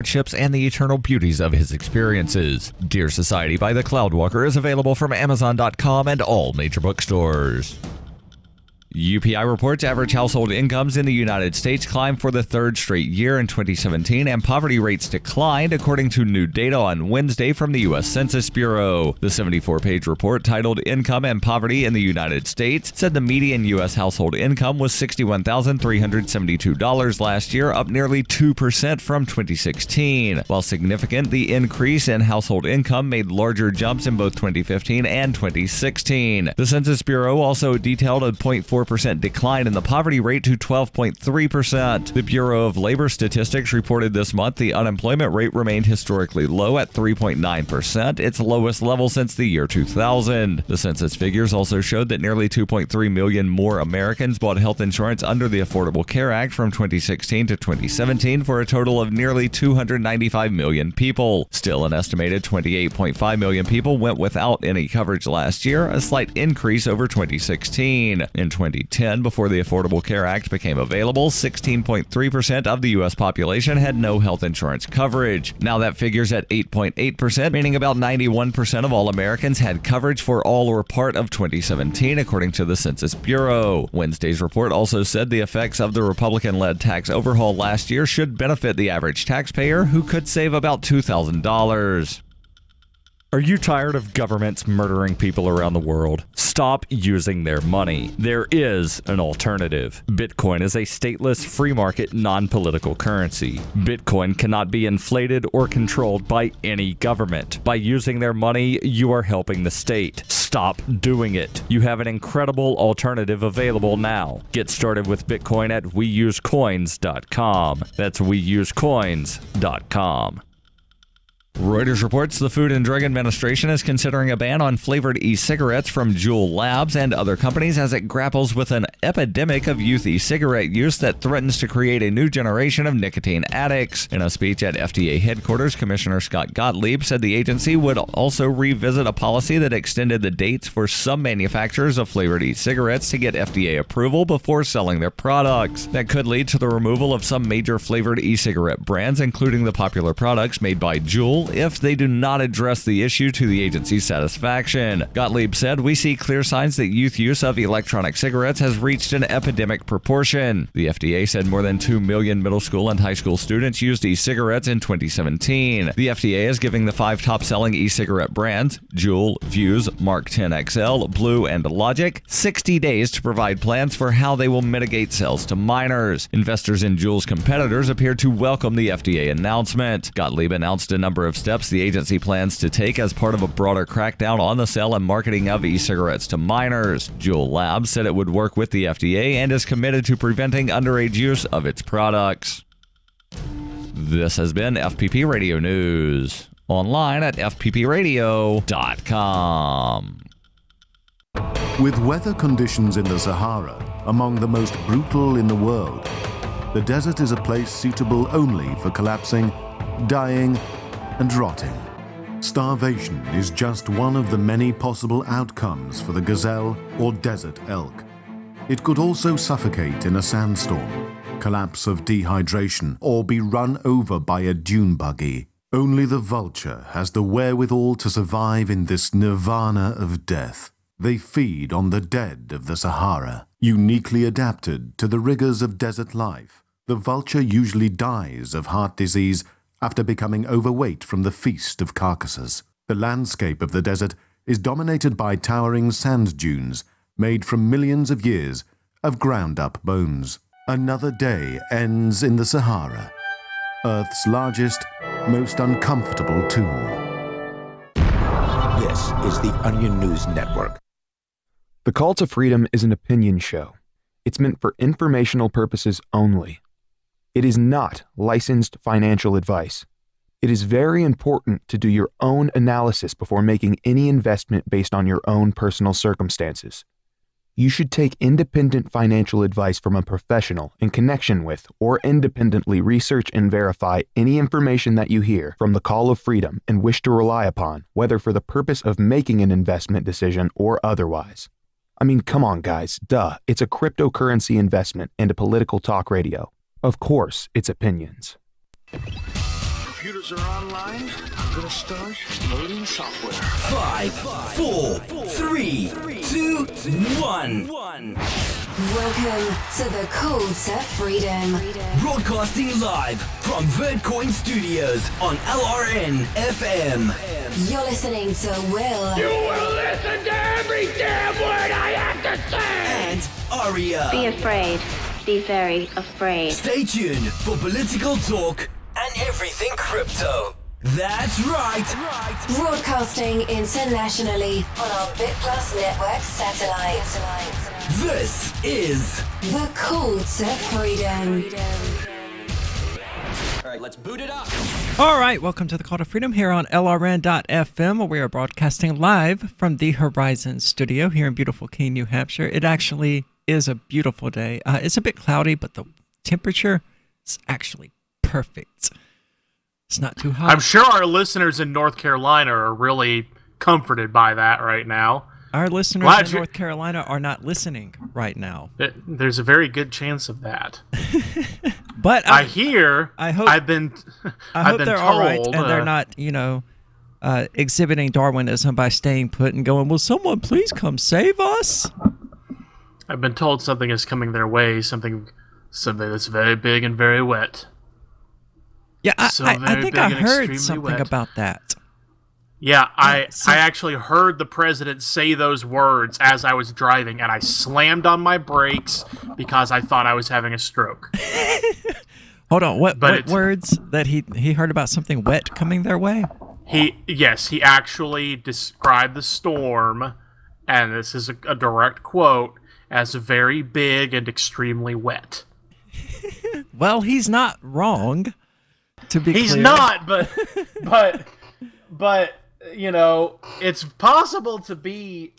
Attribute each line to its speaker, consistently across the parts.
Speaker 1: hardships and the eternal beauties of his experiences. Dear Society by the Cloudwalker is available from Amazon.com and all major bookstores. UPI reports average household incomes in the United States climbed for the third straight year in 2017, and poverty rates declined, according to new data on Wednesday from the U.S. Census Bureau. The 74-page report titled Income and Poverty in the United States said the median U.S. household income was $61,372 last year, up nearly 2% from 2016. While significant, the increase in household income made larger jumps in both 2015 and 2016. The Census Bureau also detailed a 0.4% decline in the poverty rate to 12.3%. The Bureau of Labor Statistics reported this month the unemployment rate remained historically low at 3.9%, its lowest level since the year 2000. The census figures also showed that nearly 2.3 million more Americans bought health insurance under the Affordable Care Act from 2016 to 2017 for a total of nearly 295 million people. Still, an estimated 28.5 million people went without any coverage last year, a slight increase over 2016. In 2010, before the Affordable Care Act became available, 16.3% of the U.S. population had no health insurance coverage. Now that figure's at 8.8%, meaning about 91% of all Americans had coverage for all or part of 2017, according to the Census Bureau. Wednesday's report also said the effects of the Republican-led tax overhaul last year should benefit the average taxpayer, who could save about $2,000. Are you tired of governments murdering people around the world? Stop using their money. There is an alternative. Bitcoin is a stateless, free market, non-political currency. Bitcoin cannot be inflated or controlled by any government. By using their money, you are helping the state. Stop doing it. You have an incredible alternative available now. Get started with Bitcoin at weusecoins.com. That's weusecoins.com. Reuters reports the Food and Drug Administration is considering a ban on flavored e-cigarettes from Juul Labs and other companies as it grapples with an epidemic of youth e-cigarette use that threatens to create a new generation of nicotine addicts. In a speech at FDA headquarters, Commissioner Scott Gottlieb said the agency would also revisit a policy that extended the dates for some manufacturers of flavored e-cigarettes to get FDA approval before selling their products. That could lead to the removal of some major flavored e-cigarette brands, including the popular products made by Juul, if they do not address the issue to the agency's satisfaction. Gottlieb said, "We see clear signs that youth use of electronic cigarettes has reached an epidemic proportion." The FDA said more than 2 million middle school and high school students used e-cigarettes in 2017. The FDA is giving the 5 top-selling e-cigarette brands, Juul, Vuse, Mark 10 XL, Blue, and Logic, 60 days to provide plans for how they will mitigate sales to minors. Investors in Juul's competitors appear to welcome the FDA announcement. Gottlieb announced a number of steps the agency plans to take as part of a broader crackdown on the sale and marketing of e-cigarettes to minors. Juul Labs said it would work with the FDA and is committed to preventing underage use of its products. This has been FPP Radio News. Online at fppradio.com.
Speaker 2: With weather conditions in the Sahara among the most brutal in the world, the desert is a place suitable only for collapsing, dying, and rotting. Starvation is just one of the many possible outcomes for the gazelle or desert elk. It could also suffocate in a sandstorm, collapse of dehydration, or be run over by a dune buggy. Only the vulture has the wherewithal to survive in this nirvana of death. They feed on the dead of the Sahara. Uniquely adapted to the rigors of desert life, the vulture usually dies of heart disease after becoming overweight from the feast of carcasses. The landscape of the desert is dominated by towering sand dunes made from millions of years of ground-up bones. Another day ends in the Sahara, Earth's largest, most uncomfortable tomb.
Speaker 3: This is the Onion News Network.
Speaker 4: The Call to Freedom is an opinion show. It's meant for informational purposes only. It is not licensed financial advice. It is very important to do your own analysis before making any investment based on your own personal circumstances. You should take independent financial advice from a professional in connection with or independently research and verify any information that you hear from the Call of Freedom and wish to rely upon, whether for the purpose of making an investment decision or otherwise. I mean, come on guys, duh, it's a cryptocurrency investment and a political talk radio. Of course, it's opinions.
Speaker 5: computers are online, I'm gonna start loading software.
Speaker 6: 5, 4, 3, 2, 1.
Speaker 7: Welcome to the Call to Freedom.
Speaker 6: Broadcasting live from Vertcoin Studios on LRN FM.
Speaker 7: You're listening to Will.
Speaker 8: You will listen to every damn word I have to say!
Speaker 6: And Aria.
Speaker 9: Be afraid. Be very afraid.
Speaker 6: Stay tuned for political talk and everything crypto. That's right.
Speaker 7: Broadcasting internationally on our Bit Plus Network satellite.
Speaker 6: This is
Speaker 7: The Call to Freedom.
Speaker 6: All right, let's boot it up.
Speaker 10: All right, welcome to the Call to Freedom here on LRN.FM, where we are broadcasting live from the Horizon Studio here in beautiful Keene, New Hampshire. It actually is a beautiful day. It's a bit cloudy, but the temperature is actually perfect. It's not too hot.
Speaker 11: I'm sure our listeners in North Carolina are really comforted by that right now.
Speaker 10: Our listeners in North Carolina are not listening right now.
Speaker 11: There's a very good chance of that.
Speaker 10: But
Speaker 11: I hope
Speaker 10: they're
Speaker 11: told,
Speaker 10: all right, and they're not, exhibiting Darwinism by staying put and going, will someone please come save us?
Speaker 11: I've been told something is coming their way, something that's very big and very wet.
Speaker 10: Yeah, I think I heard something about that.
Speaker 11: Yeah, I actually heard the president say those words as I was driving, and I slammed on my brakes because I thought I was having a stroke.
Speaker 10: Hold on, what words that he heard about something wet coming their way?
Speaker 11: He actually described the storm, and this is a direct quote, as very big and extremely wet.
Speaker 10: Well, he's not wrong, to be clear.
Speaker 11: He's not, but it's possible to be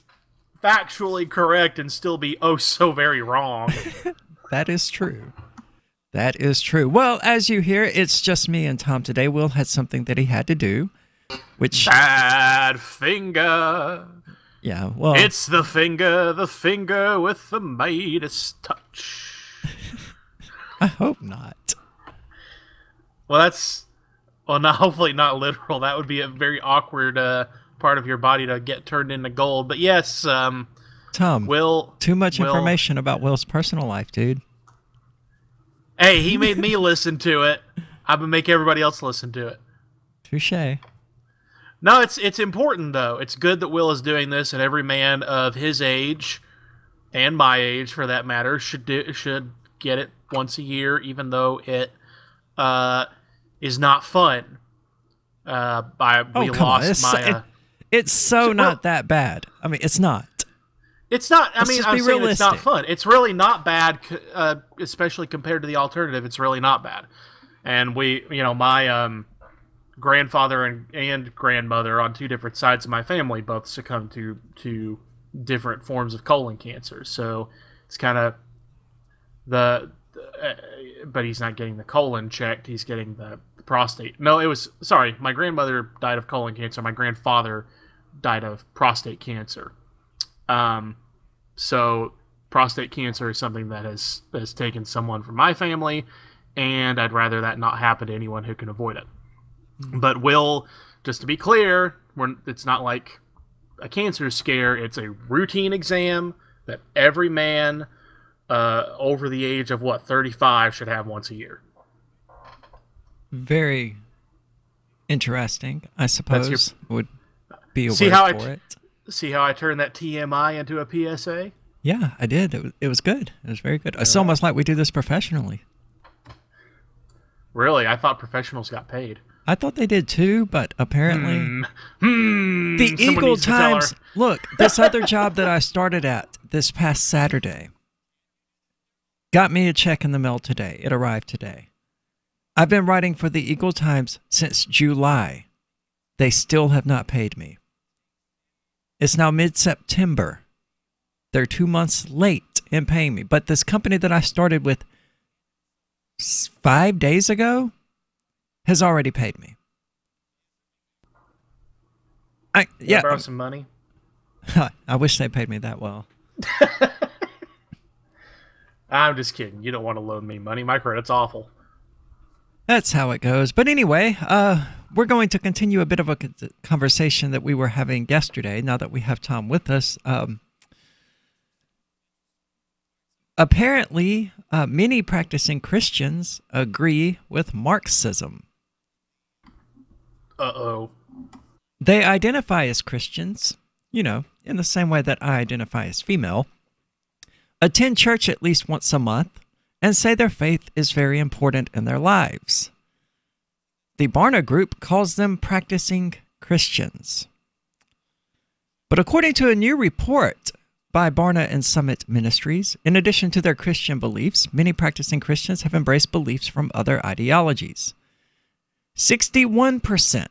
Speaker 11: factually correct and still be oh so very wrong.
Speaker 10: That is true. That is true. Well, as you hear, it's just me and Tom today. Will had something that he had to do, which...
Speaker 11: Bad finger.
Speaker 10: Yeah, well...
Speaker 11: It's the finger with the Midas touch.
Speaker 10: I hope not.
Speaker 11: Well, hopefully not literal. That would be a very awkward part of your body to get turned into gold. But yes,
Speaker 10: Tom, too much information about Will's personal life, dude.
Speaker 11: Hey, he made me listen to it. I'm going to make everybody else listen to it.
Speaker 10: Touché.
Speaker 11: No, it's important, though. It's good that Will is doing this, and every man of his age, and my age for that matter, should get it once a year, even though it is not fun.
Speaker 10: It's so not that bad. I mean, it's not.
Speaker 11: It's not. I'm saying
Speaker 10: realistic.
Speaker 11: It's not fun. It's really not bad, especially compared to the alternative. It's really not bad. And my grandfather and grandmother on two different sides of my family both succumbed to different forms of colon cancer. So it's kind of but he's not getting the colon checked. He's getting the prostate. No, my grandmother died of colon cancer. My grandfather died of prostate cancer. So prostate cancer is something that has taken someone from my family, and I'd rather that not happen to anyone who can avoid it. But Will, just to be clear, it's not like a cancer scare. It's a routine exam that every man over the age of 35 should have once a year.
Speaker 10: Very interesting, I suppose. Would be a
Speaker 11: See
Speaker 10: word for it.
Speaker 11: See how I turned that TMI into a PSA?
Speaker 10: Yeah, I did. It was good. It was very good. It's almost like we do this professionally.
Speaker 11: Really? I thought professionals got paid.
Speaker 10: I thought they did too, but apparently... The Eagle Times... Look, this other job that I started at this past Saturday got me a check in the mail today. It arrived today. I've been writing for the Eagle Times since July. They still have not paid me. It's now mid-September. They're 2 months late in paying me. But this company that I started with 5 days ago has already paid me.
Speaker 11: Borrow some money?
Speaker 10: I wish they paid me that well.
Speaker 11: I'm just kidding. You don't want to loan me money. My credit's awful.
Speaker 10: That's how it goes. But anyway, we're going to continue a bit of a conversation that we were having yesterday, now that we have Tom with us. Apparently, many practicing Christians agree with Marxism.
Speaker 11: Uh-oh.
Speaker 10: They identify as Christians, you know, in the same way that I identify as female, attend church at least once a month, and say their faith is very important in their lives. The Barna Group calls them practicing Christians. But according to a new report by Barna and Summit Ministries, in addition to their Christian beliefs, many practicing Christians have embraced beliefs from other ideologies. 61%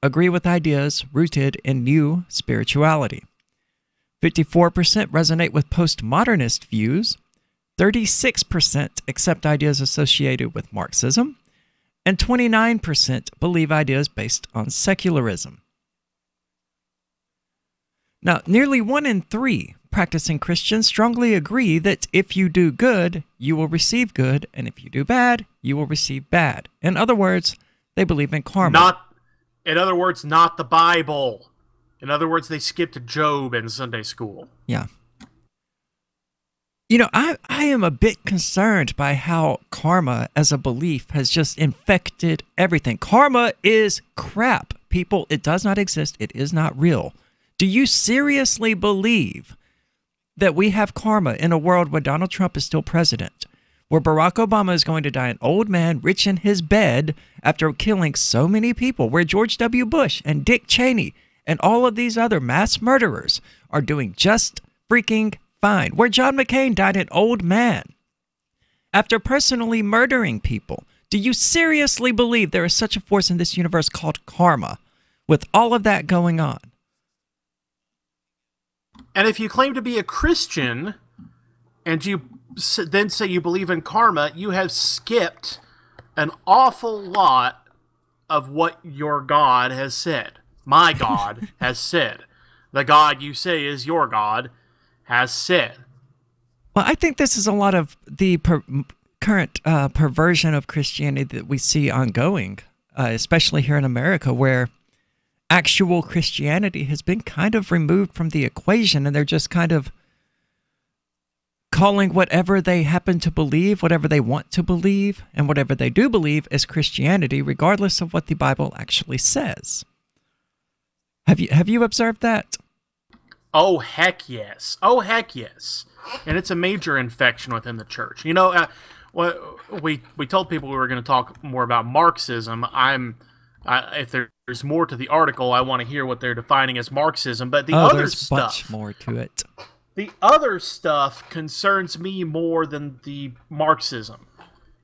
Speaker 10: agree with ideas rooted in new spirituality. 54% resonate with postmodernist views. 36% accept ideas associated with Marxism. And 29% believe ideas based on secularism. Now, nearly 1 in 3 practicing Christians strongly agree that if you do good, you will receive good, and if you do bad, you will receive bad. In other words, they believe in karma.
Speaker 11: In other words, not the Bible. In other words, they skipped Job in Sunday school.
Speaker 10: Yeah. You know, I am a bit concerned by how karma as a belief has just infected everything. Karma is crap, people. It does not exist. It is not real. Do you seriously believe that we have karma in a world where Donald Trump is still president, where Barack Obama is going to die an old man rich in his bed after killing so many people, where George W. Bush and Dick Cheney and all of these other mass murderers are doing just freaking fine, where John McCain died an old man after personally murdering people? Do you seriously believe there is such a force in this universe called karma with all of that going on?
Speaker 11: And if you claim to be a Christian and you then say you believe in karma, you have skipped an awful lot of what your God has said. My God has said. The God you say is your God has said.
Speaker 10: Well, I think this is a lot of the current perversion of Christianity that we see ongoing, especially here in America, where actual Christianity has been kind of removed from the equation, and they're just kind of calling whatever they happen to believe, whatever they want to believe, and whatever they do believe as Christianity, regardless of what the Bible actually says. Have you observed that?
Speaker 11: Oh, heck yes. Oh, heck yes. And it's a major infection within the church. You know, we told people we were going to talk more about Marxism. If there's more to the article, I want to hear what they're defining as Marxism. But the other stuff,
Speaker 10: much more to it.
Speaker 11: The other stuff concerns me more than the Marxism.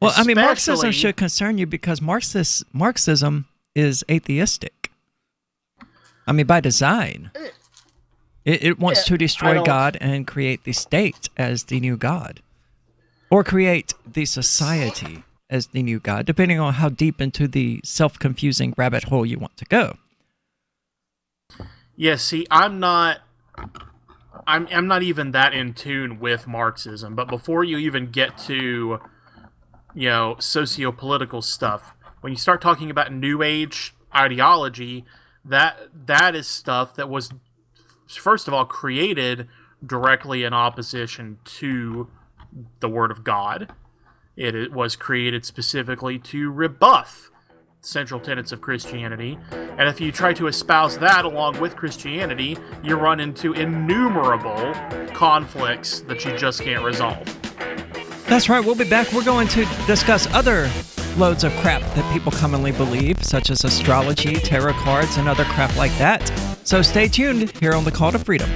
Speaker 10: Well, I mean, Marxism should concern you because Marxism is atheistic. I mean, by design. It wants to destroy God and create the state as the new God. Or create the society as the new God, depending on how deep into the self-confusing rabbit hole you want to go.
Speaker 11: Yeah, see, I'm not even that in tune with Marxism, but before you even get to, you know, socio-political stuff, when you start talking about New Age ideology, that is stuff that was, first of all, created directly in opposition to the Word of God. It was created specifically to rebuff central tenets of Christianity. And if you try to espouse that along with Christianity, you run into innumerable conflicts that you just can't resolve.
Speaker 10: That's right. We'll be back. We're going to discuss other loads of crap that people commonly believe, such as astrology, tarot cards, and other crap like that. So stay tuned here on The Call to Freedom.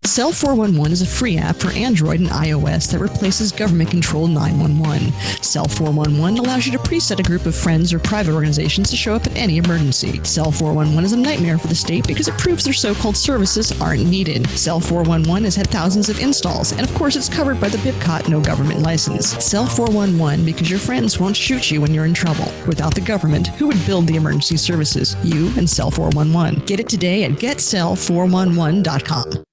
Speaker 12: Cell 411 is a free app for Android and iOS that replaces government-controlled 911. Cell 411 allows you to preset a group of friends or private organizations to show up at any emergency. Cell 411 is a nightmare for the state because it proves their so-called services aren't needed. Cell 411 has had thousands of installs, and of course it's covered by the BIPCOT no government license. Cell 411 because your friends won't shoot you when you're in trouble. Without the government, who would build the emergency services? You and Cell 411. Get it today at getcell411.com.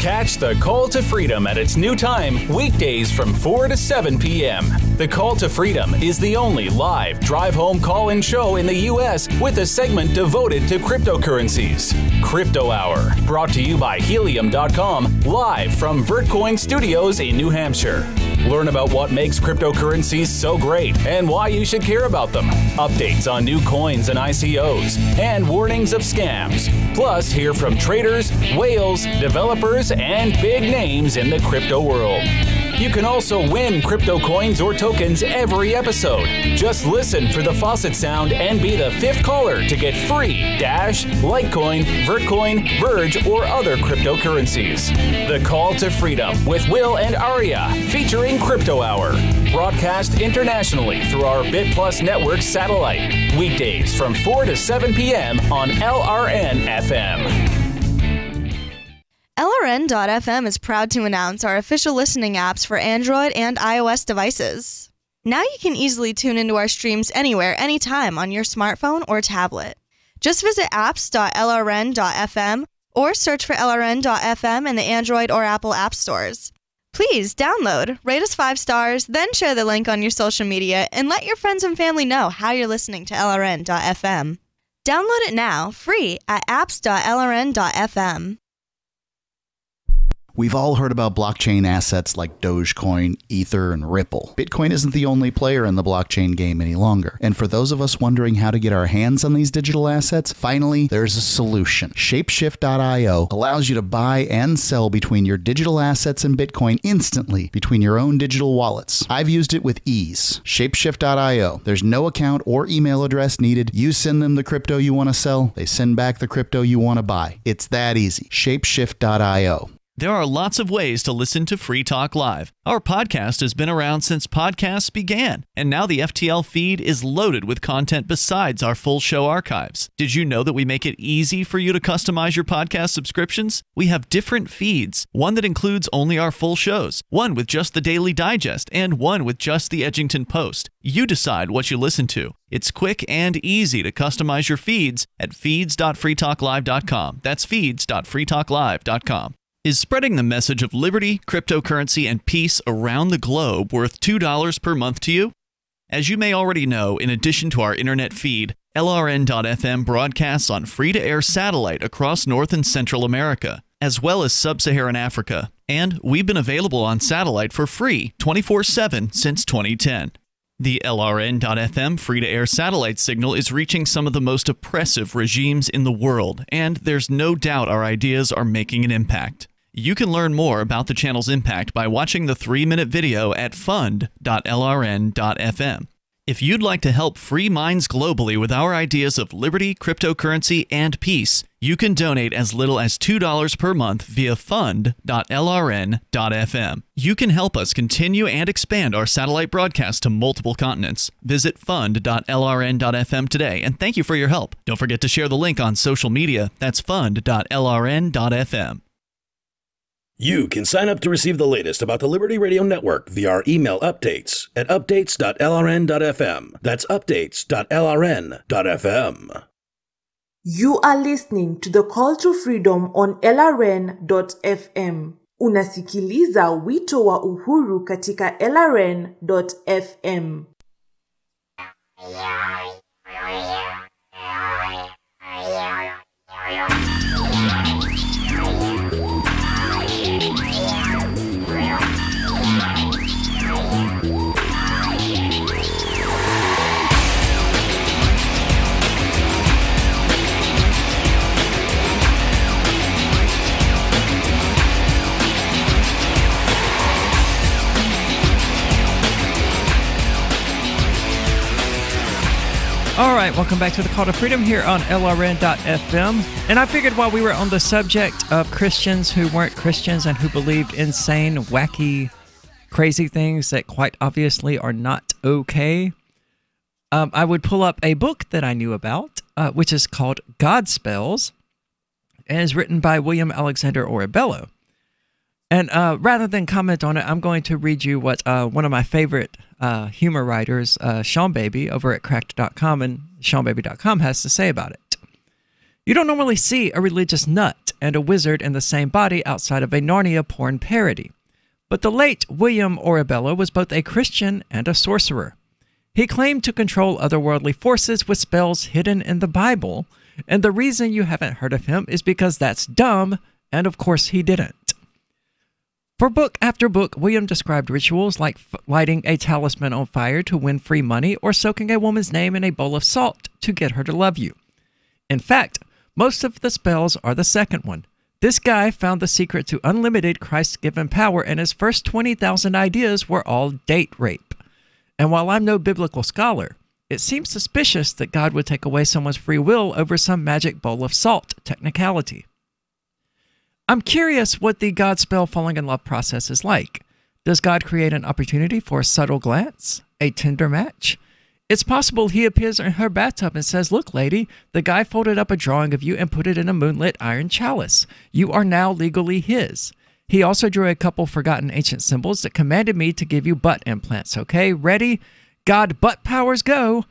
Speaker 13: Catch the Call to Freedom at its new time, weekdays from 4 to 7 p.m. The Call to Freedom is the only live drive-home call-in show in the U.S. with a segment devoted to cryptocurrencies. Crypto Hour, brought to you by Helium.com, live from Vertcoin Studios in New Hampshire. Learn about what makes cryptocurrencies so great and why you should care about them. Updates on new coins and ICOs, and warnings of scams. Plus, hear from traders, whales, developers, and big names in the crypto world. You can also win crypto coins or tokens every episode. Just listen for the faucet sound and be the 5th caller to get free Dash, Litecoin, Vertcoin, Verge, or other cryptocurrencies. The Call to Freedom with Will and Aria, featuring Crypto Hour. Broadcast internationally through our BitPlus network satellite. Weekdays from 4 to 7 p.m. on LRN FM.
Speaker 14: LRN.FM is proud to announce our official listening apps for Android and iOS devices. Now you can easily tune into our streams anywhere, anytime on your smartphone or tablet. Just visit apps.lrn.fm or search for LRN.FM in the Android or Apple app stores. Please download, rate us 5 stars, then share the link on your social media and let your friends and family know how you're listening to LRN.FM. Download it now, free at apps.lrn.fm.
Speaker 15: We've all heard about blockchain assets like Dogecoin, Ether, and Ripple. Bitcoin isn't the only player in the blockchain game any longer. And for those of us wondering how to get our hands on these digital assets, finally, there's a solution. Shapeshift.io allows you to buy and sell between your digital assets and Bitcoin instantly between your own digital wallets. I've used it with ease. Shapeshift.io. There's no account or email address needed. You send them the crypto you want to sell. They send back the crypto you want to buy. It's that easy. Shapeshift.io.
Speaker 16: There are lots of ways to listen to Free Talk Live. Our podcast has been around since podcasts began, and now the FTL feed is loaded with content besides our full show archives. Did you know that we make it easy for you to customize your podcast subscriptions? We have different feeds, one that includes only our full shows, one with just the Daily Digest, and one with just the Edgington Post. You decide what you listen to. It's quick and easy to customize your feeds at feeds.freetalklive.com. That's feeds.freetalklive.com. Is spreading the message of liberty, cryptocurrency, and peace around the globe worth $2 per month to you? As you may already know, in addition to our internet feed, LRN.FM broadcasts on free-to-air satellite across North and Central America, as well as Sub-Saharan Africa. And we've been available on satellite for free 24/7 since 2010. The LRN.FM free-to-air satellite signal is reaching some of the most oppressive regimes in the world, and there's no doubt our ideas are making an impact. You can learn more about the channel's impact by watching the 3-minute video at fund.lrn.fm. If you'd like to help free minds globally with our ideas of liberty, cryptocurrency, and peace, you can donate as little as $2 per month via fund.lrn.fm. You can help us continue and expand our satellite broadcast to multiple continents. Visit fund.lrn.fm today, and thank you for your help. Don't forget to share the link on social media. That's fund.lrn.fm.
Speaker 17: You can sign up to receive the latest about the Liberty Radio Network via our email updates at updates.lrn.fm. That's updates.lrn.fm.
Speaker 18: You are listening to the Call to Freedom on LRN.fm. Unasikiliza wito wa uhuru katika LRN.fm.
Speaker 10: All right, welcome back to the Call to Freedom here on LRN.FM. And I figured while we were on the subject of Christians who weren't Christians and who believed insane, wacky, crazy things that quite obviously are not okay, I would pull up a book that I knew about, which is called God Spells, and is written by William Alexander Orebello. And rather than comment on it, I'm going to read you what one of my favorite humor writers, Sean Baby, over at Cracked.com and SeanBaby.com has to say about it. You don't normally see a religious nut and a wizard in the same body outside of a Narnia porn parody. But the late William Orebello was both a Christian and a sorcerer. He claimed to control otherworldly forces with spells hidden in the Bible, and the reason you haven't heard of him is because that's dumb, and of course he didn't. For book after book, William described rituals like lighting a talisman on fire to win free money or soaking a woman's name in a bowl of salt to get her to love you. In fact, most of the spells are the second one. This guy found the secret to unlimited Christ-given power, and his first 20,000 ideas were all date rape. And while I'm no biblical scholar, it seems suspicious that God would take away someone's free will over some magic bowl of salt technicality. I'm curious what the God spell falling in love process is like. Does God create an opportunity for a subtle glance? A tender match? It's possible he appears in her bathtub and says, "Look, lady, the guy folded up a drawing of you and put it in a moonlit iron chalice. You are now legally his. He also drew a couple forgotten ancient symbols that commanded me to give you butt implants, okay? Ready? God, butt powers go!"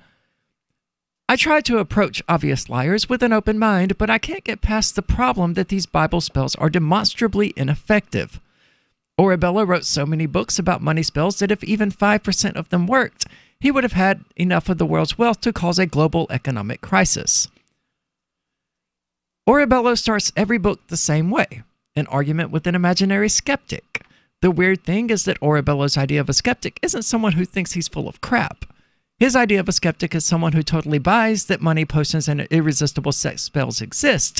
Speaker 10: I try to approach obvious liars with an open mind, but I can't get past the problem that these Bible spells are demonstrably ineffective. Orebello wrote so many books about money spells that if even 5% of them worked, he would have had enough of the world's wealth to cause a global economic crisis. Orebello starts every book the same way, an argument with an imaginary skeptic. The weird thing is that Orebello's idea of a skeptic isn't someone who thinks he's full of crap. His idea of a skeptic is someone who totally buys that money potions and irresistible sex spells exist,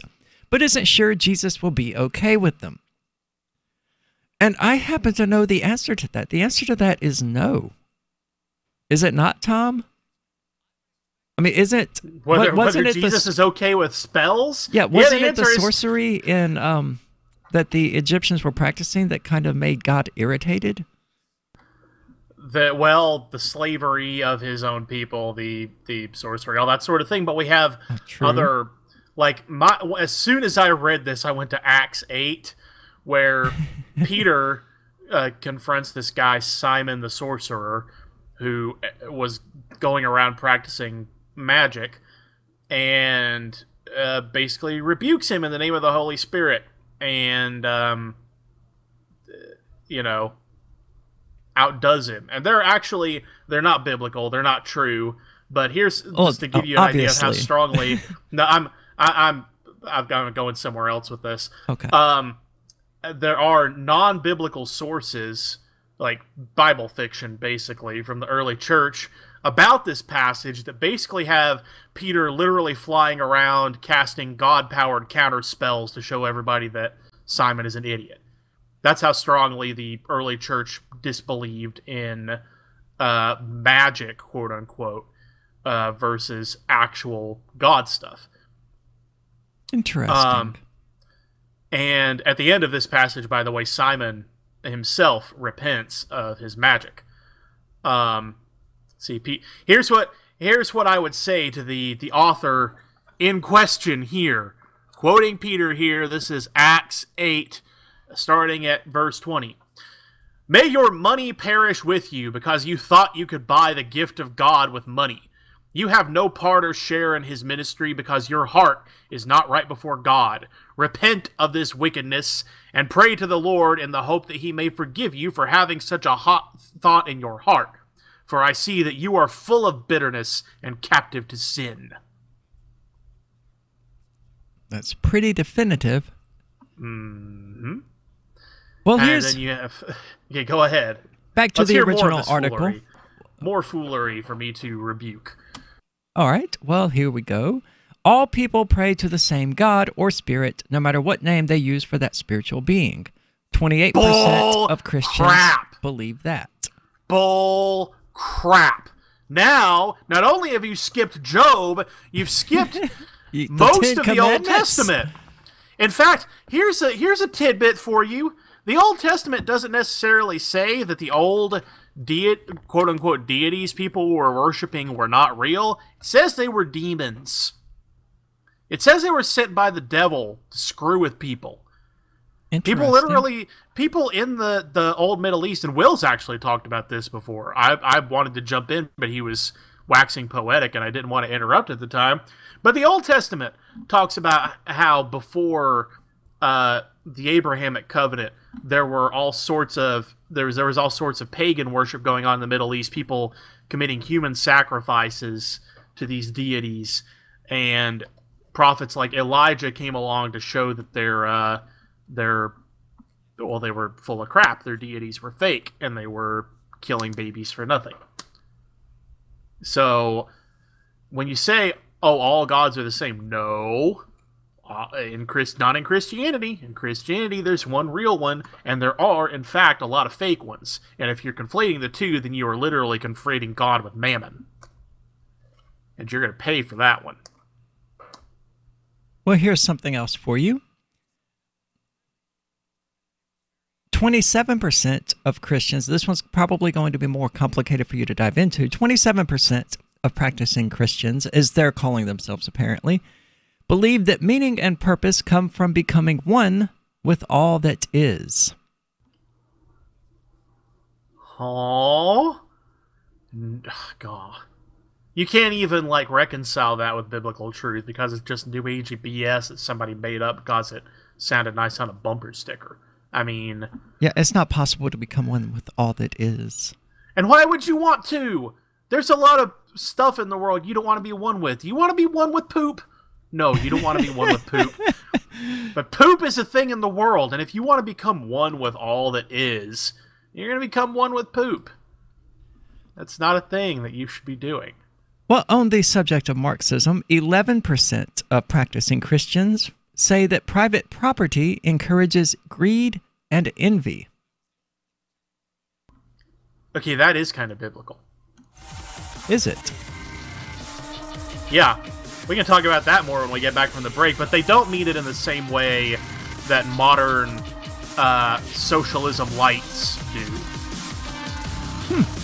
Speaker 10: but isn't sure Jesus will be okay with them. And I happen to know the answer to that. The answer to that is no. Is it not, Tom? I mean, is it...
Speaker 11: Whether Jesus is okay with spells?
Speaker 10: Yeah, wasn't it the sorcery in that the Egyptians were practicing that kind of made God irritated?
Speaker 11: The slavery of his own people, the sorcery, all that sort of thing. But we have other... as soon as I read this, I went to Acts 8, where Peter confronts this guy, Simon the sorcerer, who was going around practicing magic, and basically rebukes him in the name of the Holy Spirit, and outdoes him. And they're not biblical, they're not true, but here's just to give you an idea of how strongly. No, I'm going somewhere else with this.
Speaker 10: Okay.
Speaker 11: There are non-biblical sources, like Bible fiction, basically, from the early church about this passage that basically have Peter literally flying around casting God-powered counter spells to show everybody that Simon is an idiot. That's how strongly the early church disbelieved in magic, quote-unquote, versus actual God stuff.
Speaker 10: Interesting.
Speaker 11: And at the end of this passage, by the way, Simon himself repents of his magic. Here's what I would say to the author in question here, quoting Peter here. This is Acts 8, starting at verse 20. "May your money perish with you, because you thought you could buy the gift of God with money. You have no part or share in his ministry, because your heart is not right before God. Repent of this wickedness, and pray to the Lord in the hope that he may forgive you for having such a hot thought in your heart. For I see that you are full of bitterness and captive to sin."
Speaker 10: That's pretty definitive.
Speaker 11: Mm-hmm.
Speaker 10: Well,
Speaker 11: and then you have... Yeah, go ahead.
Speaker 10: Back to the original article.
Speaker 11: More foolery for me to rebuke.
Speaker 10: All right, well, here we go. All people pray to the same God or spirit, no matter what name they use for that spiritual being. 28% of Christians believe that.
Speaker 11: Bull crap. Now, not only have you skipped Job, you've skipped most of the Old Testament. In fact, here's a tidbit for you. The Old Testament doesn't necessarily say that the old quote-unquote deities people were worshiping were not real. It says they were demons. It says they were sent by the devil to screw with people. People in the old Middle East, and Will's actually talked about this before. I wanted to jump in, but he was waxing poetic, and I didn't want to interrupt at the time. But the Old Testament talks about how before the Abrahamic covenant, there was all sorts of pagan worship going on in the Middle East. People committing human sacrifices to these deities, and prophets like Elijah came along to show that they were full of crap. Their deities were fake, and they were killing babies for nothing. So when you say, "Oh, all gods are the same," no. Not in Christianity. In Christianity, there's one real one, and there are, in fact, a lot of fake ones. And if you're conflating the two, then you are literally conflating God with mammon. And you're going to pay for that one.
Speaker 10: Well, here's something else for you. 27% of Christians, this one's probably going to be more complicated for you to dive into, 27% of practicing Christians, as they're calling themselves apparently, believe that meaning and purpose come from becoming one with all that is.
Speaker 11: Oh, God. You can't even, reconcile that with biblical truth because it's just New Age BS that somebody made up because it sounded nice on a bumper sticker. I mean...
Speaker 10: Yeah, it's not possible to become one with all that is.
Speaker 11: And why would you want to? There's a lot of stuff in the world you don't want to be one with. You want to be one with poop? No, you don't want to be one with poop. But poop is a thing in the world, and if you want to become one with all that is, you're going to become one with poop. That's not a thing that you should be doing.
Speaker 10: Well, on the subject of Marxism, 11% of practicing Christians say that private property encourages greed and envy.
Speaker 11: Okay, that is kind of biblical.
Speaker 10: Is it?
Speaker 11: Yeah. We can talk about that more when we get back from the break, but they don't mean it in the same way that modern socialism lights do.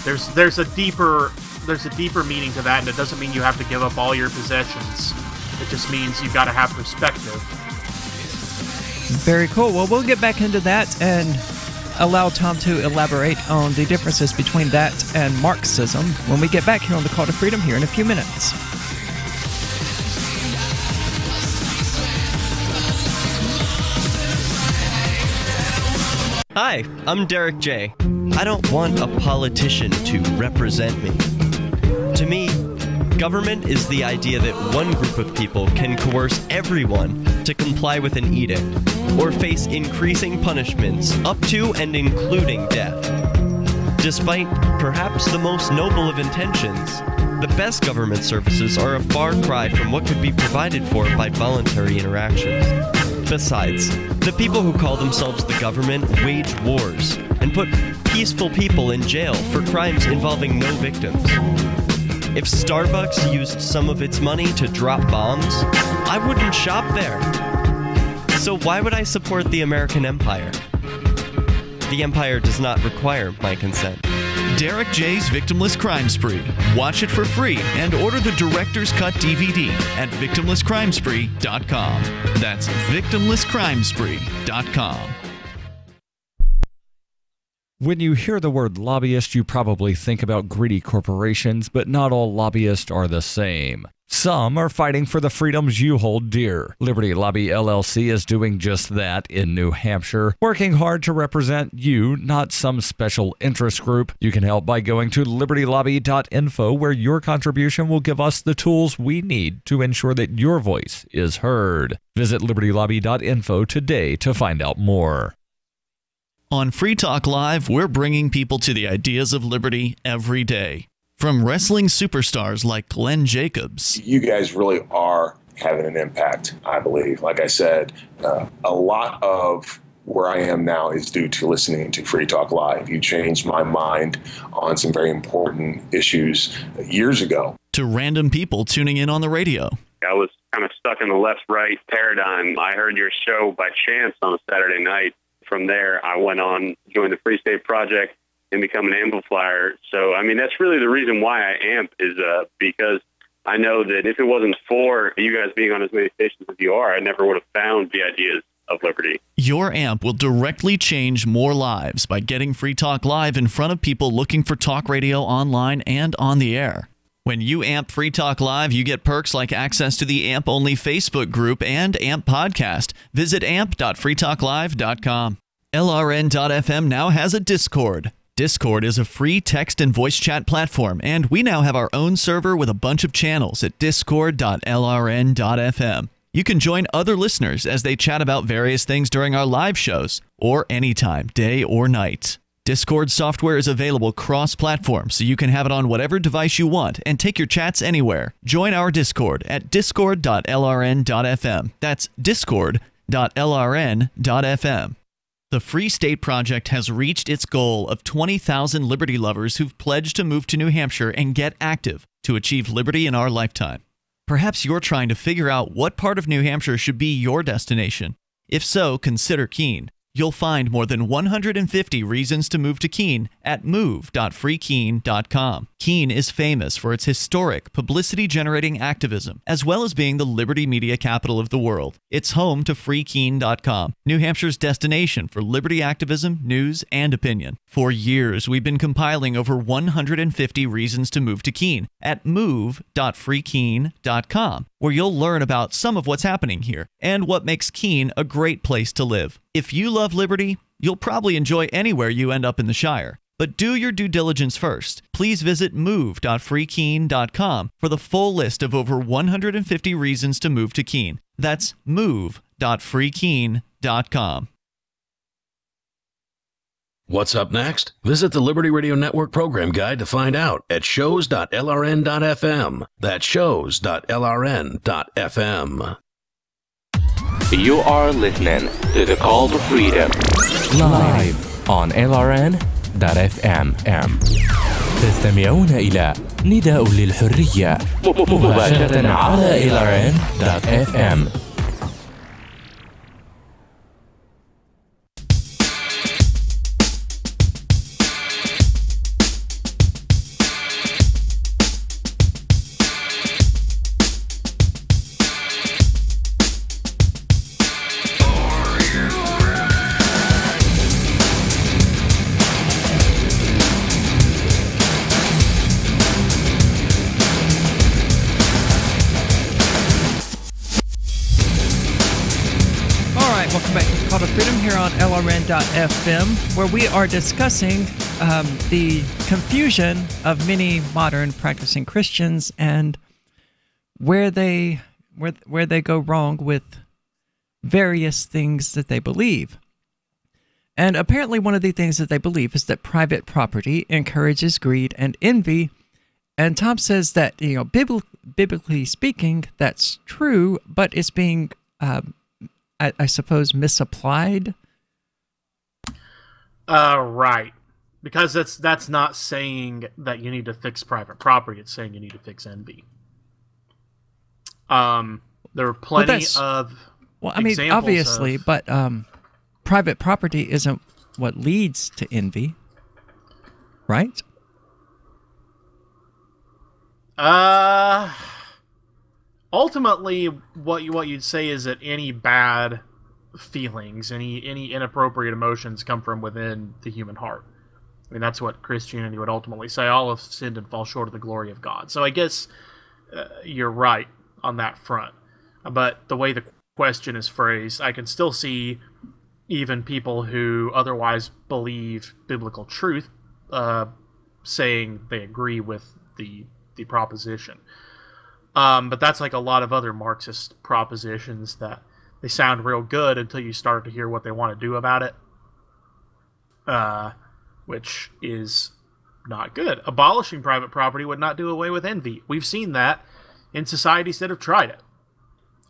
Speaker 11: There's a deeper meaning to that, and it doesn't mean you have to give up all your possessions. It just means you've got to have perspective.
Speaker 10: Very cool. Well, we'll get back into that and allow Tom to elaborate on the differences between that and Marxism when we get back here on the Call to Freedom here in a few minutes.
Speaker 19: Hi, I'm Derek J. I don't want a politician to represent me. To me, government is the idea that one group of people can coerce everyone to comply with an edict or face increasing punishments up to and including death. Despite perhaps the most noble of intentions, the best government services are a far cry from what could be provided for by voluntary interactions. Besides, the people who call themselves the government wage wars and put peaceful people in jail for crimes involving no victims. If Starbucks used some of its money to drop bombs, I wouldn't shop there. So why would I support the American empire? The empire does not require my consent.
Speaker 16: Derek J's Victimless Crime Spree. Watch it for free and order the Director's Cut DVD at victimlesscrimespree.com. That's victimlesscrimespree.com.
Speaker 1: When you hear the word lobbyist, you probably think about greedy corporations, but not all lobbyists are the same. Some are fighting for the freedoms you hold dear. Liberty Lobby LLC is doing just that in New Hampshire, working hard to represent you, not some special interest group. You can help by going to libertylobby.info, where your contribution will give us the tools we need to ensure that your voice is heard. Visit libertylobby.info today to find out more.
Speaker 16: On Free Talk Live, we're bringing people to the ideas of liberty every day. From wrestling superstars like Glenn Jacobs.
Speaker 20: You guys really are having an impact, I believe. Like I said, a lot of where I am now is due to listening to Free Talk Live. You changed my mind on some very important issues years ago.
Speaker 16: To random people tuning in on the radio.
Speaker 21: I was kind of stuck in the left-right paradigm. I heard your show by chance on a Saturday night. From there, I went on, joined the Free State Project, and become an amplifier. So, I mean, that's really the reason why I amp is because I know that if it wasn't for you guys being on as many stations as you are, I never would have found the ideas of liberty.
Speaker 16: Your amp will directly change more lives by getting Free Talk Live in front of people looking for talk radio online and on the air. When you AMP Free Talk Live, you get perks like access to the AMP-only Facebook group and AMP podcast. Visit amp.freetalklive.com. LRN.FM now has a Discord. Discord is a free text and voice chat platform, and we now have our own server with a bunch of channels at discord.lrn.fm. You can join other listeners as they chat about various things during our live shows, or anytime, day or night. Discord software is available cross-platform, so you can have it on whatever device you want and take your chats anywhere. Join our Discord at discord.lrn.fm. That's discord.lrn.fm. The Free State Project has reached its goal of 20,000 liberty lovers who've pledged to move to New Hampshire and get active to achieve liberty in our lifetime. Perhaps you're trying to figure out what part of New Hampshire should be your destination. If so, consider Keene. You'll find more than 150 reasons to move to Keene at move.freekeene.com. Keene is famous for its historic, publicity-generating activism, as well as being the liberty media capital of the world. It's home to freekeene.com, New Hampshire's destination for liberty activism, news, and opinion. For years, we've been compiling over 150 reasons to move to Keene at move.freekeene.com, where you'll learn about some of what's happening here and what makes Keene a great place to live. If you love liberty, you'll probably enjoy anywhere you end up in the Shire. But do your due diligence first. Please visit move.freekeene.com for the full list of over 150 reasons to move to Keene. That's move.freekeene.com.
Speaker 17: What's up next? Visit the Liberty Radio Network program guide to find out at shows.lrn.fm. That's shows.lrn.fm.
Speaker 2: You are listening to The Call to Freedom live on LRN.FM. تستمعون إلى نداء للحرية مباشرة على LRN.FM.
Speaker 10: LRN.FM, where we are discussing the confusion of many modern practicing Christians and where they go wrong with various things that they believe. And apparently one of the things that they believe is that private property encourages greed and envy. And Tom says that, biblically speaking, that's true, but it's being, I suppose, misapplied.
Speaker 11: Right. Because that's not saying that you need to fix private property. It's saying you need to fix envy. There are plenty of examples
Speaker 10: obviously, but private property isn't what leads to envy, right?
Speaker 11: Ultimately, what you'd say is that any bad feelings, any inappropriate emotions come from within the human heart. I mean, that's what Christianity would ultimately say. All have sinned and fall short of the glory of God. So I guess you're right on that front. But the way the question is phrased, I can still see even people who otherwise believe biblical truth saying they agree with the proposition. But that's like a lot of other Marxist propositions that they sound real good until you start to hear what they want to do about it, which is not good. Abolishing private property would not do away with envy. We've seen that in societies that have tried it.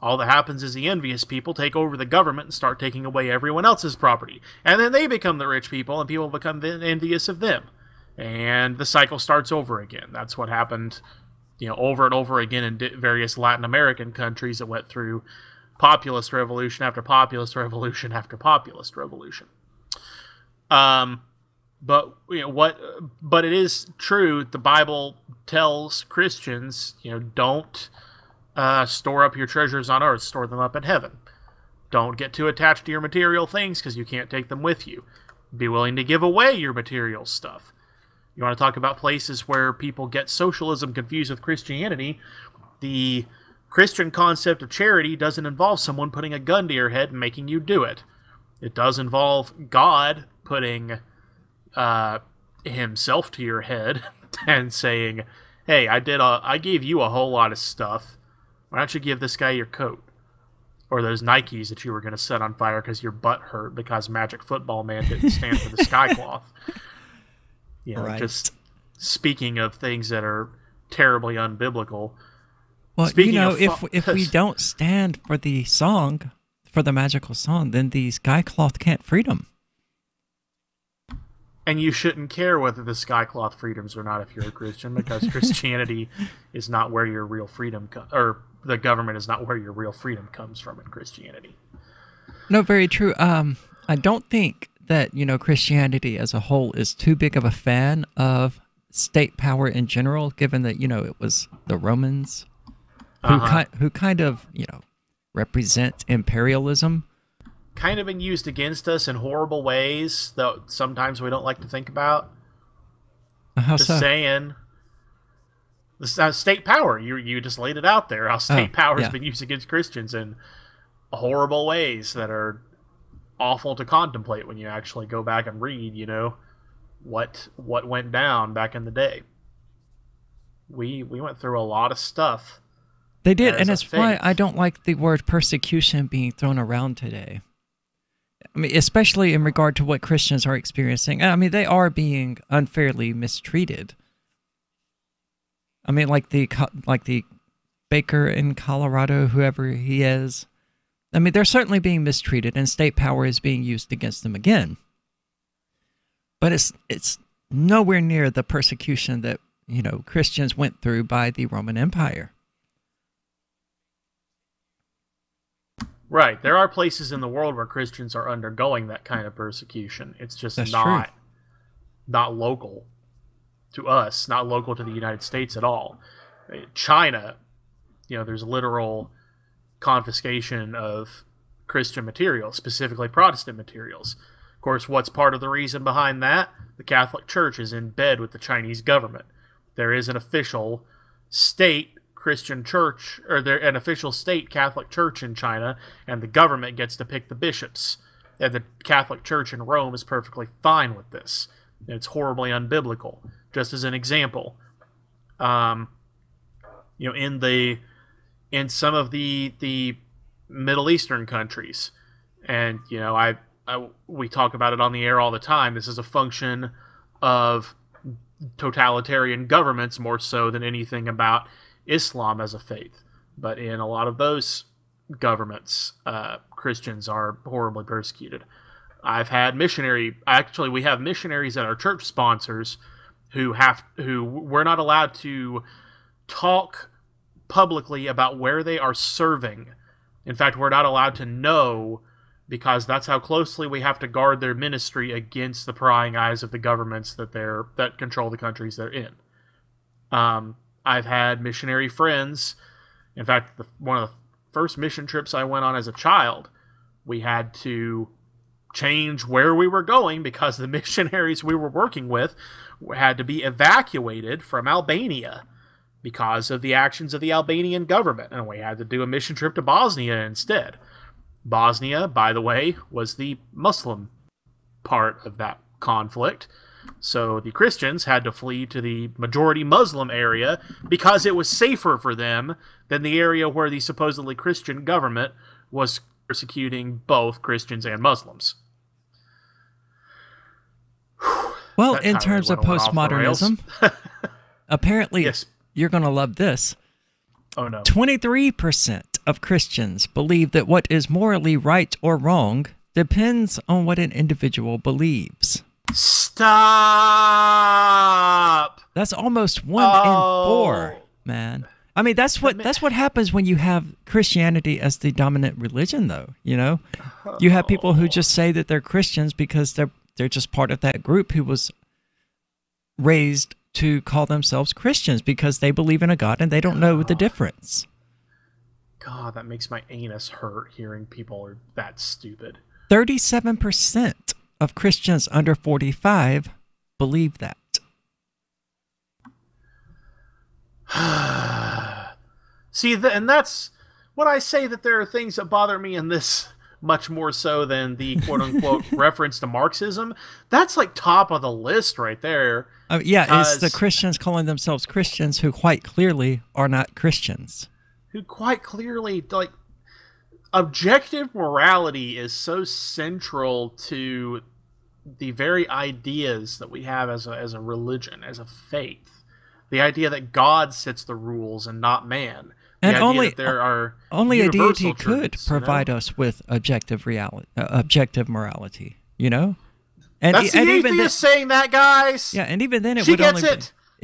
Speaker 11: All that happens is the envious people take over the government and start taking away everyone else's property. And then they become the rich people, and people become envious of them. And the cycle starts over again. That's what happened, over and over again in various Latin American countries that went through populist revolution after populist revolution after populist revolution. But it is true. The Bible tells Christians, don't store up your treasures on earth, store them up in heaven. Don't get too attached to your material things because you can't take them with you. Be willing to give away your material stuff. You want to talk about places where people get socialism confused with Christianity? The Christian concept of charity doesn't involve someone putting a gun to your head and making you do it. It does involve God putting himself to your head and saying, hey, I gave you a whole lot of stuff. Why don't you give this guy your coat? Or those Nikes that you were going to set on fire because your butt hurt because Magic Football Man didn't stand for the skycloth. You know,
Speaker 10: Right.
Speaker 11: Just speaking of things that are terribly unbiblical.
Speaker 10: Well,
Speaker 11: Speaking
Speaker 10: you know,
Speaker 11: of
Speaker 10: if we don't stand for the song, for the magical song, then the skycloth can't freedom.
Speaker 11: And you shouldn't care whether the skycloth freedoms or not if you're a Christian, because Christianity is not where your real freedom or the government is not where your real freedom comes from in Christianity.
Speaker 10: No, very true. I don't think that, you know, Christianity as a whole is too big of a fan of state power in general, given that, you know, it was the Romans who kind of, you know, represent imperialism.
Speaker 11: Kind of been used against us in horrible ways that sometimes we don't like to think about.
Speaker 10: How
Speaker 11: Just
Speaker 10: so?
Speaker 11: saying. The state power, you just laid it out there. How state power has been used against Christians in horrible ways that are awful to contemplate when you actually go back and read, you know, what went down back in the day. We went through a lot of stuff.
Speaker 10: They did, and it's why I don't like the word persecution being thrown around today. I mean, especially in regard to what Christians are experiencing. I mean, they are being unfairly mistreated. I mean, like the baker in Colorado, whoever he is. I mean, they're certainly being mistreated, and state power is being used against them again. But it's nowhere near the persecution that, you know, Christians went through by the Roman Empire.
Speaker 11: Right. There are places in the world where Christians are undergoing that kind of persecution. It's just
Speaker 10: That's
Speaker 11: not
Speaker 10: true.
Speaker 11: local to us, not local to the United States at all. China, you know, there's literal confiscation of Christian materials, specifically Protestant materials. Of course, what's part of the reason behind that? The Catholic Church is in bed with the Chinese government. There is an official state Christian church, or an official state Catholic Church in China, and the government gets to pick the bishops. And the Catholic Church in Rome is perfectly fine with this. It's horribly unbiblical. Just as an example, you know, in some of the Middle Eastern countries, and you know, we talk about it on the air all the time. This is a function of totalitarian governments more so than anything about Islam as a faith. But in a lot of those governments, Christians are horribly persecuted. we have missionaries at our church sponsors who we're not allowed to talk publicly about where they are serving. In fact, we're not allowed to know, because that's how closely we have to guard their ministry against the prying eyes of the governments that control the countries they're in. I've had missionary friends. In fact, one of the first mission trips I went on as a child, we had to change where we were going because the missionaries we were working with had to be evacuated from Albania because of the actions of the Albanian government, and we had to do a mission trip to Bosnia instead. Bosnia, by the way, was the Muslim part of that conflict. So the Christians had to flee to the majority Muslim area because it was safer for them than the area where the supposedly Christian government was persecuting both Christians and Muslims.
Speaker 10: Well, in terms of postmodernism, apparently,
Speaker 11: yes.
Speaker 10: You're going to love this.
Speaker 11: Oh, no.
Speaker 10: 23% of Christians believe that what is morally right or wrong depends on what an individual believes.
Speaker 11: Stop!
Speaker 10: That's almost 1 in 4, man. I mean, that's what happens when you have Christianity as the dominant religion, though. You know, you have people who just say that they're Christians because they're just part of that group who was raised to call themselves Christians because they believe in a God and they don't know the difference.
Speaker 11: God, that makes my anus hurt hearing people are that stupid.
Speaker 10: 37% of Christians under 45 believe that.
Speaker 11: See, and that's when I say that there are things that bother me in this much more so than the quote-unquote reference to Marxism. That's like top of the list right there.
Speaker 10: Yeah, it's the Christians calling themselves Christians who quite clearly are not Christians.
Speaker 11: Who quite clearly, like, objective morality is so central to the very ideas that we have as a religion, as a faith. The idea that God sets the rules and not man.
Speaker 10: And only a deity could provide us with objective morality, you know? And
Speaker 11: that's the atheist saying that, guys.
Speaker 10: Yeah, and even then it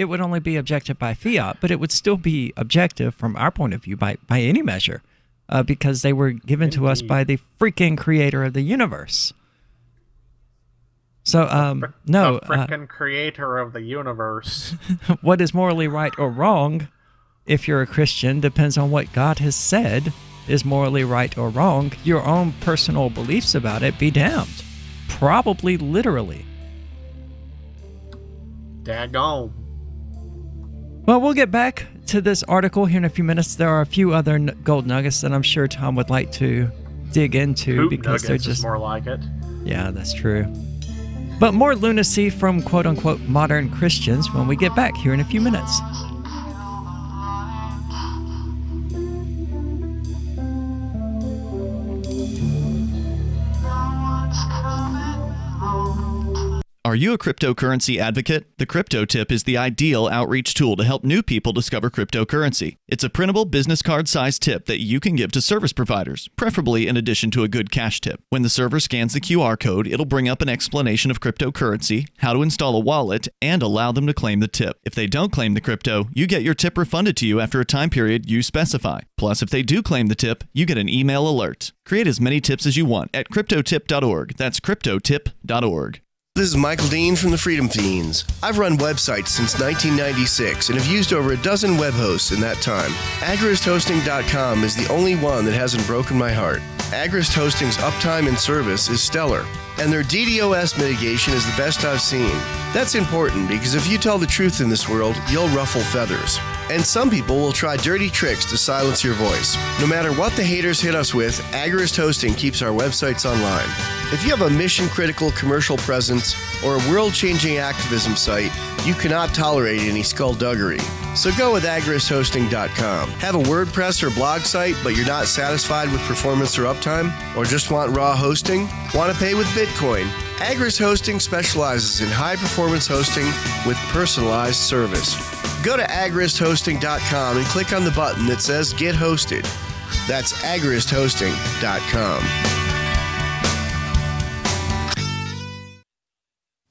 Speaker 10: would only be objective by fiat, but it would still be objective from our point of view by any measure, because they were given to us by the freaking creator of the universe. So, no.
Speaker 11: The freaking creator of the universe.
Speaker 10: What is morally right or wrong, if you're a Christian, depends on what God has said is morally right or wrong. Your own personal beliefs about it, be damned. Probably literally.
Speaker 11: Daggone.
Speaker 10: Well, we'll get back to this article here in a few minutes. There are a few other gold nuggets that I'm sure Tom would like to dig into.
Speaker 11: Poop
Speaker 10: because they're just
Speaker 11: is more like it.
Speaker 10: Yeah, that's true. But more lunacy from quote-unquote modern Christians when we get back here in a few minutes.
Speaker 16: Are you a cryptocurrency advocate? The Crypto Tip is the ideal outreach tool to help new people discover cryptocurrency. It's a printable business card-sized tip that you can give to service providers, preferably in addition to a good cash tip. When the server scans the QR code, it'll bring up an explanation of cryptocurrency, how to install a wallet, and allow them to claim the tip. If they don't claim the crypto, you get your tip refunded to you after a time period you specify. Plus, if they do claim the tip, you get an email alert. Create as many tips as you want at cryptotip.org. That's cryptotip.org.
Speaker 3: This is Michael Dean from the Freedom Fiends. I've run websites since 1996 and have used over a dozen web hosts in that time. AgristHosting.com is the only one that hasn't broken my heart. Agrist Hosting's uptime and service is stellar, and their DDoS mitigation is the best I've seen. That's important because if you tell the truth in this world, you'll ruffle feathers. And some people will try dirty tricks to silence your voice. No matter what the haters hit us with, Agrist Hosting keeps our websites online. If you have a mission-critical commercial presence or a world-changing activism site, you cannot tolerate any skullduggery. So go with AgristHosting.com. Have a WordPress or blog site, but you're not satisfied with performance or uptime? Or just want raw hosting? Want to pay with Bitcoin? Agrist Hosting specializes in high-performance hosting with personalized service. Go to AgristHosting.com and click on the button that says Get Hosted. That's AgristHosting.com.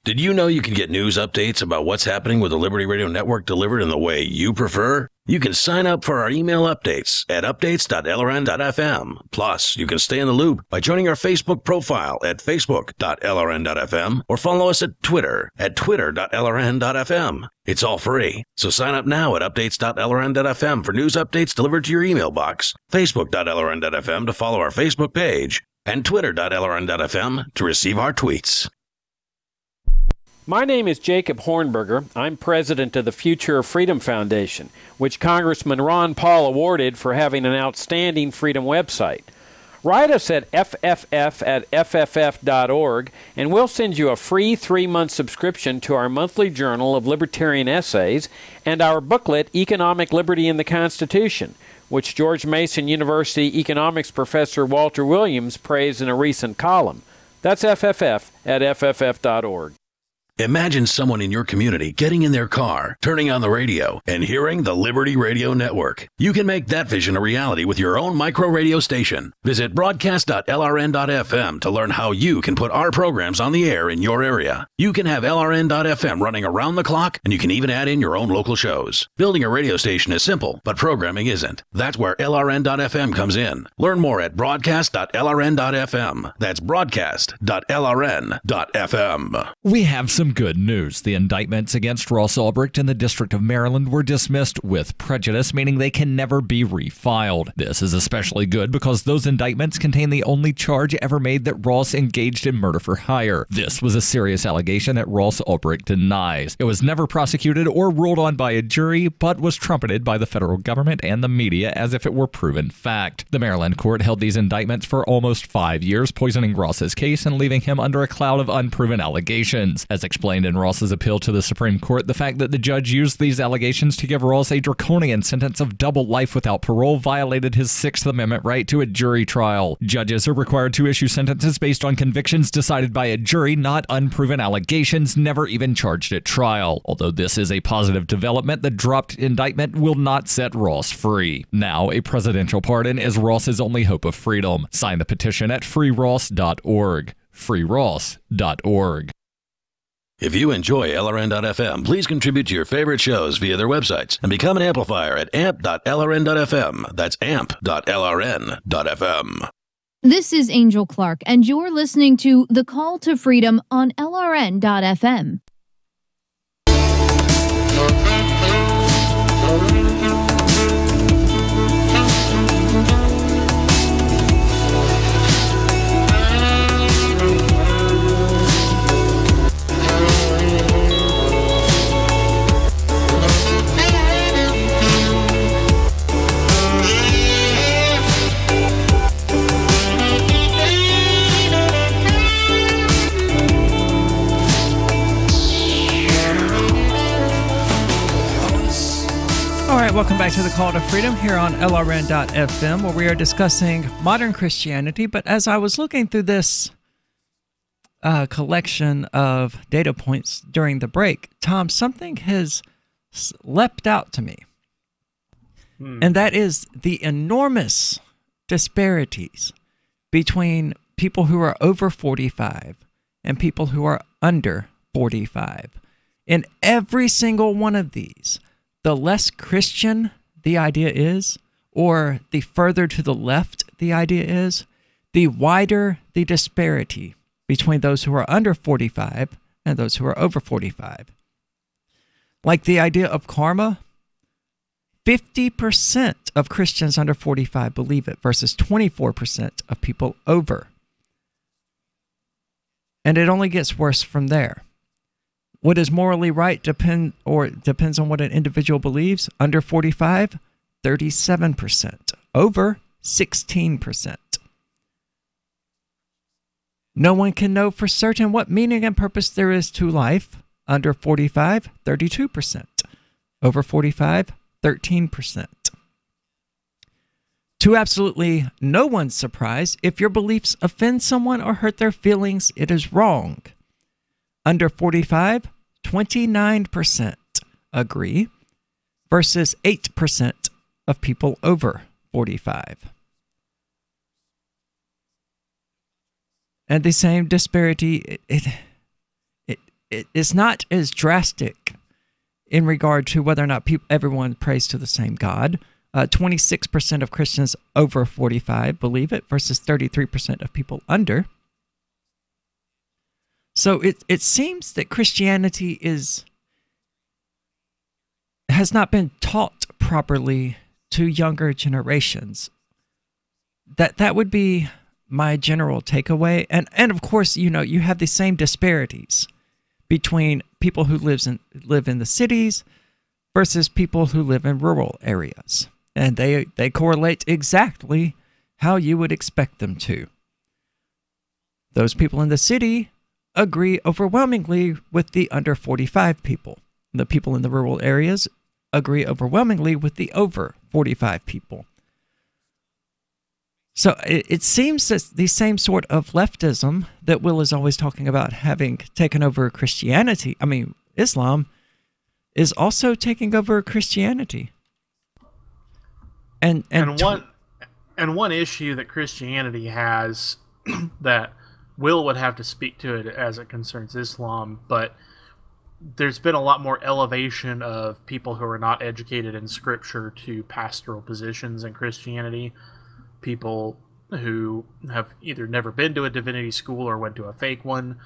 Speaker 17: Did you know you can get news updates about what's happening with the Liberty Radio Network delivered in the way you prefer? You can sign up for our email updates at updates.lrn.fm. Plus, you can stay in the loop by joining our Facebook profile at facebook.lrn.fm or follow us at Twitter at twitter.lrn.fm. It's all free, so sign up now at updates.lrn.fm for news updates delivered to your email box, facebook.lrn.fm to follow our Facebook page, and twitter.lrn.fm to receive our tweets.
Speaker 22: My name is Jacob Hornberger. I'm president of the Future of Freedom Foundation, which Congressman Ron Paul awarded for having an outstanding freedom website. Write us at fff@fff.org, and we'll send you a free 3-month subscription to our monthly journal of libertarian essays and our booklet, Economic Liberty in the Constitution, which George Mason University economics professor Walter Williams praised in a recent column. That's fff@fff.org.
Speaker 17: Imagine someone in your community getting in their car, turning on the radio, and hearing the Liberty Radio Network. You can make that vision a reality with your own micro radio station. Visit broadcast.lrn.fm to learn how you can put our programs on the air in your area. You can have LRN.FM running around the clock, and you can even add in your own local shows. Building a radio station is simple, but programming isn't. That's where LRN.FM comes in. Learn more at broadcast.lrn.fm. That's broadcast.lrn.fm.
Speaker 1: We have some Some good news. The indictments against Ross Ulbricht in the District of Maryland were dismissed with prejudice, meaning they can never be refiled. This is especially good because those indictments contain the only charge ever made that Ross engaged in murder for hire. This was a serious allegation that Ross Ulbricht denies. It was never prosecuted or ruled on by a jury, but was trumpeted by the federal government and the media as if it were proven fact. The Maryland court held these indictments for almost 5 years, poisoning Ross's case and leaving him under a cloud of unproven allegations. As explained in Ross's appeal to the Supreme Court, the fact that the judge used these allegations to give Ross a draconian sentence of double life without parole violated his Sixth Amendment right to a jury trial. Judges are required to issue sentences based on convictions decided by a jury, not unproven allegations never even charged at trial. Although this is a positive development, the dropped indictment will not set Ross free. Now, a presidential pardon is Ross's only hope of freedom. Sign the petition at freeross.org. freeross.org.
Speaker 17: If you enjoy LRN.FM, please contribute to your favorite shows via their websites and become an amplifier at amp.lrn.fm. That's amp.lrn.fm.
Speaker 4: This is Angel Clark, and you're listening to The Call to Freedom on LRN.fm.
Speaker 10: Welcome back to the Call to Freedom here on LRN.FM, where we are discussing modern Christianity. But as I was looking through this collection of data points during the break, Tom, something has leapt out to me. And that is the enormous disparities between people who are over 45 and people who are under 45. In every single one of these, the less Christian the idea is, or the further to the left the idea is, the wider the disparity between those who are under 45 and those who are over 45. Like the idea of karma, 50% of Christians under 45 believe it versus 24% of people over. And it only gets worse from there. What is morally right depends on what an individual believes. Under 45, 37%. Over, 16%. No one can know for certain what meaning and purpose there is to life. Under 45, 32%. Over 45, 13%. To absolutely no one's surprise, if your beliefs offend someone or hurt their feelings, it is wrong. Under 45, 29% agree versus 8% of people over 45. And the same disparity, it is not as drastic in regard to whether or not everyone prays to the same God. 26% of Christians over 45 believe it versus 33% of people under. So it seems that Christianity has not been taught properly to younger generations. That would be my general takeaway. And of course, you have the same disparities between people who live in the cities versus people who live in rural areas. And they correlate exactly how you would expect them to. Those people in the city agree overwhelmingly with the under 45 people. The people in the rural areas agree overwhelmingly with the over 45 people. So it seems that the same sort of leftism that Will is always talking about having taken over Christianity, Islam, is also taking over Christianity. And
Speaker 11: one issue that Christianity has that Will would have to speak to it as it concerns Islam, but there's been a lot more elevation of people who are not educated in Scripture to pastoral positions in Christianity. People who have either never been to a divinity school or went to a fake one.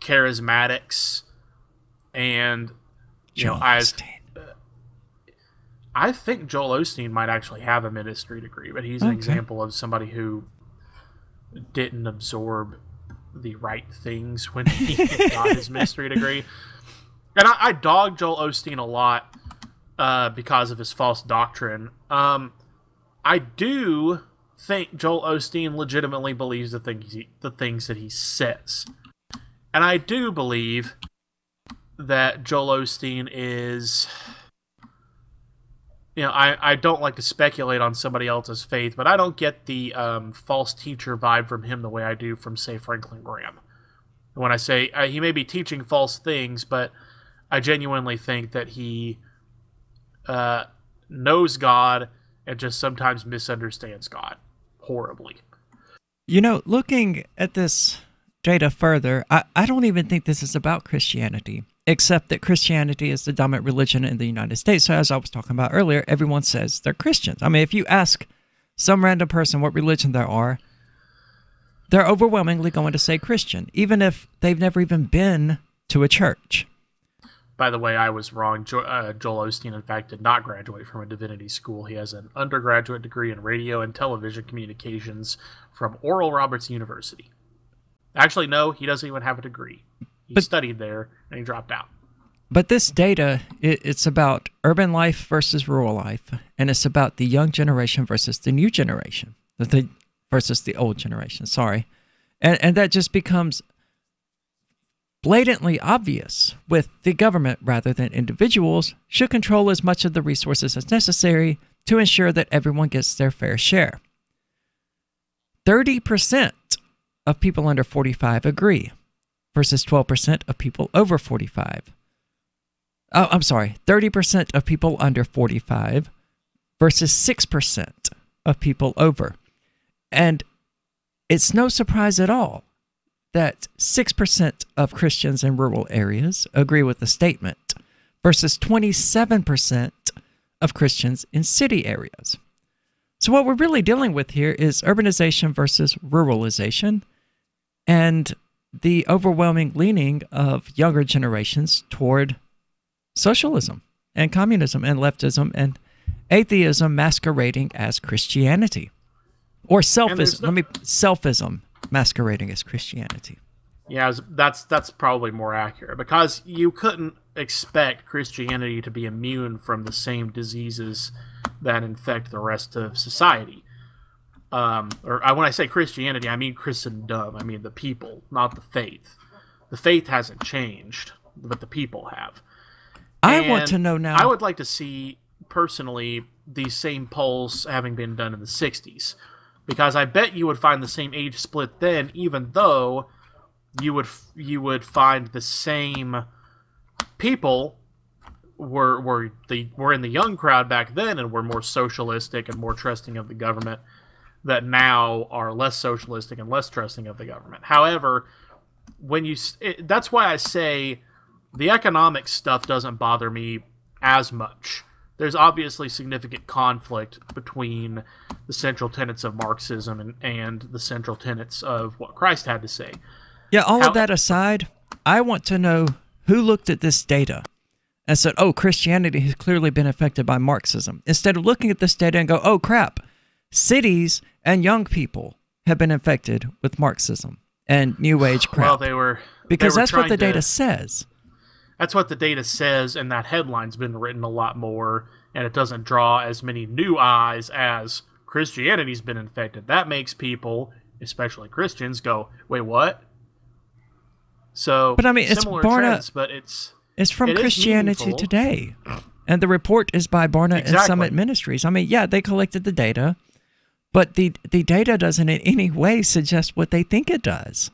Speaker 11: charismatics, and I think Joel Osteen might actually have a ministry degree, but he's an example of somebody who didn't absorb the right things when he got his ministry degree. And I dog Joel Osteen a lot because of his false doctrine. I do think Joel Osteen legitimately believes the things that he says. And I do believe that Joel Osteen is... I don't like to speculate on somebody else's faith, but I don't get the false teacher vibe from him the way I do from, say, Franklin Graham. When I say he may be teaching false things, but I genuinely think that he knows God and just sometimes misunderstands God horribly.
Speaker 10: Looking at this data further, I don't even think this is about Christianity, except that Christianity is the dominant religion in the United States. So as I was talking about earlier, everyone says they're Christians. I mean, if you ask some random person what religion they are, they're overwhelmingly going to say Christian, even if they've never even been to a church.
Speaker 11: By the way, I was wrong. Joel Osteen, in fact, did not graduate from a divinity school. He has an undergraduate degree in radio and television communications from Oral Roberts University. Actually, no, he doesn't even have a degree. He studied there, and he dropped out.
Speaker 10: But this data, it's about urban life versus rural life, and it's about the young generation versus the new generation, versus the old generation, sorry. And that just becomes blatantly obvious with the government, rather than individuals, should control as much of the resources as necessary to ensure that everyone gets their fair share. 30% of people under 45 agree, versus 12% of people over 45. Oh, I'm sorry, 30% of people under 45 versus 6% of people over. And it's no surprise at all that 6% of Christians in rural areas agree with the statement versus 27% of Christians in city areas. So what we're really dealing with here is urbanization versus ruralization, and the overwhelming leaning of younger generations toward socialism and communism and leftism and atheism masquerading as Christianity. Or selfism masquerading as Christianity.
Speaker 11: Yeah, that's probably more accurate, because you couldn't expect Christianity to be immune from the same diseases that infect the rest of society. When I say Christianity, I mean Christendom. I mean the people, not the faith. The faith hasn't changed, but the people have.
Speaker 10: I want to know now.
Speaker 11: I would like to see, personally, these same polls having been done in the 60s. Because I bet you would find the same age split then, even though you would find the same people were in the young crowd back then and were more socialistic and more trusting of the government, that now are less socialistic and less trusting of the government. However, that's why I say the economic stuff doesn't bother me as much. There's obviously significant conflict between the central tenets of Marxism and the central tenets of what Christ had to say.
Speaker 10: Yeah, all of that aside, I want to know who looked at this data and said, oh, Christianity has clearly been affected by Marxism, instead of looking at this data and go, oh, crap, cities and young people have been infected with Marxism and New Age crap.
Speaker 11: Well,
Speaker 10: because that's what the data says.
Speaker 11: That's what the data says, and that headline's been written a lot more, and it doesn't draw as many new eyes as Christianity's been infected. That makes people, especially Christians, go, wait, what? So,
Speaker 10: but I mean, it's Barna,
Speaker 11: trends, but
Speaker 10: it's from Christianity Today, and the report is by Barna and Summit Ministries. I mean, yeah, they collected the data, but the data doesn't in any way suggest what they think it does.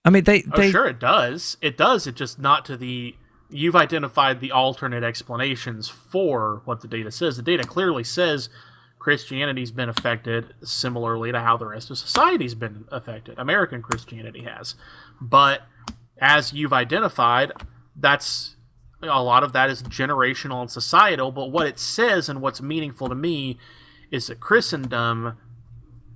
Speaker 10: I mean,
Speaker 11: sure it does. It does. It just not to the... You've identified the alternate explanations for what the data says. The data clearly says Christianity's been affected similarly to how the rest of society's been affected. American Christianity has. But as you've identified, a lot of that is generational and societal, but what it says and what's meaningful to me is that Christendom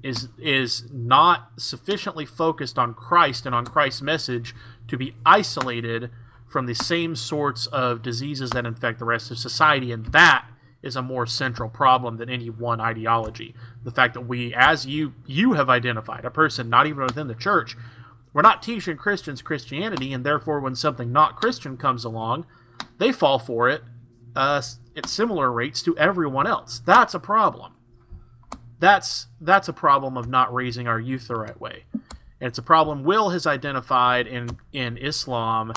Speaker 11: is not sufficiently focused on Christ and on Christ's message to be isolated from the same sorts of diseases that infect the rest of society, and that is a more central problem than any one ideology. The fact that we, as you have identified, a person not even within the church, we're not teaching Christians Christianity, and therefore when something not Christian comes along, they fall for it at similar rates to everyone else. That's a problem. That's a problem of not raising our youth the right way. And it's a problem Will has identified in Islam,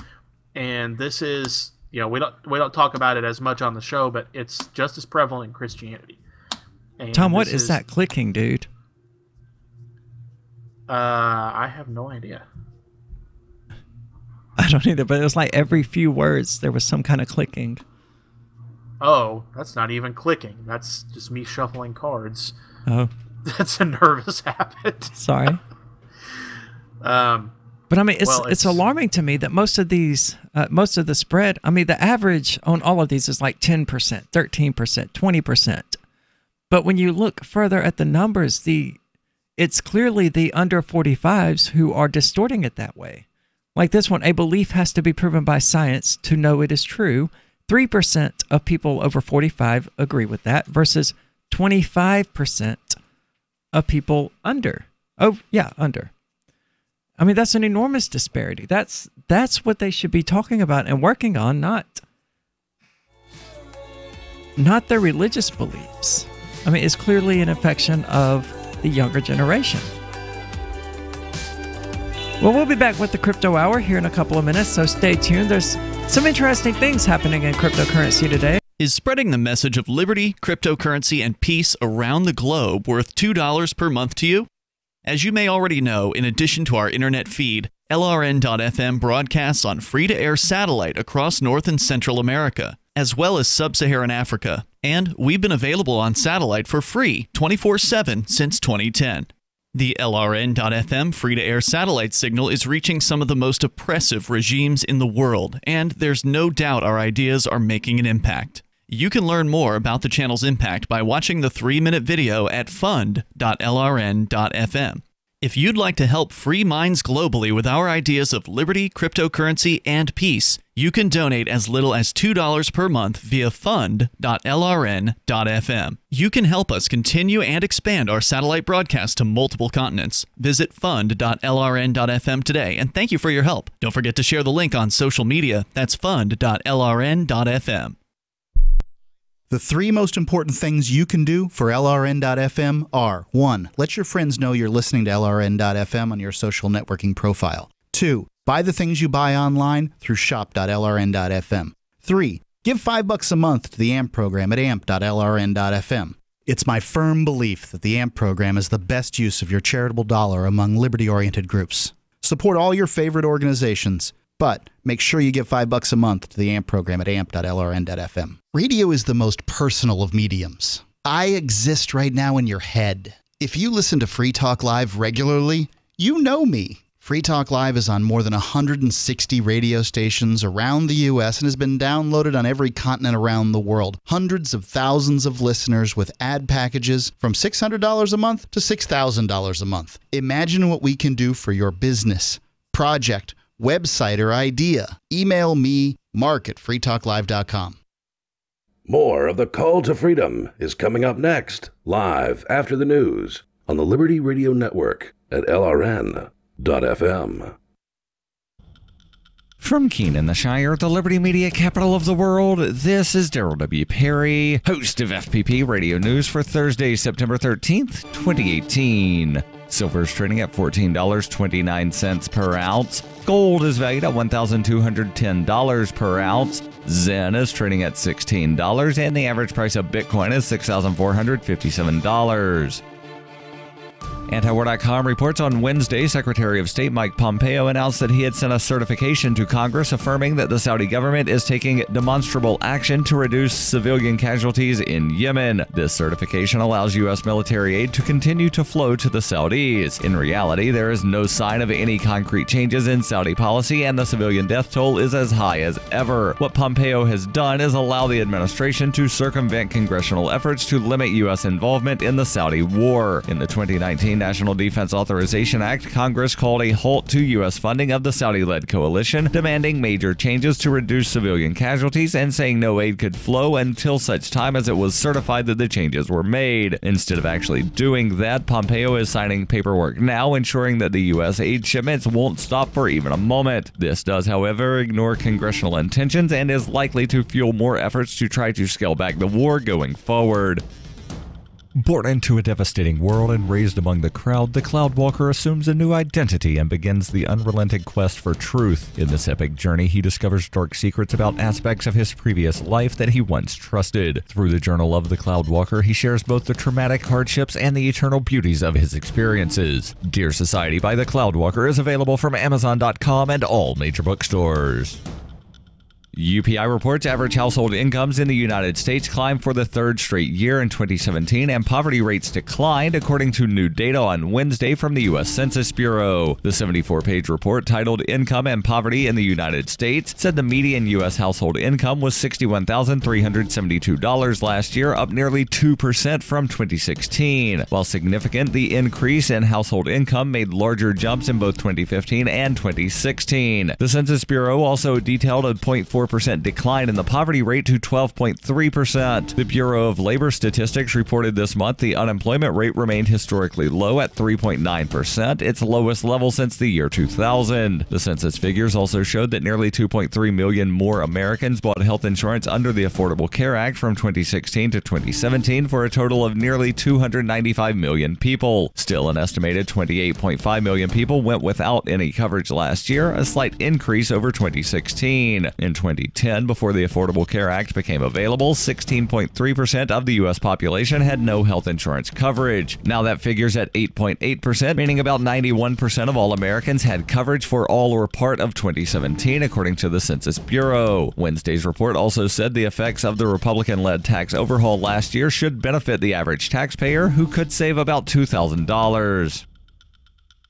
Speaker 11: and this is, we don't talk about it as much on the show, but it's just as prevalent in Christianity. And
Speaker 10: Tom, what is that clicking, dude?
Speaker 11: I have no idea.
Speaker 10: I don't either, but it was like every few words there was some kind of clicking.
Speaker 11: Oh, that's not even clicking. That's just me shuffling cards.
Speaker 10: Oh.
Speaker 11: That's a nervous habit.
Speaker 10: Sorry. But I mean, it's alarming to me that most of the spread, I mean, the average on all of these is like 10%, 13%, 20%. But when you look further at the numbers, it's clearly the under 45s who are distorting it that way. Like this one, a belief has to be proven by science to know it is true. 3% of people over 45 agree with that versus 25% of people under. Oh, yeah, under. I mean, that's an enormous disparity. That's what they should be talking about and working on, not their religious beliefs. I mean, it's clearly an affection of the younger generation. Well, we'll be back with the Crypto Hour here in a couple of minutes, so stay tuned. There's some interesting things happening in cryptocurrency today.
Speaker 16: Is spreading the message of liberty, cryptocurrency, and peace around the globe worth $2 per month to you? As you may already know, in addition to our internet feed, LRN.FM broadcasts on free-to-air satellite across North and Central America, as well as Sub-Saharan Africa. And we've been available on satellite for free 24/7 since 2010. The LRN.FM free-to-air satellite signal is reaching some of the most oppressive regimes in the world, and there's no doubt our ideas are making an impact. You can learn more about the channel's impact by watching the 3-minute video at fund.lrn.fm. If you'd like to help free minds globally with our ideas of liberty, cryptocurrency, and peace, you can donate as little as $2 per month via fund.lrn.fm. You can help us continue and expand our satellite broadcast to multiple continents. Visit fund.lrn.fm today, and thank you for your help. Don't forget to share the link on social media. That's fund.lrn.fm.
Speaker 15: The 3 most important things you can do for LRN.FM are: 1. Let your friends know you're listening to LRN.FM on your social networking profile. 2. Buy the things you buy online through shop.lrn.fm. 3. Give $5 a month to the AMP program at amp.lrn.fm. It's my firm belief that the AMP program is the best use of your charitable dollar among liberty-oriented groups. Support all your favorite organizations, but make sure you give $5 a month to the AMP program at amp.lrn.fm. Radio is the most personal of mediums. I exist right now in your head. If you listen to Free Talk Live regularly, you know me. Free Talk Live is on more than 160 radio stations around the U.S. and has been downloaded on every continent around the world. Hundreds of thousands of listeners with ad packages from $600 a month to $6,000 a month. Imagine what we can do for your business, project, website, or idea. Email me, mark@freetalklive.com.
Speaker 17: More of the Call to Freedom is coming up next, live after the news on the Liberty Radio Network at LRN.FM.
Speaker 1: From Keene in the Shire, the Liberty Media capital of the world, this is Daryl W. Perry, host of FPP Radio News for Thursday, September 13th, 2018. Silver is trading at $14.29 per ounce. Gold is valued at $1,210 per ounce. Zen is trading at $16, and the average price of Bitcoin is $6,457. Antiwar.com reports on Wednesday, Secretary of State Mike Pompeo announced that he had sent a certification to Congress affirming that the Saudi government is taking demonstrable action to reduce civilian casualties in Yemen. This certification allows U.S. military aid to continue to flow to the Saudis. In reality, there is no sign of any concrete changes in Saudi policy, and the civilian death toll is as high as ever. What Pompeo has done is allow the administration to circumvent congressional efforts to limit U.S. involvement in the Saudi war. In the 2019 2016 National Defense Authorization Act, Congress called a halt to U.S. funding of the Saudi-led coalition, demanding major changes to reduce civilian casualties and saying no aid could flow until such time as it was certified that the changes were made. Instead of actually doing that, Pompeo is signing paperwork now, ensuring that the U.S. aid shipments won't stop for even a moment. This does, however, ignore congressional intentions and is likely to fuel more efforts to try to scale back the war going forward. Born into a devastating world and raised among the crowd, the Cloudwalker assumes a new identity and begins the unrelenting quest for truth. In this epic journey, he discovers dark secrets about aspects of his previous life that he once trusted. Through the Journal of the Cloudwalker, he shares both the traumatic hardships and the eternal beauties of his experiences. Dear Society by the Cloudwalker is available from Amazon.com and all major bookstores. UPI reports average household incomes in the United States climbed for the third straight year in 2017, and poverty rates declined, according to new data on Wednesday from the U.S. Census Bureau. The 74-page report, titled Income and Poverty in the United States, said the median U.S. household income was $61,372 last year, up nearly 2% from 2016. While significant, the increase in household income made larger jumps in both 2015 and 2016. The Census Bureau also detailed a 0.4% decline in the poverty rate to 12.3%. The Bureau of Labor Statistics reported this month the unemployment rate remained historically low at 3.9%, its lowest level since the year 2000. The census figures also showed that nearly 2.3 million more Americans bought health insurance under the Affordable Care Act from 2016 to 2017 for a total of nearly 295 million people. Still, an estimated 28.5 million people went without any coverage last year, a slight increase over 2016. In 2010, before the Affordable Care Act became available, 16.3% of the U.S. population had no health insurance coverage. Now that figure's at 8.8%, meaning about 91% of all Americans had coverage for all or part of 2017, according to the Census Bureau. Wednesday's report also said the effects of the Republican-led tax overhaul last year should benefit the average taxpayer, who could save about $2,000.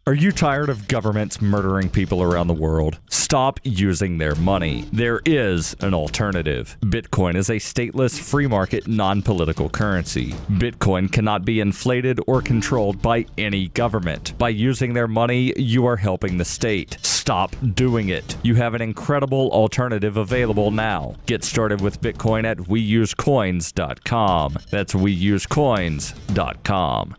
Speaker 1: Are you tired of governments murdering people around the world? Stop using their money. There is an alternative. Bitcoin is a stateless, free market, non-political currency. Bitcoin cannot be inflated or controlled by any government. By using their money, you are helping the state. Stop doing it. You have an incredible alternative available now. Get started with Bitcoin at WeUseCoins.com. That's WeUseCoins.com.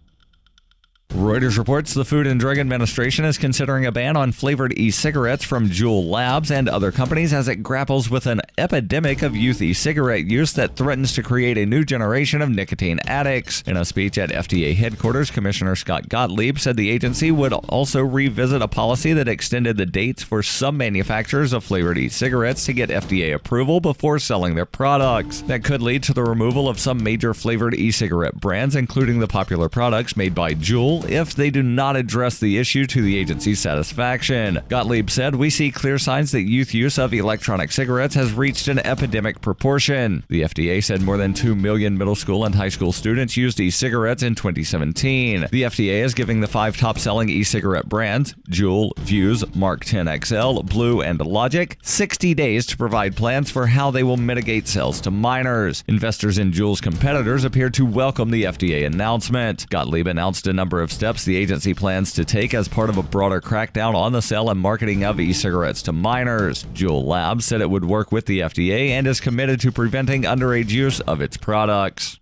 Speaker 1: Reuters reports the Food and Drug Administration is considering a ban on flavored e-cigarettes from Juul Labs and other companies as it grapples with an epidemic of youth e-cigarette use that threatens to create a new generation of nicotine addicts. In a speech at FDA headquarters, Commissioner Scott Gottlieb said the agency would also revisit a policy that extended the dates for some manufacturers of flavored e-cigarettes to get FDA approval before selling their products. That could lead to the removal of some major flavored e-cigarette brands, including the popular products made by Juul, if they do not address the issue to the agency's satisfaction. Gottlieb said, "We see clear signs that youth use of electronic cigarettes has reached an epidemic proportion." The FDA said more than 2 million middle school and high school students used e-cigarettes in 2017. The FDA is giving the 5 top-selling e-cigarette brands, Juul, Vuse, Mark 10 XL, Blue, and Logic, 60 days to provide plans for how they will mitigate sales to minors. Investors in Juul's competitors appear to welcome the FDA announcement. Gottlieb announced a number of steps the agency plans to take as part of a broader crackdown on the sale and marketing of e-cigarettes to minors. Juul Labs said it would work with the FDA and is committed to preventing underage use of its products.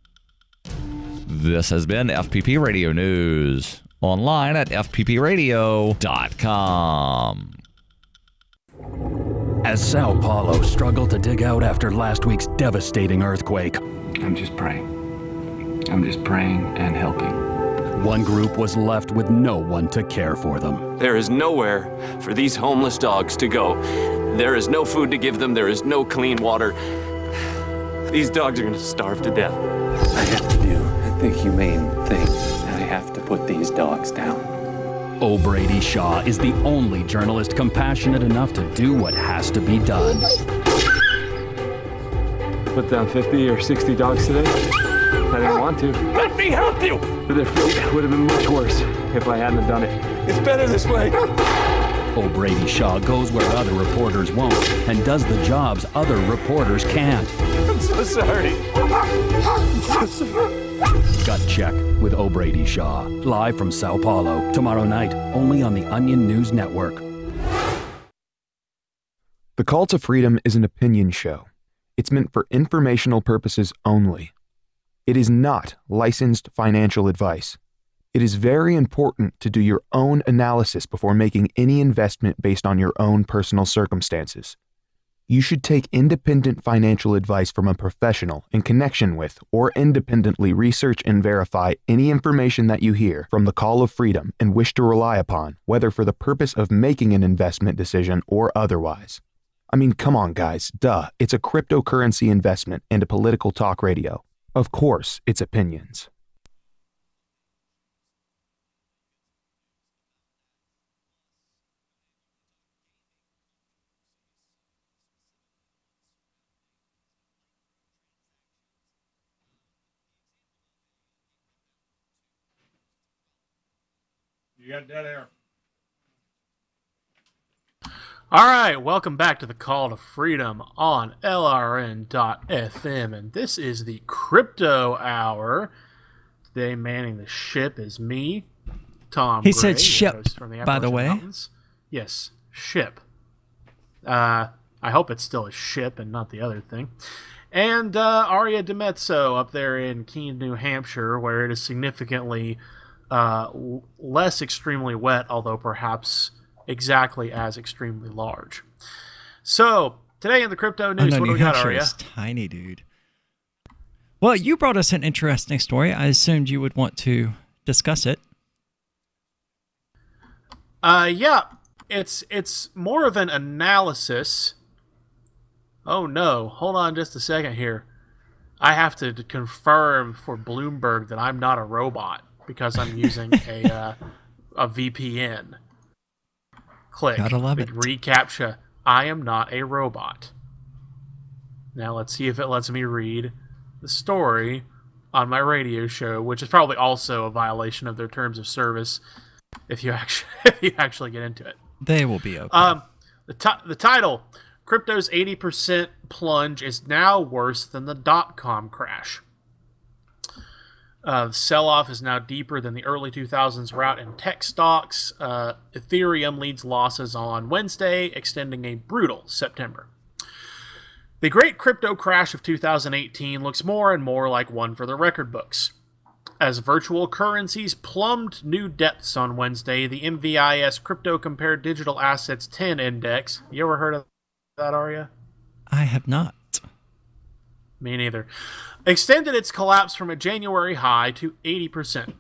Speaker 1: This has been FPP Radio News. Online at fppradio.com.
Speaker 5: As Sao Paulo struggled to dig out after last week's devastating earthquake,
Speaker 8: I'm just praying and helping.
Speaker 5: One group was left with no one to care for them.
Speaker 23: There is nowhere for these homeless dogs to go. There is no food to give them. There is no clean water. These dogs are going to starve to death.
Speaker 8: I have to do the humane thing. I have to put these dogs down.
Speaker 5: O'Brady Shaw is the only journalist compassionate enough to do what has to be done.
Speaker 8: Put down 50 or 60 dogs today. I didn't want to.
Speaker 23: Let me help you!
Speaker 8: But their fate would have been much worse if I hadn't done it.
Speaker 23: It's better this way.
Speaker 5: O'Brady Shaw goes where other reporters won't and does the jobs other reporters can't.
Speaker 23: I'm so sorry.
Speaker 5: Gut Check with O'Brady Shaw. Live from Sao Paulo. Tomorrow night, only on the Onion News Network.
Speaker 6: The Call to Freedom is an opinion show. It's meant for informational purposes only. It is not licensed financial advice. It is very important to do your own analysis before making any investment based on your own personal circumstances. You should take independent financial advice from a professional in connection with or independently research and verify any information that you hear from the Call of Freedom and wish to rely upon, whether for the purpose of making an investment decision or otherwise. I mean, come on, guys. Duh. It's a cryptocurrency investment and a political talk radio. Of course, it's opinions.
Speaker 11: You got dead air. All right, welcome back to the Call to Freedom on LRN.FM, and this is the Crypto Hour. Today, manning the ship is me, Tom.
Speaker 10: He
Speaker 11: Gray,
Speaker 10: said ship,
Speaker 11: host from the
Speaker 10: by the
Speaker 11: Appalachian
Speaker 10: way.
Speaker 11: Mountains. Yes, ship. I hope it's still a ship and not the other thing. And Aria DiMezzo up there in Keene, New Hampshire, where it is significantly less extremely wet, although perhaps exactly as extremely large. So, today in the crypto news, what do we got, Aria?
Speaker 10: Is tiny, dude. Well, you brought us an interesting story. I assumed you would want to discuss it.
Speaker 11: Yeah, it's more of an analysis. Oh no, hold on just a second here. I have to confirm for Bloomberg that I'm not a robot because I'm using a VPN. Click.
Speaker 10: Gotta love it.
Speaker 11: Recaptcha. I am not a robot. Now let's see if it lets me read the story on my radio show, which is probably also a violation of their terms of service if you actually get into it.
Speaker 10: They will be okay.
Speaker 11: The title, Crypto's 80% plunge is now worse than the dot-com crash. The sell-off is now deeper than the early 2000s rout in tech stocks. Ethereum leads losses on Wednesday, extending a brutal September. The great crypto crash of 2018 looks more and more like one for the record books. As virtual currencies plumbed new depths on Wednesday, the MVIS Crypto Compared Digital Assets 10 Index, you ever heard of that, Aria?
Speaker 10: I have not.
Speaker 11: Me neither. Extended its collapse from a January high to 80%.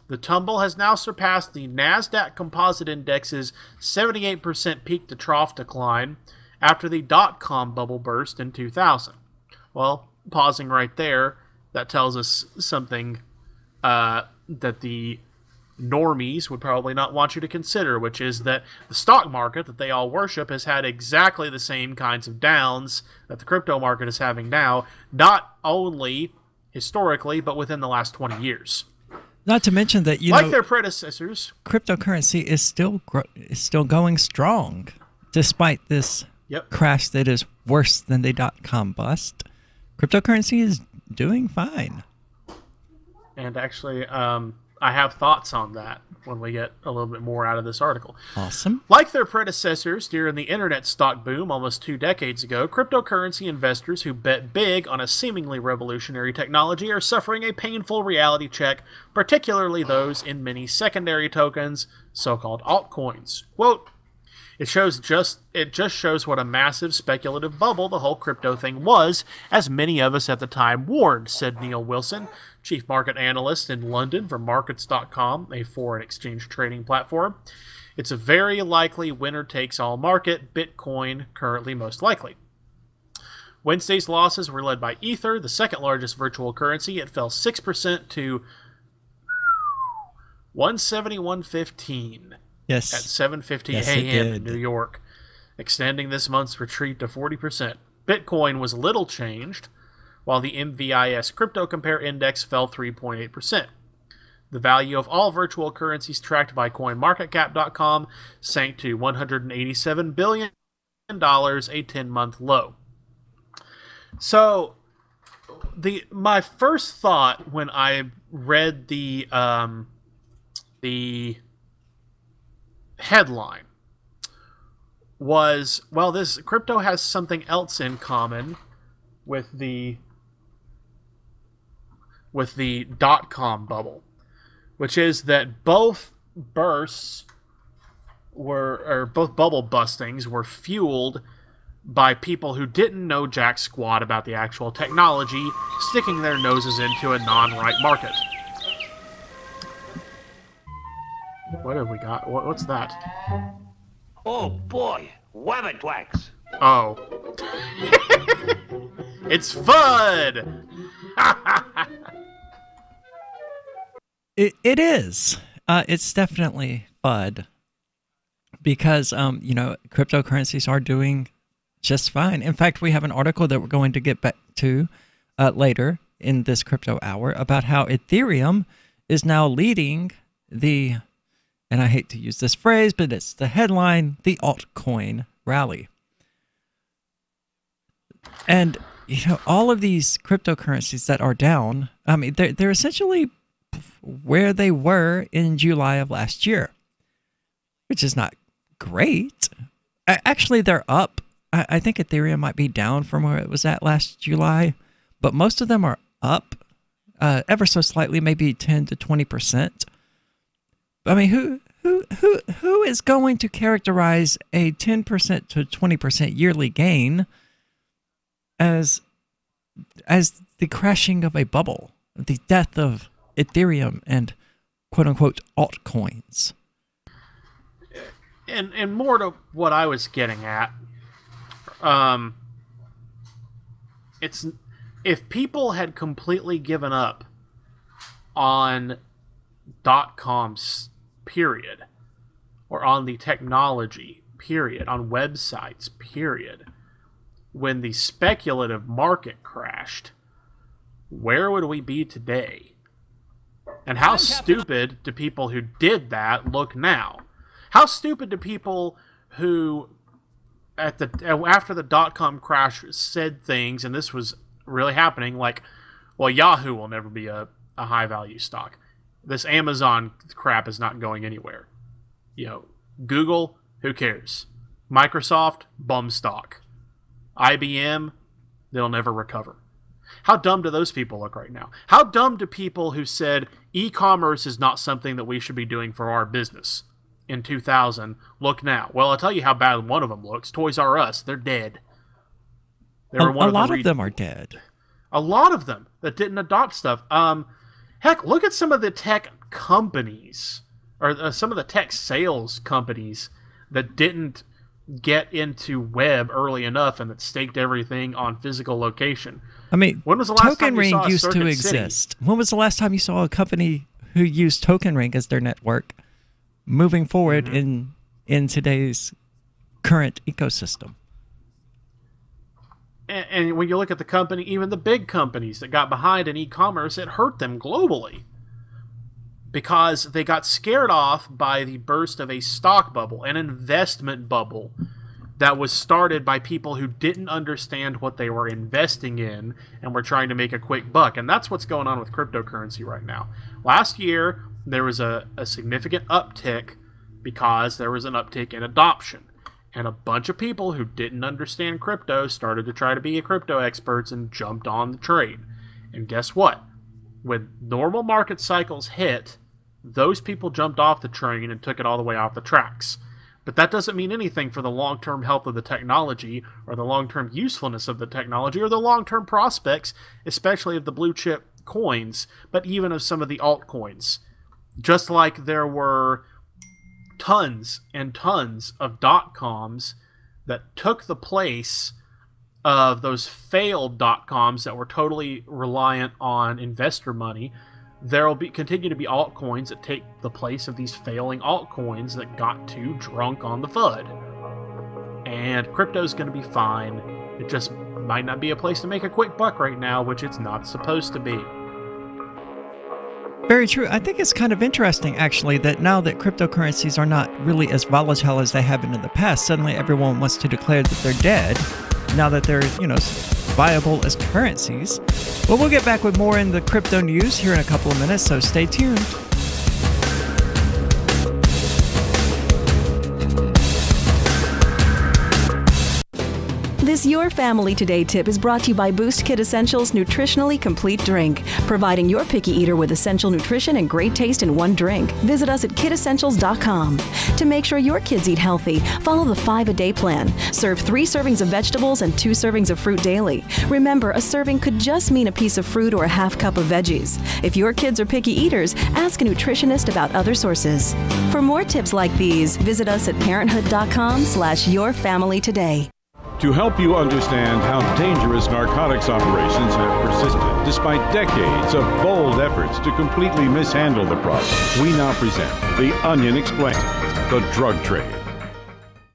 Speaker 11: The tumble has now surpassed the NASDAQ Composite Index's 78% peak-to-trough decline after the dot-com bubble burst in 2000. Well, pausing right there, that tells us something that the normies would probably not want you to consider, which is that the stock market that they all worship has had exactly the same kinds of downs that the crypto market is having now, not only historically, but within the last 20 years.
Speaker 10: Not to mention that,
Speaker 11: like their predecessors,
Speaker 10: cryptocurrency is still going strong, despite this crash that is worse than the dot-com bust. Cryptocurrency is doing fine.
Speaker 11: And actually, I have thoughts on that when we get a little bit more out of this article.
Speaker 10: Awesome.
Speaker 11: Like their predecessors during the internet stock boom almost 2 decades ago, cryptocurrency investors who bet big on a seemingly revolutionary technology are suffering a painful reality check, particularly those in many secondary tokens, so-called altcoins. Quote, It just shows what a massive speculative bubble the whole crypto thing was, as many of us at the time warned, said Neil Wilson, chief market analyst in London for Markets.com, a foreign exchange trading platform. It's a very likely winner-takes-all market, Bitcoin currently most likely. Wednesday's losses were led by Ether, the second largest virtual currency. It fell 6% to 171.15.
Speaker 10: Yes.
Speaker 11: At 7:50 a.m. in New York, extending this month's retreat to 40%. Bitcoin was little changed, while the MVIS Crypto Compare Index fell 3.8%. The value of all virtual currencies tracked by CoinMarketCap.com sank to $187 billion, a 10-month low. So, my first thought when I read the headline was, well, this crypto has something else in common with the .com bubble, which is that both bursts both bubble bustings were fueled by people who didn't know jack squat about the actual technology, sticking their noses into a non-right market. What have we got? What's that?
Speaker 7: Oh boy, Wabbatwax.
Speaker 11: Oh. It's FUD!
Speaker 10: It is. It's definitely FUD. Because, cryptocurrencies are doing just fine. In fact, we have an article that we're going to get back to later in this crypto hour about how Ethereum is now leading the, and I hate to use this phrase, but it's the headline, the altcoin rally. And, all of these cryptocurrencies that are down, I mean, they're essentially where they were in July of last year, which is not great. Actually, they're up. I think Ethereum might be down from where it was at last July, but most of them are up ever so slightly, maybe 10 to 20%. I mean, who is going to characterize a 10% to 20% yearly gain as the crashing of a bubble, the death of Ethereum and quote unquote altcoins?
Speaker 11: And more to what I was getting at, it's if people had completely given up on .coms, period, or on the technology, period, on websites, period, when the speculative market crashed, where would we be today? And how stupid do people who did that look now? How stupid do people who, after the .com crash, said things, and this was really happening, like, well, Yahoo will never be a high-value stock. This Amazon crap is not going anywhere. Google, who cares? Microsoft, bum stock. IBM, they'll never recover. How dumb do those people look right now? How dumb do people who said e-commerce is not something that we should be doing for our business in 2000 look now? Well, I'll tell you how bad one of them looks. Toys R Us, they're dead.
Speaker 10: A lot of them are dead.
Speaker 11: A lot of them that didn't adopt stuff. Heck, look at some of the tech companies, or some of the tech sales companies that didn't get into web early enough and that staked everything on physical location.
Speaker 10: I mean,
Speaker 11: when was the last time you
Speaker 10: Ring
Speaker 11: saw
Speaker 10: used to
Speaker 11: Circuit
Speaker 10: exist.
Speaker 11: City?
Speaker 10: When was the last time you saw a company who used Token Ring as their network moving forward in today's current ecosystem?
Speaker 11: And when you look at the company, even the big companies that got behind in e-commerce, it hurt them globally because they got scared off by the burst of a stock bubble, an investment bubble that was started by people who didn't understand what they were investing in and were trying to make a quick buck. And that's what's going on with cryptocurrency right now. Last year, there was a significant uptick because there was an uptick in adoption. And a bunch of people who didn't understand crypto started to try to be crypto experts and jumped on the trade. And guess what? When normal market cycles hit, those people jumped off the train and took it all the way off the tracks. But that doesn't mean anything for the long-term health of the technology or the long-term usefulness of the technology or the long-term prospects, especially of the blue-chip coins, but even of some of the altcoins. Just like there were tons and tons of .coms that took the place of those failed .coms that were totally reliant on investor money, there will continue to be altcoins that take the place of these failing altcoins that got too drunk on the FUD. And crypto's going to be fine. It just might not be a place to make a quick buck right now, which it's not supposed to be.
Speaker 10: Very true. I think it's kind of interesting, actually, that now that cryptocurrencies are not really as volatile as they have been in the past, suddenly everyone wants to declare that they're dead. Now that they're, viable as currencies. Well, we'll get back with more in the crypto news here in a couple of minutes, so stay tuned.
Speaker 9: This Your Family Today tip is brought to you by Boost Kid Essentials Nutritionally Complete Drink, providing your picky eater with essential nutrition and great taste in one drink. Visit us at kidessentials.com. To make sure your kids eat healthy, follow the 5-a-day plan. Serve 3 servings of vegetables and 2 servings of fruit daily. Remember, a serving could just mean a piece of fruit or a half cup of veggies. If your kids are picky eaters, ask a nutritionist about other sources. For more tips like these, visit us at parenthood.com/yourfamilytoday.
Speaker 12: To help you understand how dangerous narcotics operations have persisted despite decades of bold efforts to completely mishandle the problem, we now present The Onion Explains, the drug trade.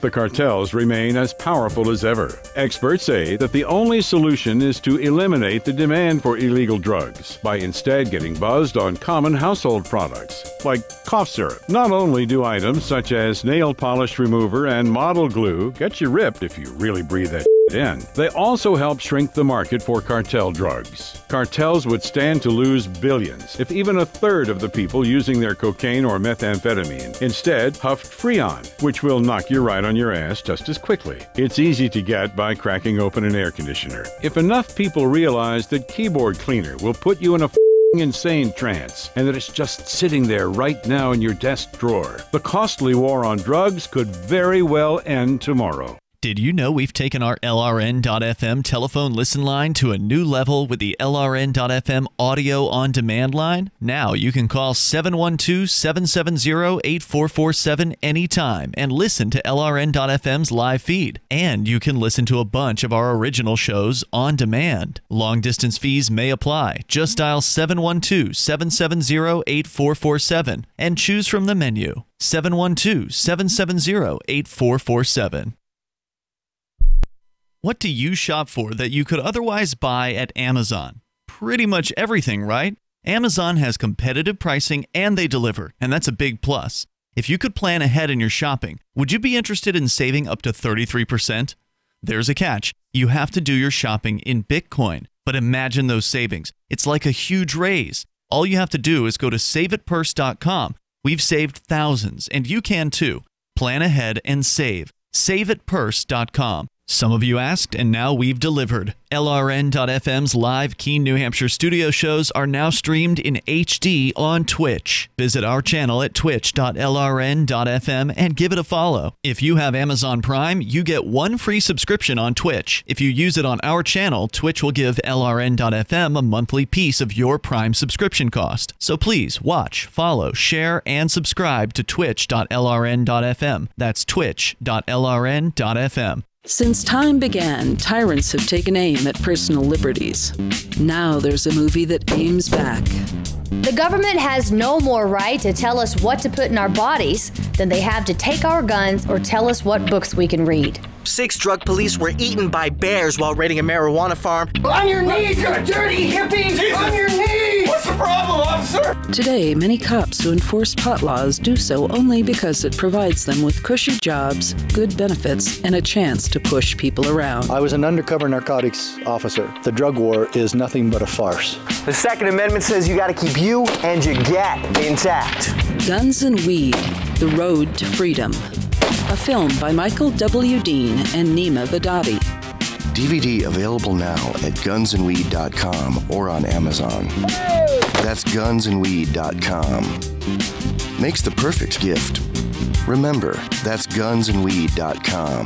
Speaker 12: The cartels remain as powerful as ever. Experts say that the only solution is to eliminate the demand for illegal drugs by instead getting buzzed on common household products, like cough syrup. Not only do items such as nail polish remover and model glue get you ripped if you really breathe that in, they also help shrink the market for cartel drugs. Cartels would stand to lose billions if even a third of the people using their cocaine or methamphetamine instead huffed Freon, which will knock you right on your ass just as quickly. It's easy to get by cracking open an air conditioner. If enough people realize that keyboard cleaner will put you in a insane trance and that it's just sitting there right now in your desk drawer, the costly war on drugs could very well end tomorrow.
Speaker 16: Did you know we've taken our LRN.FM telephone listen line to a new level with the LRN.FM audio on demand line? Now you can call 712-770-8447 anytime and listen to LRN.FM's live feed. And you can listen to a bunch of our original shows on demand. Long distance fees may apply. Just dial 712-770-8447 and choose from the menu. 712-770-8447. What do you shop for that you could otherwise buy at Amazon? Pretty much everything, right? Amazon has competitive pricing and they deliver, and that's a big plus. If you could plan ahead in your shopping, would you be interested in saving up to 33%? There's a catch. You have to do your shopping in Bitcoin. But imagine those savings. It's like a huge raise. All you have to do is go to saveitpurse.com. We've saved thousands, and you can too. Plan ahead and save. Saveitpurse.com. Some of you asked, and now we've delivered. LRN.FM's live Keene, New Hampshire studio shows are now streamed in HD on Twitch. Visit our channel at twitch.lrn.fm and give it a follow. If you have Amazon Prime, you get 1 free subscription on Twitch. If you use it on our channel, Twitch will give LRN.FM a monthly piece of your Prime subscription cost. So please watch, follow, share, and subscribe to twitch.lrn.fm. That's twitch.lrn.fm.
Speaker 13: Since time began, tyrants have taken aim at personal liberties. Now there's a movie that aims back.
Speaker 24: The government has no more right to tell us what to put in our bodies than they have to take our guns or tell us what books we can read.
Speaker 25: 6 drug police were eaten by bears while raiding a marijuana farm.
Speaker 7: On your knees, you dirty hippie! Jesus. On your knees! What's the problem, officer?
Speaker 13: Today, many cops who enforce pot laws do so only because it provides them with cushy jobs, good benefits, and a chance to push people around.
Speaker 26: I was an undercover narcotics officer. The drug war is nothing but a farce.
Speaker 25: The Second Amendment says you got to keep you and your gat intact.
Speaker 13: Guns and Weed, The Road to Freedom. A film by Michael W. Dean and Nima Vadadi.
Speaker 3: DVD available now at gunsandweed.com or on Amazon. That's gunsandweed.com. Makes the perfect gift. Remember, that's gunsandweed.com.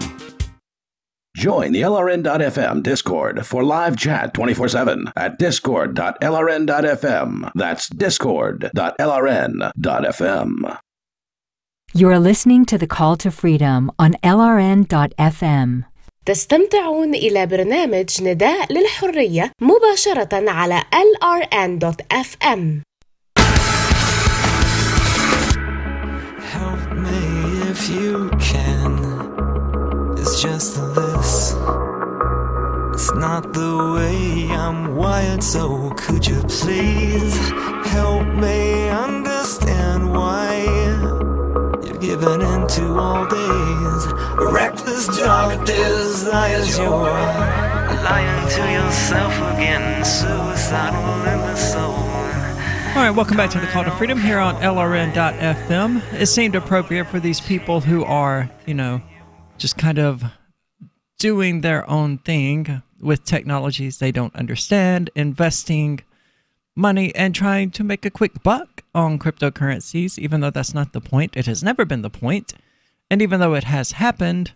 Speaker 17: Join the LRN.FM Discord for live chat 24/7 at discord.lrn.fm. That's discord.lrn.fm.
Speaker 27: You are listening to The Call to Freedom on LRN.FM.
Speaker 28: تستمتعون إلى برنامج نداء للحرية مباشرة على LRN.FM.
Speaker 29: Help me if you can. It's just this. It's not the way I'm wired, so could you please help me understand why you've given into all days. Reckless dark desires you are. Lying to yourself again, suicidal in the soul.
Speaker 10: All right, welcome back to the Call to Freedom here on LRN.FM. It seemed appropriate for these people who are, just kind of doing their own thing with technologies they don't understand, investing money and trying to make a quick buck on cryptocurrencies, even though that's not the point. It has never been the point. And even though it has happened,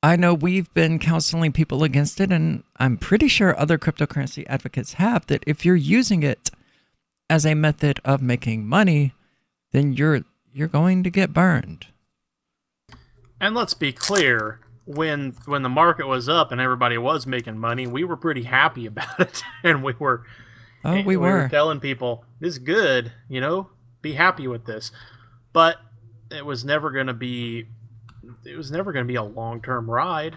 Speaker 10: I know we've been counseling people against it, and I'm pretty sure other cryptocurrency advocates have, that if you're using it as a method of making money, then you're going to get burned.
Speaker 11: And let's be clear, when the market was up and everybody was making money, we were pretty happy about it, and we were telling people, this is good, be happy with this. But it was never going to be a long-term ride,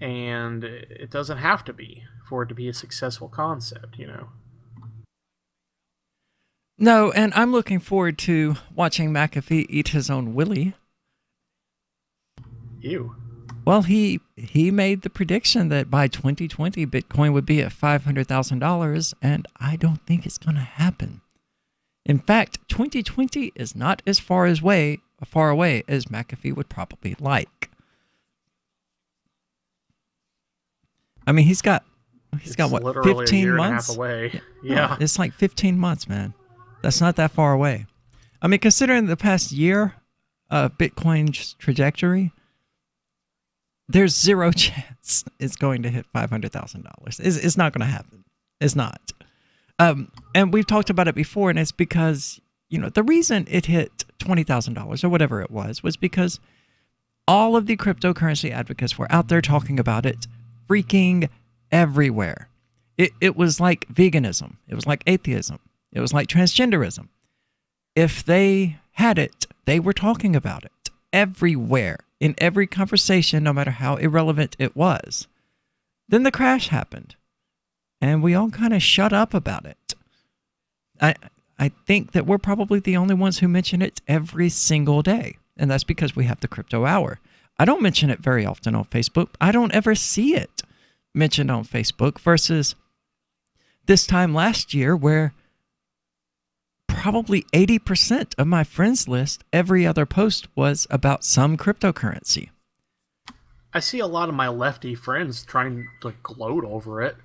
Speaker 11: and it doesn't have to be for it to be a successful concept,
Speaker 10: No, and I'm looking forward to watching McAfee eat his own willy.
Speaker 11: Ew.
Speaker 10: Well, he made the prediction that by 2020, Bitcoin would be at $500,000, and I don't think it's going to happen. In fact, 2020 is not as far away as McAfee would probably like. I mean, he's got what, 15 months?
Speaker 11: Away.
Speaker 10: Yeah. No, it's like 15 months, man. That's not that far away. I mean, considering the past year of Bitcoin's trajectory, there's zero chance it's going to hit $500,000. It's not going to happen. It's not. And we've talked about it before, and it's because, the reason it hit $20,000 or whatever it was because all of the cryptocurrency advocates were out there talking about it freaking everywhere. It was like veganism. It was like atheism. It was like transgenderism. If they had it, they were talking about it everywhere, in every conversation, no matter how irrelevant it was. Then the crash happened, and we all kind of shut up about it. I think that we're probably the only ones who mention it every single day, and that's because we have the Crypto Hour. I don't mention it very often on Facebook. I don't ever see it mentioned on Facebook versus this time last year where probably 80% of my friends list, every other post was about some cryptocurrency.
Speaker 11: I see a lot of my lefty friends trying to gloat over it.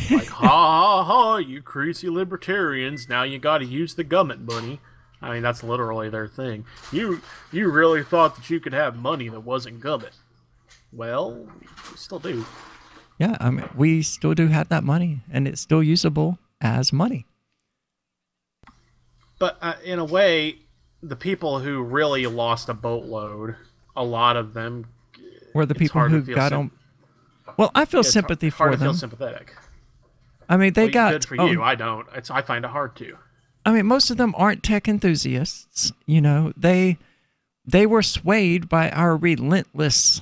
Speaker 11: Like, ha ha ha, you crazy libertarians, now you gotta use the government money. I mean, that's literally their thing. You really thought that you could have money that wasn't government. Well, we still do.
Speaker 10: Yeah, I mean, we still do have that money, and it's still usable as money.
Speaker 11: But in a way, the people who really lost a boatload, a lot of them
Speaker 10: were the people who got on. Well, I feel sympathy for them.
Speaker 11: Hard to feel sympathetic.
Speaker 10: I mean, they got
Speaker 11: good for you. I don't. I find it hard to.
Speaker 10: I mean, most of them aren't tech enthusiasts. They were swayed by our relentless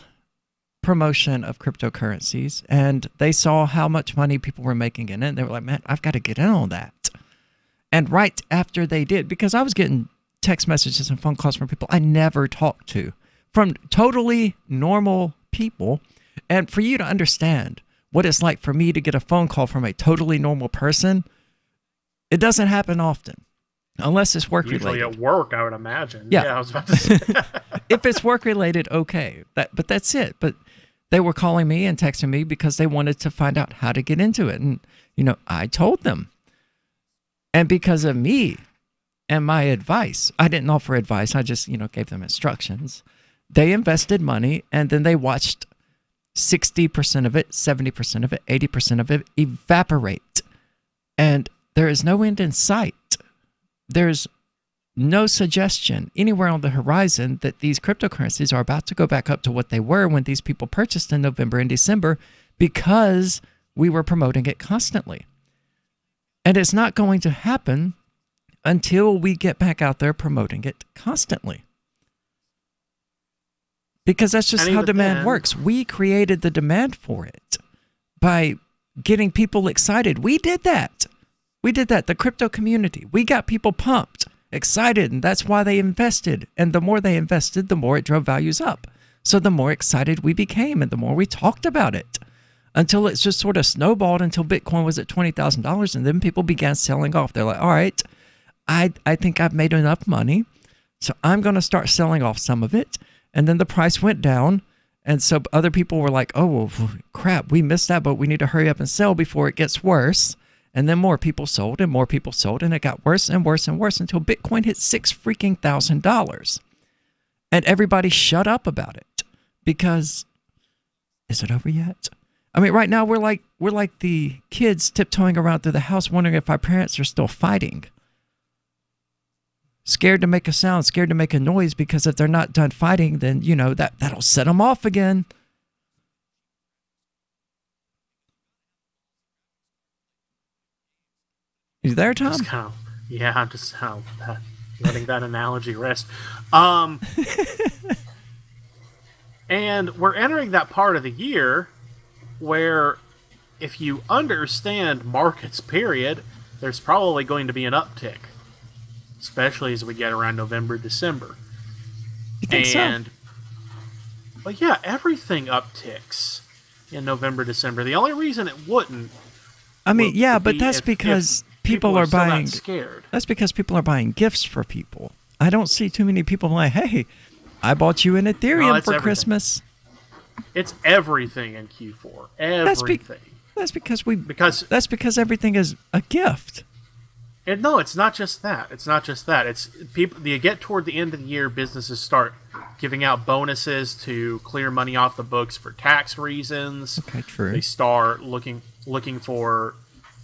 Speaker 10: promotion of cryptocurrencies, and they saw how much money people were making in it. And they were like, "Man, I've got to get in on that." And right after they did, because I was getting text messages and phone calls from people I never talked to, from totally normal people. And for you to understand what it's like for me to get a phone call from a totally normal person, it doesn't happen often, unless it's work-related.
Speaker 11: Usually at work, I would imagine.
Speaker 10: Yeah,
Speaker 11: I was about to say.
Speaker 10: If it's work-related, okay. But that's it. But they were calling me and texting me because they wanted to find out how to get into it. And, I told them. And because of me and my advice, I didn't offer advice. I just, gave them instructions. They invested money, and then they watched 60% of it, 70% of it, 80% of it evaporate. And there is no end in sight. There's no suggestion anywhere on the horizon that these cryptocurrencies are about to go back up to what they were when these people purchased in November and December, because we were promoting it constantly. And it's not going to happen until we get back out there promoting it constantly. Because that's just how demand works. We created the demand for it by getting people excited. We did that. The crypto community. We got people pumped. excited, and that's why they invested. And the more they invested, the more it drove values up. So the more excited we became and the more we talked about it, until it's just sort of snowballed until Bitcoin was at $20,000, and then people began selling off. They're like, all right, I think I've made enough money, so I'm going to start selling off some of it. And then the price went down, and so other people were like, oh, well, crap, we missed that, but we need to hurry up and sell before it gets worse. And then more people sold, and more people sold, and it got worse and worse and worse until Bitcoin hit $6,000. And everybody shut up about it because, is it over yet? I mean, right now we're like the kids tiptoeing around through the house wondering if our parents are still fighting. Scared to make a sound, scared to make a noise, because if they're not done fighting, then, you know, that'll set them off again. You there, Tom?
Speaker 11: I'm just letting that analogy rest. And we're entering that part of the year where, if you understand markets, period, there's probably going to be an uptick, especially as we get around November, December.
Speaker 10: You think so?
Speaker 11: Well, yeah, everything upticks in November, December. The only reason it wouldn't,
Speaker 10: but that's because people are buying.
Speaker 11: Scared.
Speaker 10: That's because people are buying gifts for people. I don't see too many people like, hey, I bought you an Ethereum for Christmas.
Speaker 11: It's everything in Q4. Everything.
Speaker 10: That's because everything is a gift.
Speaker 11: No, it's not just that. It's people. You get toward the end of the year, businesses start giving out bonuses to clear money off the books for tax reasons.
Speaker 10: Okay, true.
Speaker 11: They start looking for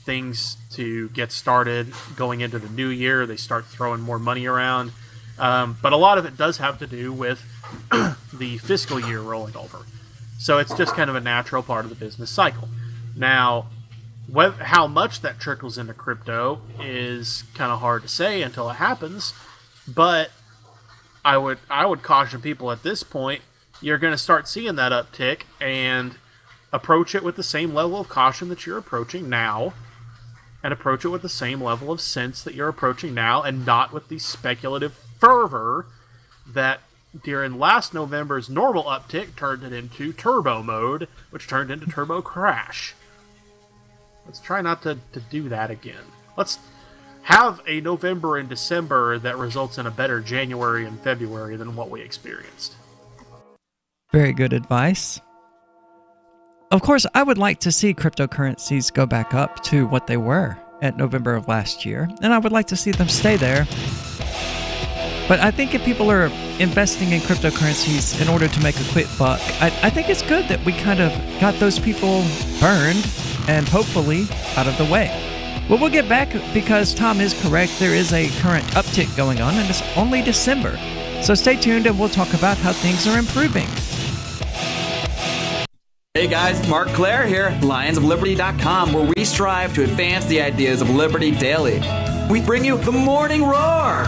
Speaker 11: things to get started going into the new year. They start throwing more money around. But a lot of it does have to do with the fiscal year rolling over. So it's just kind of a natural part of the business cycle. Now, how much that trickles into crypto is kind of hard to say until it happens. But I would caution people at this point, you're going to start seeing that uptick, and approach it with the same level of caution that you're approaching now, and approach it with the same level of sense that you're approaching now, and not with the speculative fervor that during last November's normal uptick turned it into turbo mode, which turned into turbo crash. Let's try not to do that again. Let's have a November and December that results in a better January and February than what we experienced.
Speaker 10: Very good advice. Of course, I would like to see cryptocurrencies go back up to what they were at November of last year, and I would like to see them stay there. But I think if people are investing in cryptocurrencies in order to make a quick buck, I think it's good that we kind of got those people burned and hopefully out of the way. Well, we'll get back because Tom is correct. There is a current uptick going on, and it's only December. So stay tuned and we'll talk about how things are improving.
Speaker 2: Hey guys, Mark Claire here, lionsofliberty.com, where we strive to advance the ideas of liberty daily. We bring you the Morning Roar.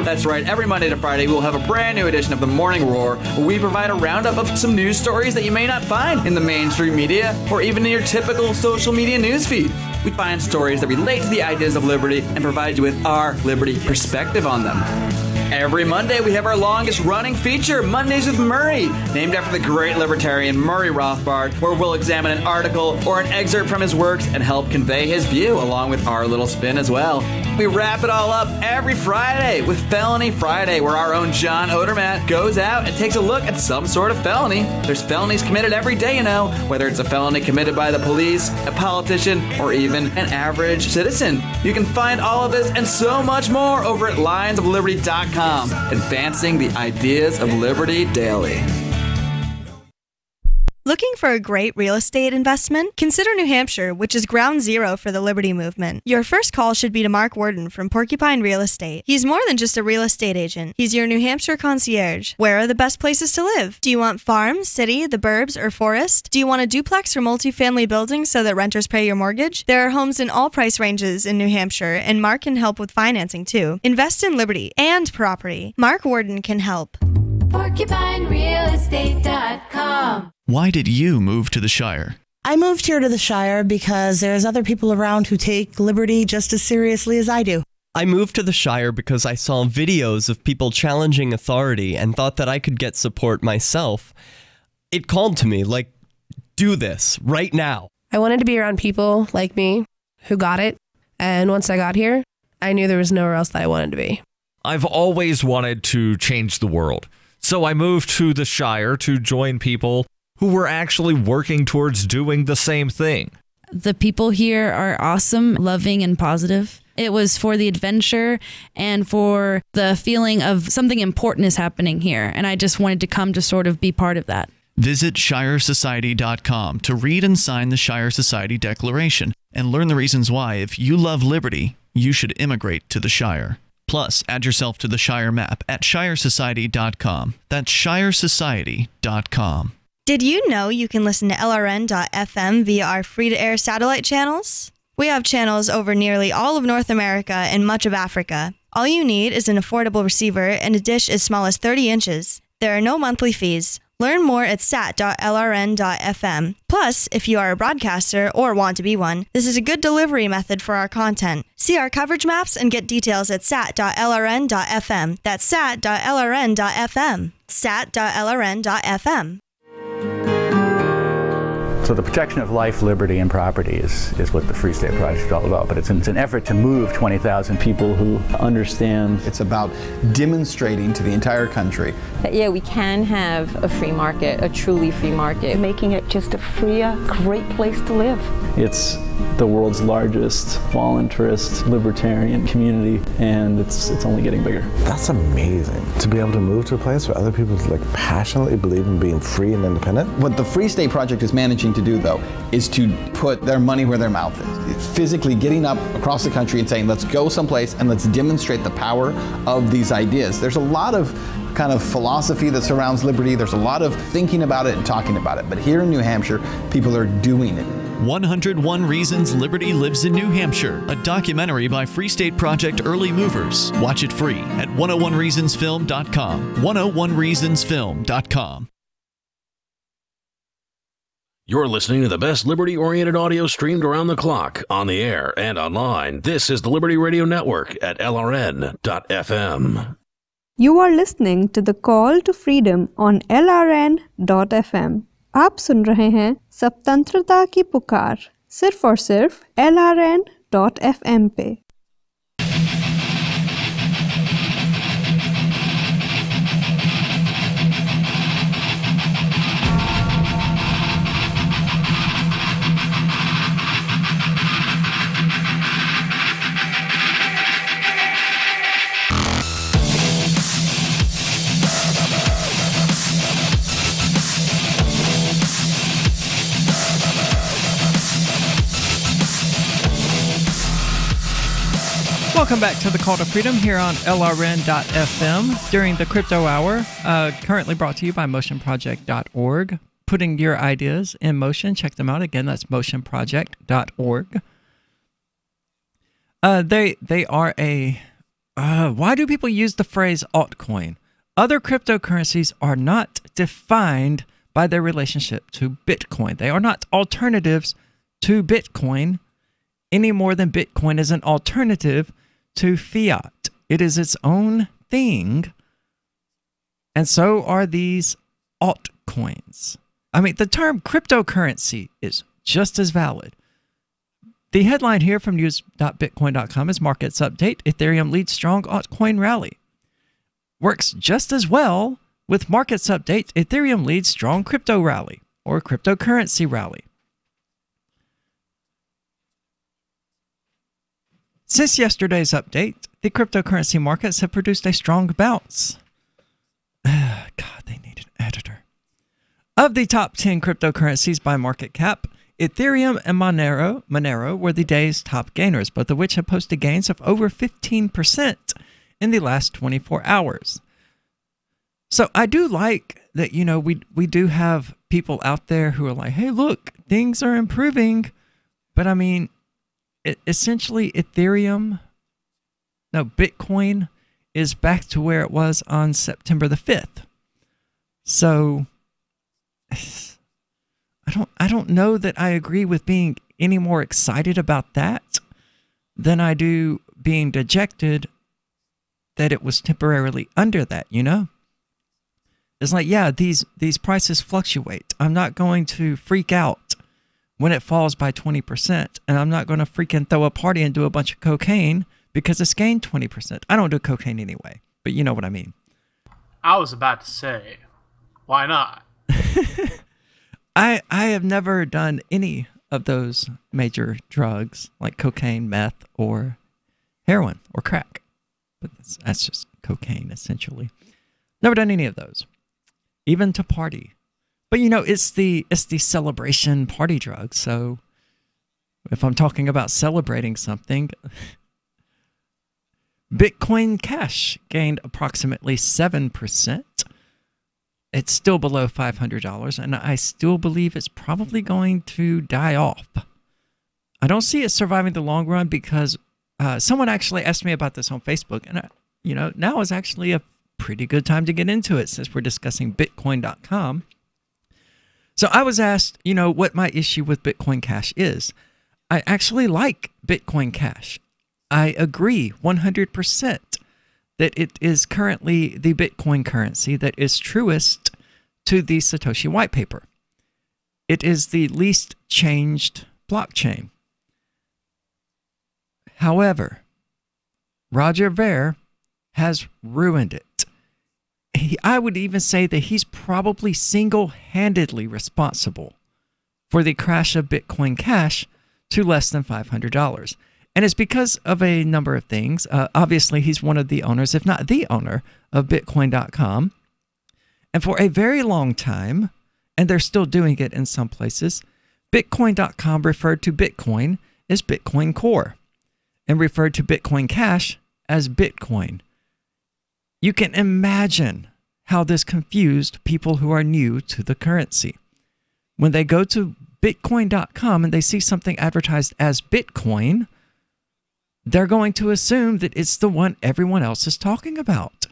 Speaker 2: That's right, every Monday to Friday we'll have a brand new edition of the Morning Roar, where we provide a roundup of some news stories that you may not find in the mainstream media or even in your typical social media newsfeed. We find stories that relate to the ideas of liberty and provide you with our liberty perspective on them. Every Monday, we have our longest-running feature, Mondays with Murray, named after the great libertarian Murray Rothbard, where we'll examine an article or an excerpt from his works and help convey his view, along with our little spin as well. We wrap it all up every Friday with Felony Friday, where our own John Odermatt goes out and takes a look at some sort of felony. There's felonies committed every day, you know, whether it's a felony committed by the police, a politician, or even an average citizen. You can find all of this and so much more over at lionsofliberty.com. Advancing the ideas of liberty daily.
Speaker 4: Looking for a great real estate investment? Consider New Hampshire, which is ground zero for the Liberty Movement. Your first call should be to Mark Worden from Porcupine Real Estate. He's more than just a real estate agent. He's your New Hampshire concierge. Where are the best places to live? Do you want farm, city, the burbs, or forest? Do you want a duplex or multifamily building so that renters pay your mortgage? There are homes in all price ranges in New Hampshire, and Mark can help with financing too. Invest in liberty and property. Mark Worden can help.
Speaker 14: PorcupineRealEstate.com.
Speaker 16: Why did you move to the Shire?
Speaker 14: I moved here to the Shire because there's other people around who take liberty just as seriously as I do.
Speaker 1: I moved to the Shire because I saw videos of people challenging authority and thought that I could get support myself. It called to me, like, do this right now.
Speaker 8: I wanted to be around people like me who got it. And once I got here, I knew there was nowhere else that I wanted to be.
Speaker 14: I've always wanted to change the world. So I moved to the Shire to join people who were actually working towards doing the same thing.
Speaker 15: The people here are awesome, loving, and positive. It was for the adventure and for the feeling of something important is happening here. And I just wanted to come to sort of be part of that.
Speaker 16: Visit ShireSociety.com to read and sign the Shire Society Declaration and learn the reasons why, if you love liberty, you should immigrate to the Shire. Plus, add yourself to the Shire map at ShireSociety.com. That's ShireSociety.com.
Speaker 4: Did you know you can listen to LRN.FM via our free-to-air satellite channels? We have channels over nearly all of North America and much of Africa. All you need is an affordable receiver and a dish as small as 30 inches. There are no monthly fees. Learn more at sat.lrn.fm. Plus, if you are a broadcaster or want to be one, this is a good delivery method for our content. See our coverage maps and get details at sat.lrn.fm. That's sat.lrn.fm. sat.lrn.fm.
Speaker 26: So the protection of life, liberty, and property is what the Free State Project is all about. But it's an effort to move 20,000 people who understand.
Speaker 18: It's about demonstrating to the entire country
Speaker 19: that, yeah, we can have a free market, a truly free market.
Speaker 20: Making it just a freer, great place to live.
Speaker 26: It's the world's largest voluntarist libertarian community, and it's only getting bigger.
Speaker 21: That's amazing, to be able to move to a place where other people like passionately believe in being free and independent.
Speaker 18: What the Free State Project is managing to do, though, is to put their money where their mouth is. It's physically getting up across the country and saying, let's go someplace and let's demonstrate the power of these ideas. There's a lot of kind of philosophy that surrounds liberty. There's a lot of thinking about it and talking about it. But here in New Hampshire, people are doing it.
Speaker 16: 101 Reasons Liberty Lives in New Hampshire, a documentary by Free State Project Early Movers. Watch it free at 101reasonsfilm.com. 101reasonsfilm.com.
Speaker 17: You're listening to the best liberty-oriented audio streamed around the clock, on the air and online. This is the Liberty Radio Network at LRN.FM.
Speaker 22: You are listening to the Call to Freedom on LRN.FM. आप सुन रहे हैं स्वतंत्रता की पुकार सिर्फ और सिर्फ LRN.FM पे।
Speaker 10: Welcome back to the Call to Freedom here on LRN.FM during the Crypto Hour, currently brought to you by motionproject.org. Putting your ideas in motion. Check them out. Again, that's motionproject.org. They are a... why do people use the phrase altcoin? Other cryptocurrencies are not defined by their relationship to Bitcoin. They are not alternatives to Bitcoin any more than Bitcoin is an alternative to fiat. It is its own thing, and so are these altcoins. I mean, the term cryptocurrency is just as valid. The headline here from news.bitcoin.com is Markets Update. Ethereum leads strong altcoin rally. Works just as well with Markets Update. Ethereum leads strong crypto rally or cryptocurrency rally. Since yesterday's update, the cryptocurrency markets have produced a strong bounce. God, they need an editor. Of the top 10 cryptocurrencies by market cap, Ethereum and Monero were the day's top gainers, both of which have posted gains of over 15% in the last 24 hours. So I do like that, you know, we do have people out there who are like, hey, look, things are improving. But I mean, essentially, Bitcoin is back to where it was on September the 5th. So I don't know that I agree with being any more excited about that than I do being dejected that it was temporarily under that, you know? It's like, yeah, these prices fluctuate. I'm not going to freak out when it falls by 20%, and I'm not going to freaking throw a party and do a bunch of cocaine because it's gained 20%. I don't do cocaine anyway, but you know what I mean.
Speaker 11: I was about to say, why not?
Speaker 10: I have never done any of those major drugs like cocaine, meth, or heroin, or crack. But that's just cocaine, essentially. Never done any of those, even to party. But you know, it's the celebration party drug. So if I'm talking about celebrating something, Bitcoin Cash gained approximately 7%. It's still below $500, and I still believe it's probably going to die off. I don't see it surviving the long run because someone actually asked me about this on Facebook, and now is actually a pretty good time to get into it since we're discussing Bitcoin.com. So I was asked, what my issue with Bitcoin Cash is. I actually like Bitcoin Cash. I agree 100% that it is currently the Bitcoin currency that is truest to the Satoshi white paper. It is the least changed blockchain. However, Roger Ver has ruined it. I would even say that he's probably single-handedly responsible for the crash of Bitcoin Cash to less than $500. And it's because of a number of things. Obviously, he's one of the owners, if not the owner, of Bitcoin.com. And for a very long time, and they're still doing it in some places, Bitcoin.com referred to Bitcoin as Bitcoin Core and referred to Bitcoin Cash as Bitcoin. You can imagine how this confused people who are new to the currency. When they go to Bitcoin.com and they see something advertised as Bitcoin, they're going to assume that it's the one everyone else is talking about.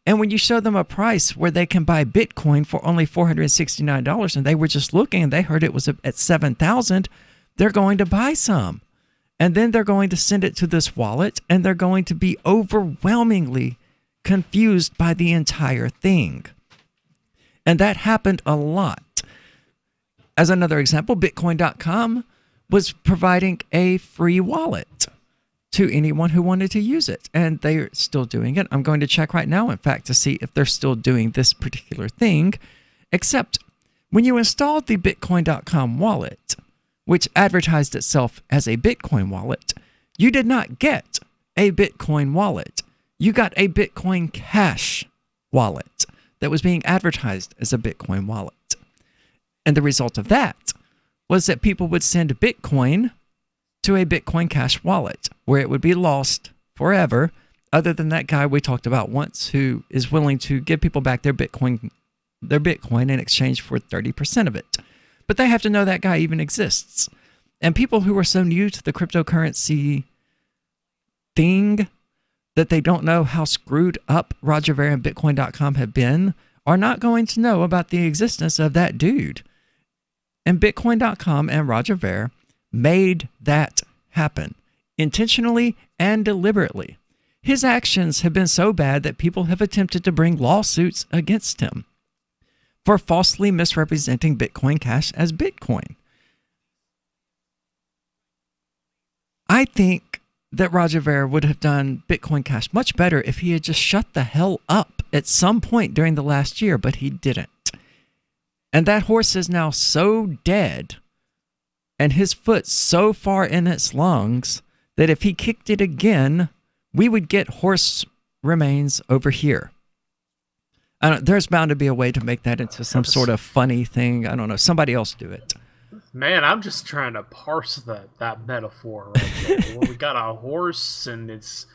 Speaker 10: And when you show them a price where they can buy Bitcoin for only $469 and they were just looking and they heard it was at $7,000, they're going to buy some. And then they're going to send it to this wallet and they're going to be overwhelmingly confused by the entire thing. And that happened a lot. As another example, Bitcoin.com was providing a free wallet to anyone who wanted to use it. And they're still doing it. I'm going to check right now, in fact, to see if they're still doing this particular thing. Except when you installed the Bitcoin.com wallet, which advertised itself as a Bitcoin wallet, you did not get a Bitcoin wallet. You got a Bitcoin Cash wallet that was being advertised as a Bitcoin wallet. And the result of that was that people would send Bitcoin to a Bitcoin Cash wallet where it would be lost forever, other than that guy we talked about once who is willing to give people back their Bitcoin in exchange for 30% of it. But they have to know that guy even exists. And people who are so new to the cryptocurrency thing that they don't know how screwed up Roger Ver and Bitcoin.com have been are not going to know about the existence of that dude. And Bitcoin.com and Roger Ver made that happen intentionally and deliberately. His actions have been so bad that people have attempted to bring lawsuits against him for falsely misrepresenting Bitcoin Cash as Bitcoin. I think that Roger Ver would have done Bitcoin Cash much better if he had just shut the hell up at some point during the last year, but he didn't. And that horse is now so dead and his foot so far in its lungs that if he kicked it again, we would get horse remains over here. There's bound to be a way to make that into some sort of funny thing. I don't know. Somebody else do it.
Speaker 11: Man, I'm just trying to parse that metaphor right there. Where we got a horse and its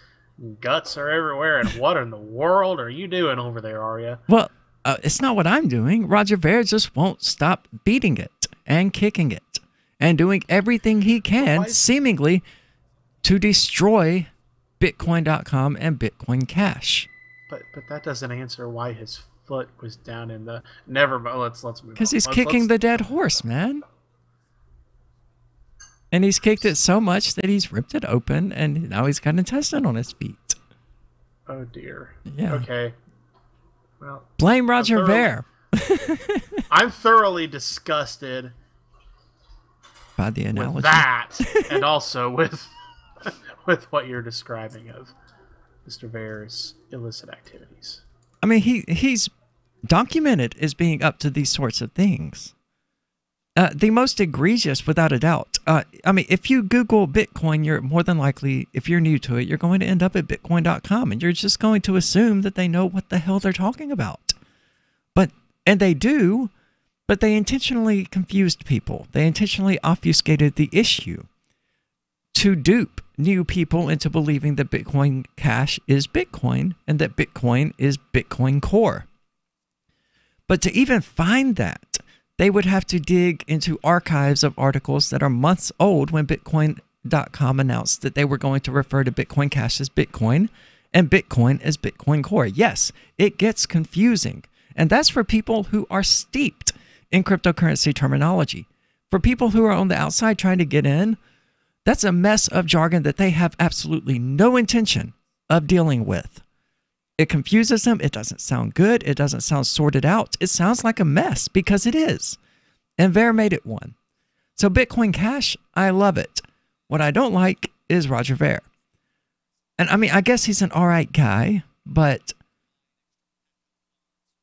Speaker 11: guts are everywhere, and what in the world are you doing over there, Arya?
Speaker 10: Well, it's not what I'm doing. Roger Ver just won't stop beating it and kicking it and doing everything he can, seemingly, to destroy Bitcoin.com and Bitcoin Cash.
Speaker 11: But that doesn't answer why his foot was down in the... Never mind. Let's move on.
Speaker 10: Because he's kicking the dead horse, man. And he's kicked it so much that he's ripped it open, and now he's got an intestine on his feet.
Speaker 11: Oh, dear.
Speaker 10: Yeah.
Speaker 11: Okay. Well,
Speaker 10: blame Roger Ver.
Speaker 11: I'm thoroughly disgusted
Speaker 10: by the analogy.
Speaker 11: With that, and also with what you're describing of Mr. Ver's illicit activities.
Speaker 10: I mean, he's documented as being up to these sorts of things. The most egregious, without a doubt. I mean, if you Google Bitcoin, you're more than likely, if you're new to it, you're going to end up at Bitcoin.com, and you're just going to assume that they know what the hell they're talking about. And they do, but they intentionally confused people. They intentionally obfuscated the issue to dupe new people into believing that Bitcoin Cash is Bitcoin and that Bitcoin is Bitcoin Core. But to even find that, they would have to dig into archives of articles that are months old when Bitcoin.com announced that they were going to refer to Bitcoin Cash as Bitcoin and Bitcoin as Bitcoin Core. Yes, it gets confusing. And that's for people who are steeped in cryptocurrency terminology. For people who are on the outside trying to get in, that's a mess of jargon that they have absolutely no intention of dealing with. It confuses them. It doesn't sound good. It doesn't sound sorted out. It sounds like a mess because it is. And Ver made it one. So Bitcoin Cash, I love it. What I don't like is Roger Ver. And I mean, I guess he's an all right guy, but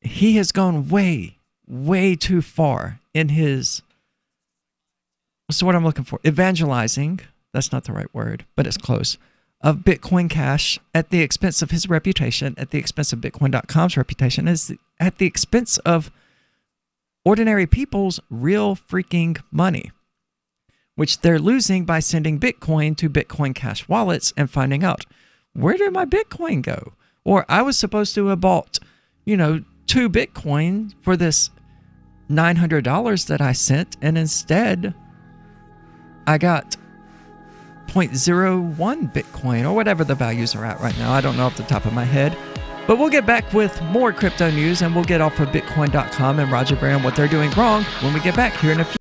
Speaker 10: he has gone way, way too far in his, what's the word I'm looking for? Evangelizing. That's not the right word, but it's close. Of Bitcoin Cash at the expense of his reputation, at the expense of Bitcoin.com's reputation, at the expense of ordinary people's real freaking money, which they're losing by sending Bitcoin to Bitcoin Cash wallets and finding out, where did my Bitcoin go? Or I was supposed to have bought, 2 Bitcoin for this $900 that I sent, and instead I got 0.01 Bitcoin, or whatever the values are at right now. I don't know off the top of my head. But we'll get back with more crypto news, and we'll get off of Bitcoin.com and Roger Ver and what they're doing wrong when we get back here in a few.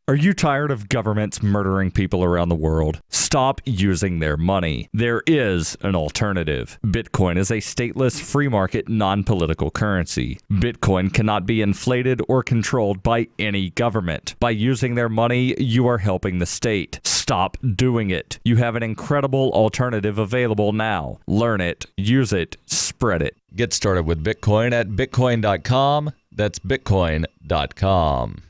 Speaker 14: Are you tired of governments murdering people around the world? Stop using their money. There is an alternative. Bitcoin is a stateless, free market, non-political currency. Bitcoin cannot be inflated or controlled by any government. By using their money, you are helping the state. Stop doing it. You have an incredible alternative available now. Learn it, use it, spread it. Get started with Bitcoin at bitcoin.com. That's bitcoin.com.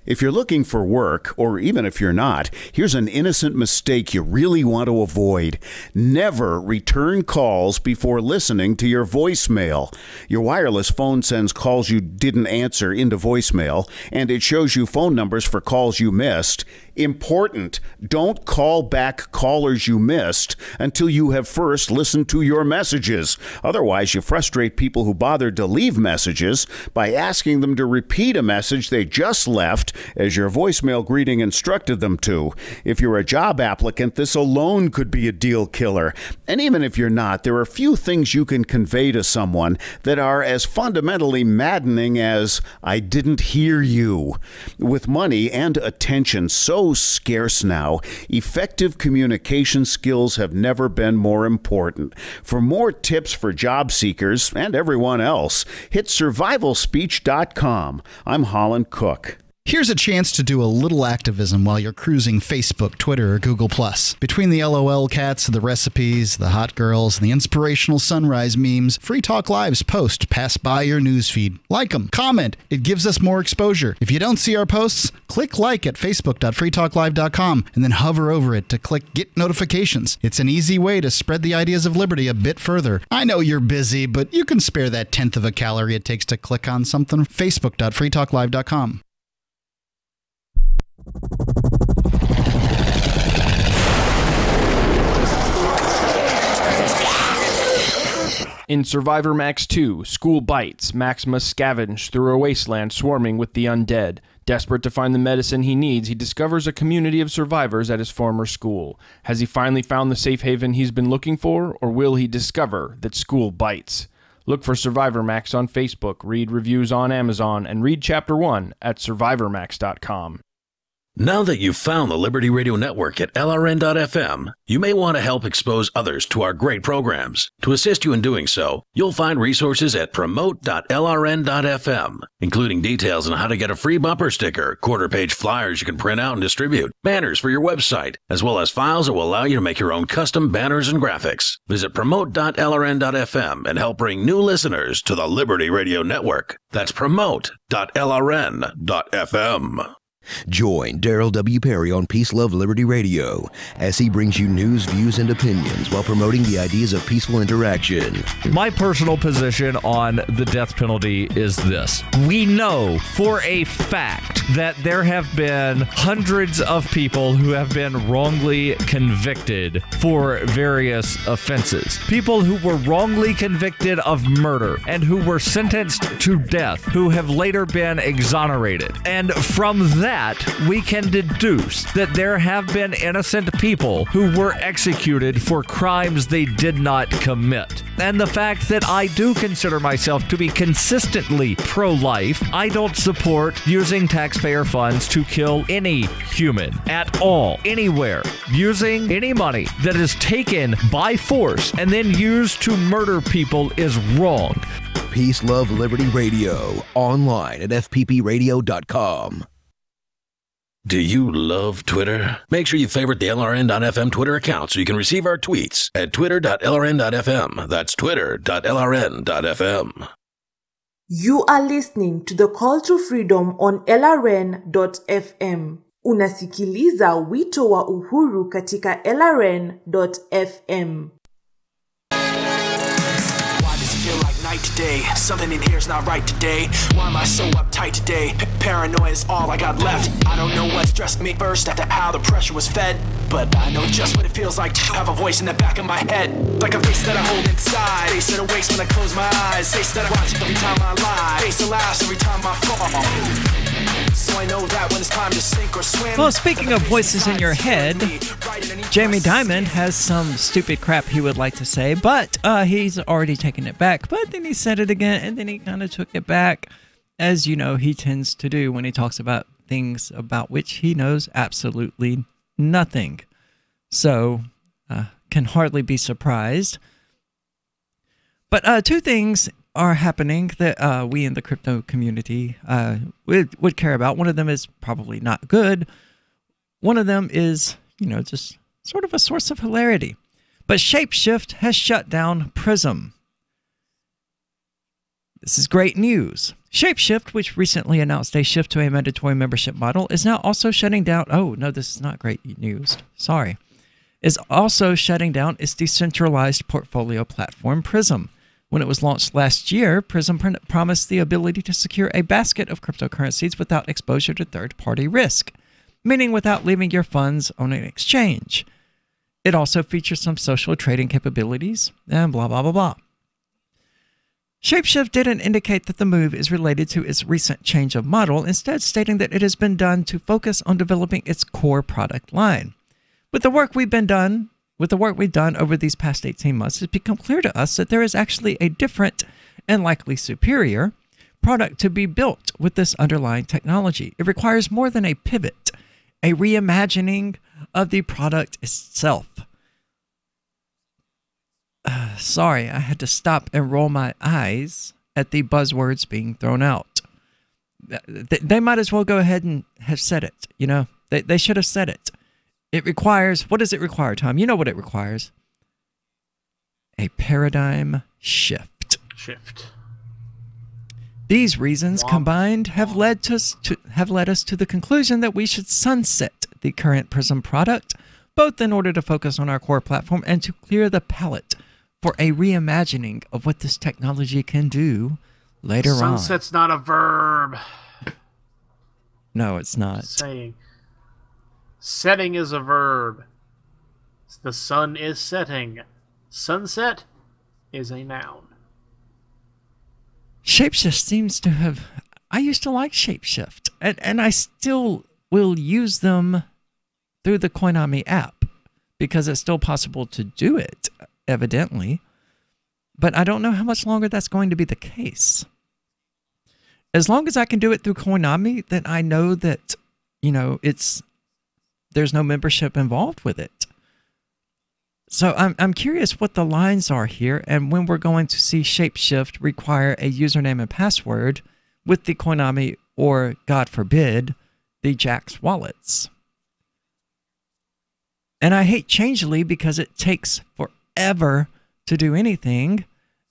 Speaker 5: If you're looking for work, or even if you're not, here's an innocent mistake you really want to avoid. Never return calls before listening to your voicemail. Your wireless phone sends calls you didn't answer into voicemail, and it shows you phone numbers for calls you missed. Important. Don't call back callers you missed until you have first listened to your messages. Otherwise, you frustrate people who bothered to leave messages by asking them to repeat a message they just left as your voicemail greeting instructed them to. If you're a job applicant, this alone could be a deal killer. And even if you're not, there are few things you can convey to someone that are as fundamentally maddening as, "I didn't hear you." With money and attention so scarce now, effective communication skills have never been more important. For more tips for job seekers and everyone else, hit survivalspeech.com. I'm Holland Cook.
Speaker 6: Here's a chance to do a little activism while you're cruising Facebook, Twitter, or Google+. Between the LOL cats, the recipes, the hot girls, and the inspirational sunrise memes, Free Talk Live's posts pass by your newsfeed. Like them, comment. It gives us more exposure. If you don't see our posts, click like at facebook.freetalklive.com and then hover over it to click Get Notifications. It's an easy way to spread the ideas of liberty a bit further. I know you're busy, but you can spare that 1/10 of a calorie it takes to click on something. facebook.freetalklive.com.
Speaker 7: In Survivor Max 2, School Bites, Max must scavenge through a wasteland swarming with the undead. Desperate to find the medicine he needs, he discovers a community of survivors at his former school. Has he finally found the safe haven he's been looking for, or will he discover that school bites? Look for Survivor Max on Facebook, read reviews on Amazon, and read Chapter 1 at survivormax.com.
Speaker 17: Now that you've found the Liberty Radio Network at LRN.FM, you may want to help expose others to our great programs. To assist you in doing so, you'll find resources at promote.lrn.fm, including details on how to get a free bumper sticker, quarter-page flyers you can print out and distribute, banners for your website, as well as files that will allow you to make your own custom banners and graphics. Visit promote.lrn.fm and help bring new listeners to the Liberty Radio Network. That's promote.lrn.fm.
Speaker 3: Join Daryl W. Perry on Peace, Love, Liberty Radio as he brings you news, views, and opinions while promoting the ideas of peaceful interaction.
Speaker 14: My personal position on the death penalty is this. We know for a fact that there have been hundreds of people who have been wrongly convicted for various offenses. People who were wrongly convicted of murder and who were sentenced to death, who have later been exonerated. And from that, we can deduce that there have been innocent people who were executed for crimes they did not commit. And the fact that I do consider myself to be consistently pro-life, I don't support using taxpayer funds to kill any human at all, anywhere. Using any money that is taken by force and then used to murder people is wrong.
Speaker 3: Peace, Love, Liberty Radio, online at fppradio.com.
Speaker 17: Do you love Twitter? Make sure you favorite the LRN.FM Twitter account so you can receive our tweets at twitter.lrn.fm. That's twitter.lrn.fm.
Speaker 9: You are listening to the Call to Freedom on LRN.fm. Unasikiliza wito wa uhuru katika LRN.fm.
Speaker 12: Night today, something in here's not right today. Why am I so uptight today? Paranoia is all I got left. I don't know what stressed me first after how the pressure was fed, but I know just what it feels like to have a voice in the back of my head, like a face that I hold inside, face that awakes when I close my eyes, face that I watch every time I lie, face that laughs every time I fall. So I know that when it's time to sink or swim.
Speaker 10: Well, speaking of voices in your head, Jamie Dimon has some stupid crap he would like to say, but he's already taken it back. But then he said it again, and then he kind of took it back, as you know he tends to do when he talks about things about which he knows absolutely nothing. So, can hardly be surprised. But two things are happening that we in the crypto community would care about. One of them is probably not good. One of them is, just sort of a source of hilarity. But Shapeshift has shut down Prism. This is great news. Shapeshift, which recently announced a shift to a mandatory membership model, is now also shutting down. Oh, no, this is not great news. Sorry. Is also shutting down its decentralized portfolio platform, Prism. When it was launched last year, Prism promised the ability to secure a basket of cryptocurrencies without exposure to third-party risk, meaning without leaving your funds on an exchange. It also features some social trading capabilities, and blah, blah, blah, blah. Shapeshift didn't indicate that the move is related to its recent change of model, instead stating that it has been done to focus on developing its core product line. With the work we've done over these past 18 months, it's become clear to us that there is actually a different and likely superior product to be built with this underlying technology. It requires more than a pivot, a reimagining of the product itself. Sorry, I had to stop and roll my eyes at the buzzwords being thrown out. They might as well go ahead and have said it, They should have said it. It requires, what does it require, Tom? You know what it requires. A paradigm shift. These reasons combined have led us to the conclusion that we should sunset the current Prism product, both in order to focus on our core platform and to clear the palette for a reimagining of what this technology can do later on.
Speaker 11: Sunset's not a verb.
Speaker 10: No, it's not.
Speaker 11: Saying. Setting is a verb. The sun is setting. Sunset is a noun.
Speaker 10: Shapeshift seems to have... I used to like Shapeshift, and I still will use them through the Koinami app because it's still possible to do it, evidently. But I don't know how much longer that's going to be the case. As long as I can do it through Koinami, then I know that there's no membership involved with it. So I'm curious what the lines are here, and when we're going to see Shapeshift require a username and password with the Coinami or, God forbid, the Jaxx wallets. And I hate Changelly because it takes forever to do anything,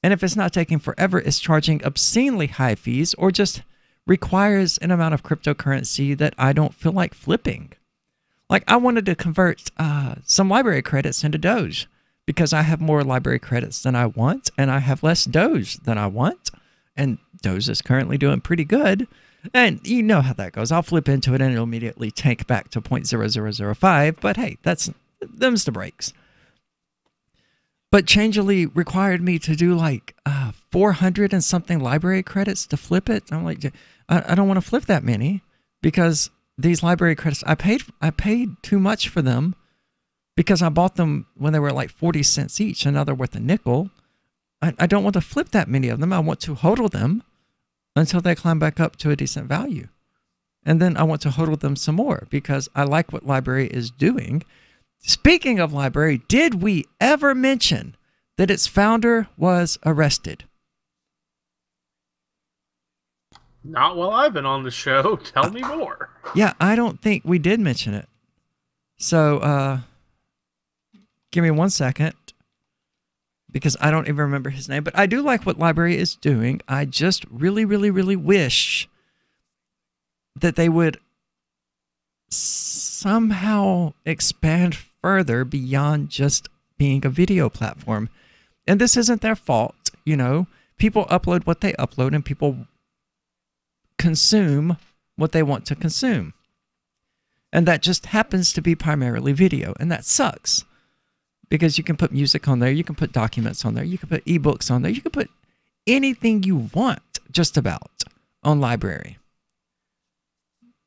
Speaker 10: and if it's not taking forever, it's charging obscenely high fees or just requires an amount of cryptocurrency that I don't feel like flipping. Like, I wanted to convert some library credits into Doge because I have more library credits than I want, and I have less Doge than I want. And Doge is currently doing pretty good. And you know how that goes. I'll flip into it, and it'll immediately tank back to 0.0005. But hey, them's the breaks. But Changelly required me to do like 400 and something library credits to flip it. I'm like, I don't want to flip that many because these library credits, I paid too much for them because I bought them when they were like 40 cents each, and now they're worth a nickel. I don't want to flip that many of them. I want to hodl them until they climb back up to a decent value. And then I want to hodl them some more because I like what Library is doing. Speaking of Library, did we ever mention that its founder was arrested?
Speaker 11: Not while I've been on the show. Tell me more.
Speaker 10: Yeah, I don't think we did mention it. So, give me 1 second, because I don't even remember his name. But I do like what Library is doing. I just really, really, really wish that they would somehow expand further beyond just being a video platform. And this isn't their fault. People upload what they upload, and people consume what they want to consume. And that just happens to be primarily video. And that sucks because you can put music on there. You can put documents on there. You can put ebooks on there. You can put anything you want just about on Library.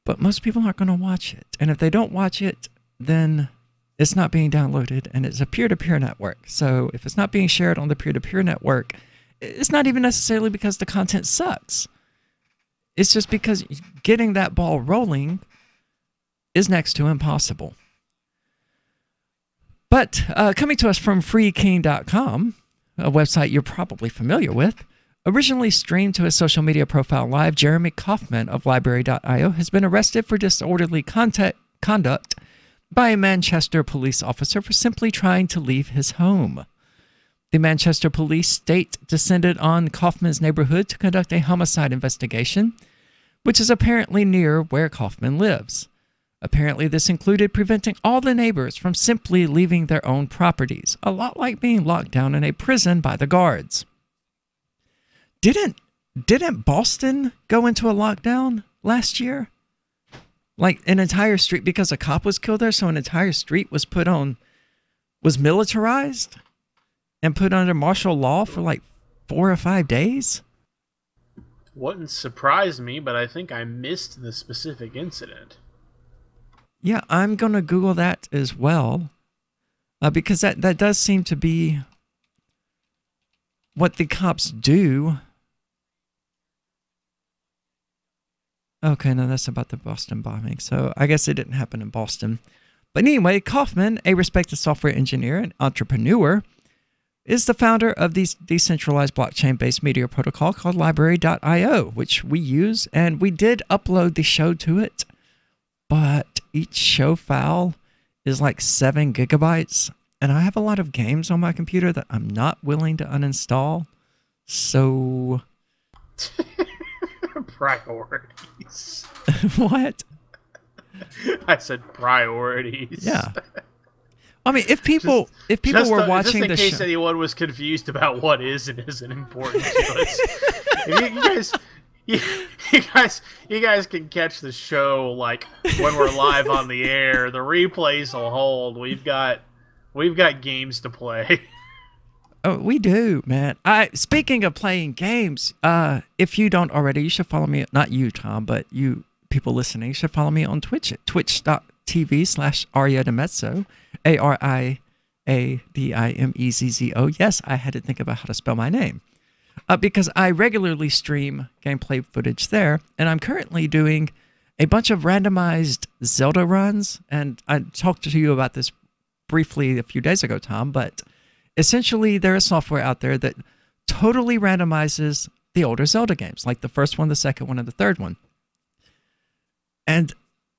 Speaker 10: But most people aren't going to watch it. And if they don't watch it, then it's not being downloaded, and it's a peer-to-peer network. So if it's not being shared on the peer-to-peer network, it's not even necessarily because the content sucks. It's just because getting that ball rolling is next to impossible. But coming to us from freeking.com, a website you're probably familiar with, originally streamed to his social media profile live, Jeremy Kaufman of Library.io has been arrested for disorderly conduct by a Manchester police officer for simply trying to leave his home. The Manchester Police State descended on Kaufman's neighborhood to conduct a homicide investigation, which is apparently near where Kaufman lives. Apparently, this included preventing all the neighbors from simply leaving their own properties, a lot like being locked down in a prison by the guards. Didn't Boston go into a lockdown last year? Like an entire street, because a cop was killed there, so an entire street was militarized and put under martial law for like 4 or 5 days?
Speaker 11: Wouldn't surprise me, but I think I missed the specific incident.
Speaker 10: Yeah, I'm going to Google that as well, because that does seem to be what the cops do. Okay, no, that's about the Boston bombing, so I guess it didn't happen in Boston. But anyway, Kaufman, a respected software engineer and entrepreneur, is the founder of the decentralized blockchain-based media protocol called Library.io, which we use, and we did upload the show to it, but each show file is like 7 gigabytes, and I have a lot of games on my computer that I'm not willing to uninstall, so...
Speaker 11: Priorities.
Speaker 10: What?
Speaker 11: I said priorities.
Speaker 10: Yeah. I mean, if people were watching the show,
Speaker 11: just in case anyone was confused about what is and isn't important to us, you guys can catch the show like when we're live on the air. The replays will hold. We've got games to play.
Speaker 10: Oh, we do, man. Speaking of playing games, if you don't already, you should follow me. Not you, Tom, but you people listening, you should follow me on Twitch at twitch.tv/AriaDimezzo, ARIADIMEZZO. Yes, I had to think about how to spell my name. Because I regularly stream gameplay footage there, and I'm currently doing a bunch of randomized Zelda runs. And I talked to you about this briefly a few days ago, Tom, but essentially there is software out there that totally randomizes the older Zelda games, like the first one, the second one, and the third one. And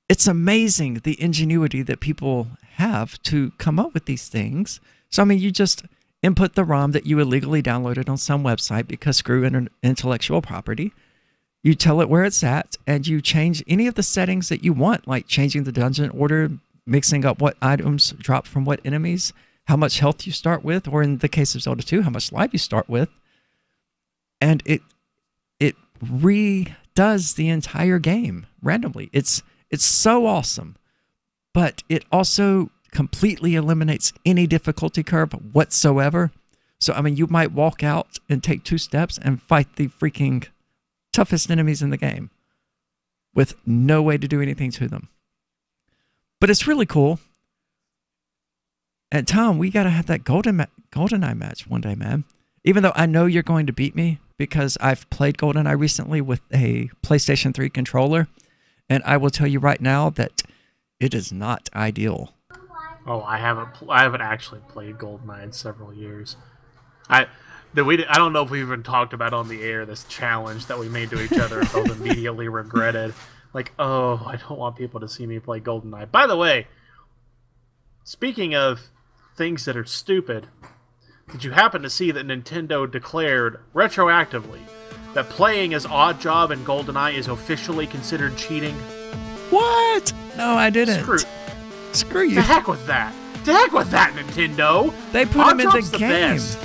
Speaker 10: it's amazing the ingenuity that people have to come up with these things. So, I mean, you just input the ROM that you illegally downloaded on some website because screw intellectual property. You tell it where it's at, and you change any of the settings that you want, like changing the dungeon order, mixing up what items drop from what enemies, how much health you start with, or in the case of Zelda 2, how much life you start with. And it redoes the entire game randomly. It's so awesome, but it also completely eliminates any difficulty curve whatsoever. So, I mean, you might walk out and take 2 steps and fight the freaking toughest enemies in the game with no way to do anything to them. But it's really cool. And Tom, we got to have that GoldenEye match one day, man. Even though I know you're going to beat me because I've played GoldenEye recently with a PlayStation 3 controller. And I will tell you right now that it is not ideal.
Speaker 11: Oh, I haven't actually played GoldenEye in several years. I don't know if we even talked about on the air this challenge that we made to each other and both immediately regretted. Like, oh, I don't want people to see me play GoldenEye. By the way, speaking of things that are stupid, did you happen to see that Nintendo declared retroactively that playing as Oddjob in GoldenEye is officially considered cheating?
Speaker 10: What? No, I didn't. Screw you.
Speaker 11: To heck with that. To heck with that, Nintendo.
Speaker 10: They put him in the game.
Speaker 11: Best.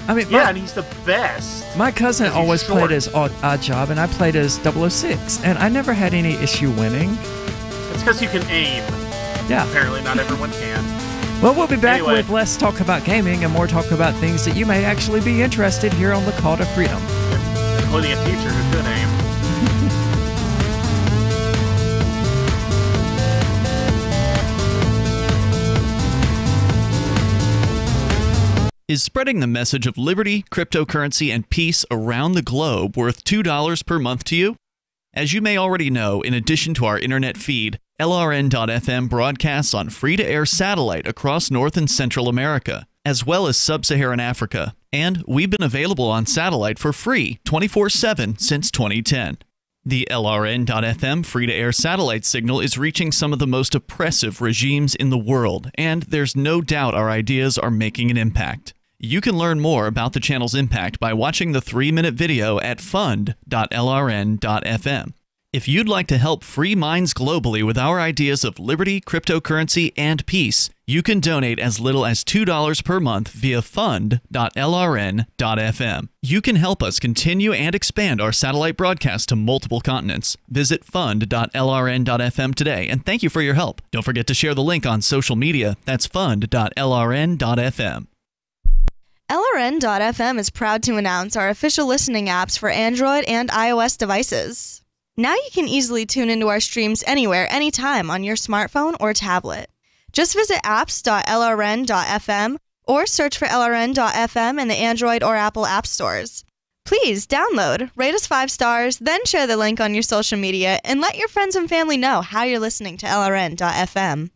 Speaker 10: I mean,
Speaker 11: yeah, and he's the best.
Speaker 10: My cousin always played as Oddjob, and I played as 006, and I never had any issue winning.
Speaker 11: It's because you can aim.
Speaker 10: Yeah.
Speaker 11: Apparently not everyone can.
Speaker 10: Well, we'll be back with less talk about gaming and more talk about things that you may actually be interested here on the Call to Freedom.
Speaker 11: Including a teacher who could aim.
Speaker 16: Is spreading the message of liberty, cryptocurrency, and peace around the globe worth $2 per month to you? As you may already know, in addition to our internet feed, LRN.FM broadcasts on free-to-air satellite across North and Central America, as well as Sub-Saharan Africa. And we've been available on satellite for free 24/7 since 2010. The LRN.FM free-to-air satellite signal is reaching some of the most oppressive regimes in the world, and there's no doubt our ideas are making an impact. You can learn more about the channel's impact by watching the 3-minute video at fund.lrn.fm. If you'd like to help free minds globally with our ideas of liberty, cryptocurrency, and peace, you can donate as little as $2 per month via fund.lrn.fm. You can help us continue and expand our satellite broadcast to multiple continents. Visit fund.lrn.fm today, and thank you for your help. Don't forget to share the link on social media. That's fund.lrn.fm.
Speaker 4: LRN.FM is proud to announce our official listening apps for Android and iOS devices. Now you can easily tune into our streams anywhere, anytime on your smartphone or tablet. Just visit apps.lrn.fm or search for LRN.FM in the Android or Apple app stores. Please download, rate us 5 stars, then share the link on your social media and let your friends and family know how you're listening to LRN.FM.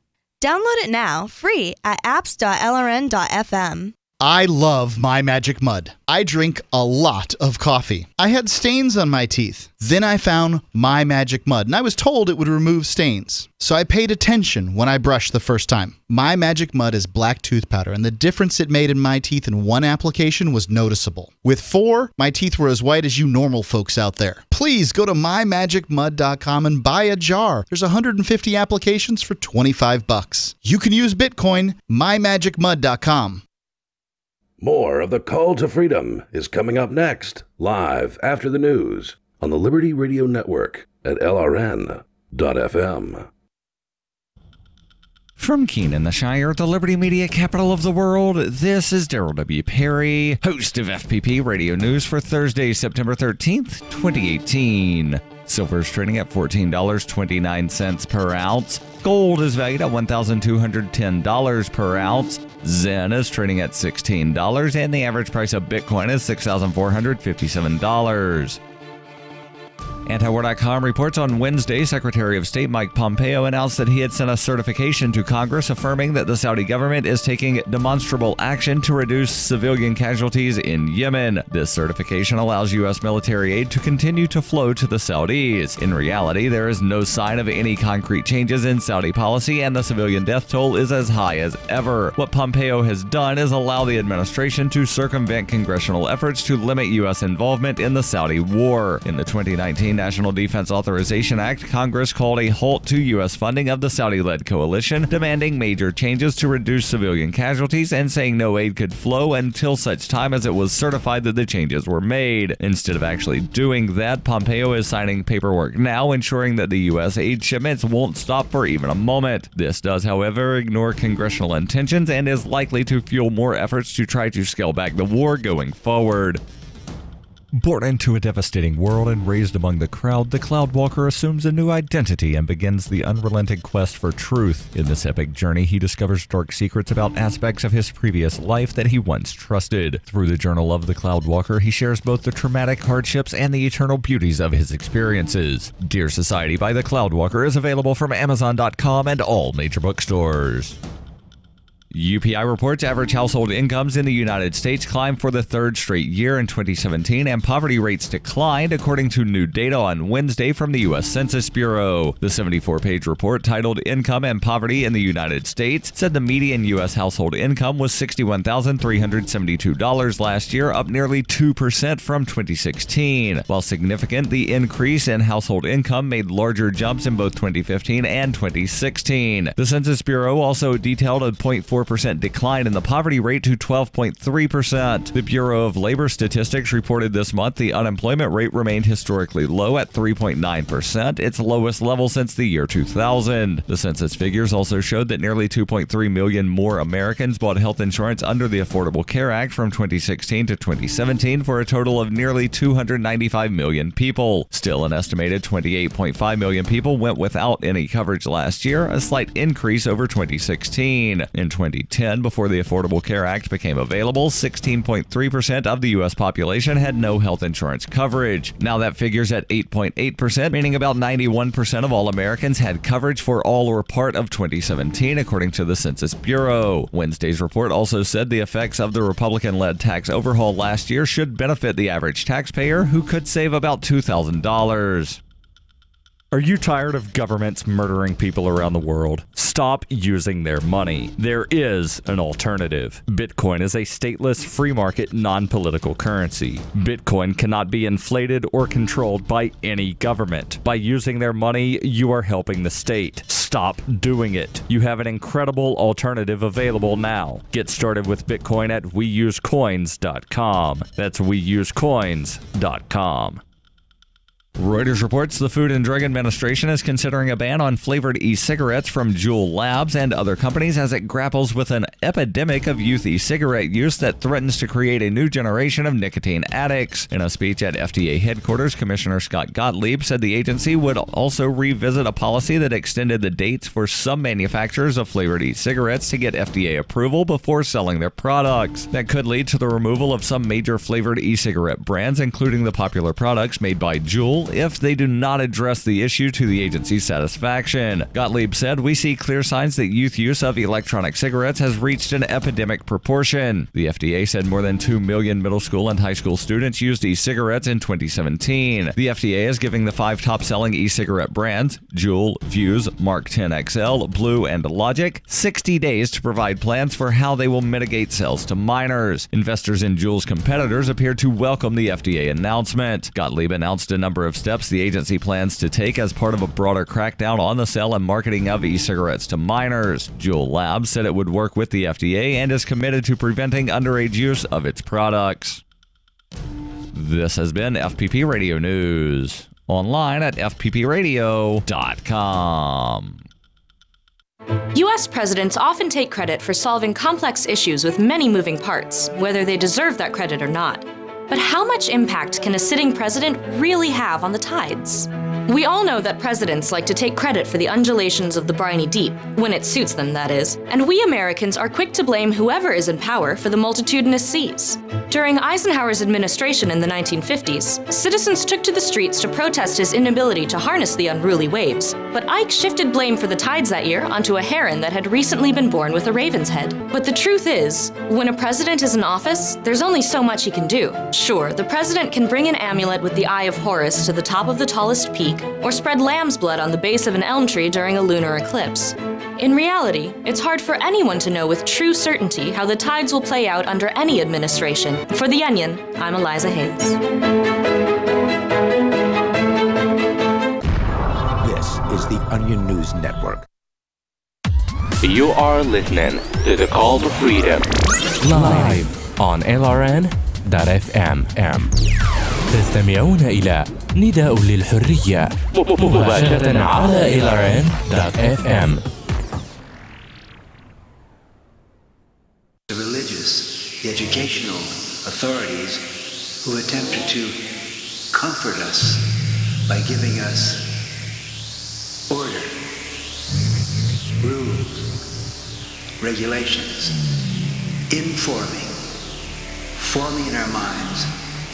Speaker 4: Download it now, free at apps.lrn.fm.
Speaker 6: I love My Magic Mud. I drink a lot of coffee. I had stains on my teeth. Then I found My Magic Mud, and I was told it would remove stains. So I paid attention when I brushed the first time. My Magic Mud is black tooth powder, and the difference it made in my teeth in one application was noticeable. With 4, my teeth were as white as you normal folks out there. Please go to mymagicmud.com and buy a jar. There's 150 applications for $25. You can use Bitcoin, mymagicmud.com.
Speaker 17: More of the Call to Freedom is coming up next, live after the news on the Liberty Radio Network at LRN.FM.
Speaker 14: From Keene, the Shire, the Liberty Media capital of the world, this is Daryl W. Perry, host of FPP Radio News for Thursday, September 13th, 2018. Silver is trading at $14.29 per ounce. Gold is valued at $1,210 per ounce. Zen is trading at $16, and the average price of Bitcoin is $6,457. Antiwar.com reports on Wednesday, Secretary of State Mike Pompeo announced that he had sent a certification to Congress affirming that the Saudi government is taking demonstrable action to reduce civilian casualties in Yemen. This certification allows U.S. military aid to continue to flow to the Saudis. In reality, there is no sign of any concrete changes in Saudi policy, and the civilian death toll is as high as ever. What Pompeo has done is allow the administration to circumvent congressional efforts to limit U.S. involvement in the Saudi war. In the 2019 National Defense Authorization Act, Congress called a halt to U.S. funding of the Saudi-led coalition, demanding major changes to reduce civilian casualties and saying no aid could flow until such time as it was certified that the changes were made. Instead of actually doing that, Pompeo is signing paperwork now, ensuring that the U.S. aid shipments won't stop for even a moment. This does, however, ignore congressional intentions and is likely to fuel more efforts to try to scale back the war going forward. Born into a devastating world and raised among the crowd, the Cloudwalker assumes a new identity and begins the unrelenting quest for truth. In this epic journey, he discovers dark secrets about aspects of his previous life that he once trusted. Through the journal of the Cloudwalker, he shares both the traumatic hardships and the eternal beauties of his experiences. Dear Society by the Cloudwalker is available from Amazon.com and all major bookstores. UPI reports average household incomes in the United States climbed for the third straight year in 2017, and poverty rates declined, according to new data on Wednesday from the U.S. Census Bureau. The 74-page report titled Income and Poverty in the United States said the median U.S. household income was $61,372 last year, up nearly 2% from 2016. While significant, the increase in household income made larger jumps in both 2015 and 2016. The Census Bureau also detailed a 0.4% decline in the poverty rate to 12.3%. The Bureau of Labor Statistics reported this month the unemployment rate remained historically low at 3.9%, its lowest level since the year 2000. The census figures also showed that nearly 2.3 million more Americans bought health insurance under the Affordable Care Act from 2016 to 2017 for a total of nearly 295 million people. Still, an estimated 28.5 million people went without any coverage last year, a slight increase over 2016. In 2010, before the Affordable Care Act became available, 16.3% of the U.S. population had no health insurance coverage. Now that figure's at 8.8%, meaning about 91% of all Americans had coverage for all or part of 2017, according to the Census Bureau. Wednesday's report also said the effects of the Republican-led tax overhaul last year should benefit the average taxpayer, who could save about $2,000. Are you tired of governments murdering people around the world? Stop using their money. There is an alternative. Bitcoin is a stateless, free market, non-political currency. Bitcoin cannot be inflated or controlled by any government. By using their money, you are helping the state. Stop doing it. You have an incredible alternative available now. Get started with Bitcoin at weusecoins.com. That's weusecoins.com. Reuters reports the Food and Drug Administration is considering a ban on flavored e-cigarettes from Juul Labs and other companies as it grapples with an epidemic of youth e-cigarette use that threatens to create a new generation of nicotine addicts. In a speech at FDA headquarters, Commissioner Scott Gottlieb said the agency would also revisit a policy that extended the dates for some manufacturers of flavored e-cigarettes to get FDA approval before selling their products. That could lead to the removal of some major flavored e-cigarette brands, including the popular products made by Juul, if they do not address the issue to the agency's satisfaction. Gottlieb said, "We see clear signs that youth use of electronic cigarettes has reached an epidemic proportion." The FDA said more than 2 million middle school and high school students used e-cigarettes in 2017. The FDA is giving the 5 top-selling e-cigarette brands, Juul, Vuse, Mark 10 XL, Blue, and Logic, 60 days to provide plans for how they will mitigate sales to minors. Investors in Juul's competitors appeared to welcome the FDA announcement. Gottlieb announced a number of steps the agency plans to take as part of a broader crackdown on the sale and marketing of e-cigarettes to minors. Juul Labs said it would work with the FDA and is committed to preventing underage use of its products. This has been FPP Radio News. Online at fppradio.com.
Speaker 1: U.S. presidents often take credit for solving complex issues with many moving parts, whether they deserve that credit or not. But how much impact can a sitting president really have on the tides? We all know that presidents like to take credit for the undulations of the briny deep, when it suits them, that is, and we Americans are quick to blame whoever is in power for the multitudinous seas. During Eisenhower's administration in the 1950s, citizens took to the streets to protest his inability to harness the unruly waves, but Ike shifted blame for the tides that year onto a heron that had recently been born with a raven's head. But the truth is, when a president is in office, there's only so much he can do. Sure, the president can bring an amulet with the Eye of Horus to the top of the tallest peak, or spread lamb's blood on the base of an elm tree during a lunar eclipse. In reality, it's hard for anyone to know with true certainty how the tides will play out under any administration. For The Onion, I'm Eliza Hayes.
Speaker 2: This is the Onion News Network.
Speaker 8: You are listening to The Call to Freedom, live on LRN.FM. تستمعون إلى نداء للحرية مباشرة على LRN.FM.
Speaker 13: The religious, the educational authorities who attempted to comfort us by giving us order, rules, regulations, forming in our minds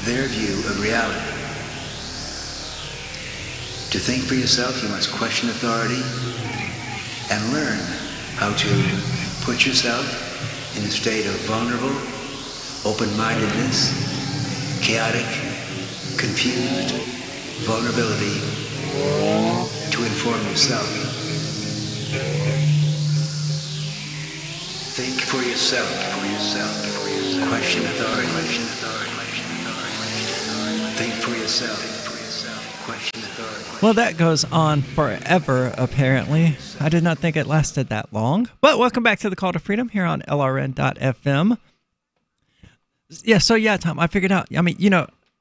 Speaker 13: their view of reality. To think for yourself, you must question authority and learn how to put yourself in a state of vulnerable, open-mindedness, chaotic, confused vulnerability to inform yourself. Think for yourself, question authority, think for yourself, question authority.
Speaker 10: Well, that goes on forever, apparently. I did not think it lasted that long. But welcome back to the Call to Freedom here on LRN.FM. Yeah, Tom, I figured out. I mean,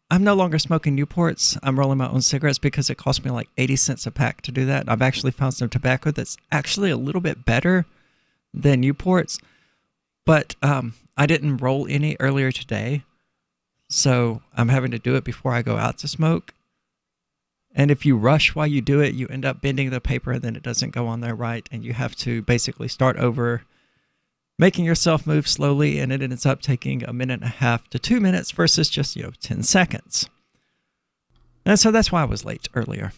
Speaker 10: I'm no longer smoking Newports. I'm rolling my own cigarettes because it cost me like 80 cents a pack to do that. I've actually found some tobacco that's actually a little bit better than Newports. But I didn't roll any earlier today. So I'm having to do it before I go out to smoke. And if you rush while you do it, you end up bending the paper and then it doesn't go on there right. And you have to basically start over, making yourself move slowly. And it ends up taking 1.5 to 2 minutes versus just, 10 seconds. And so that's why I was late earlier.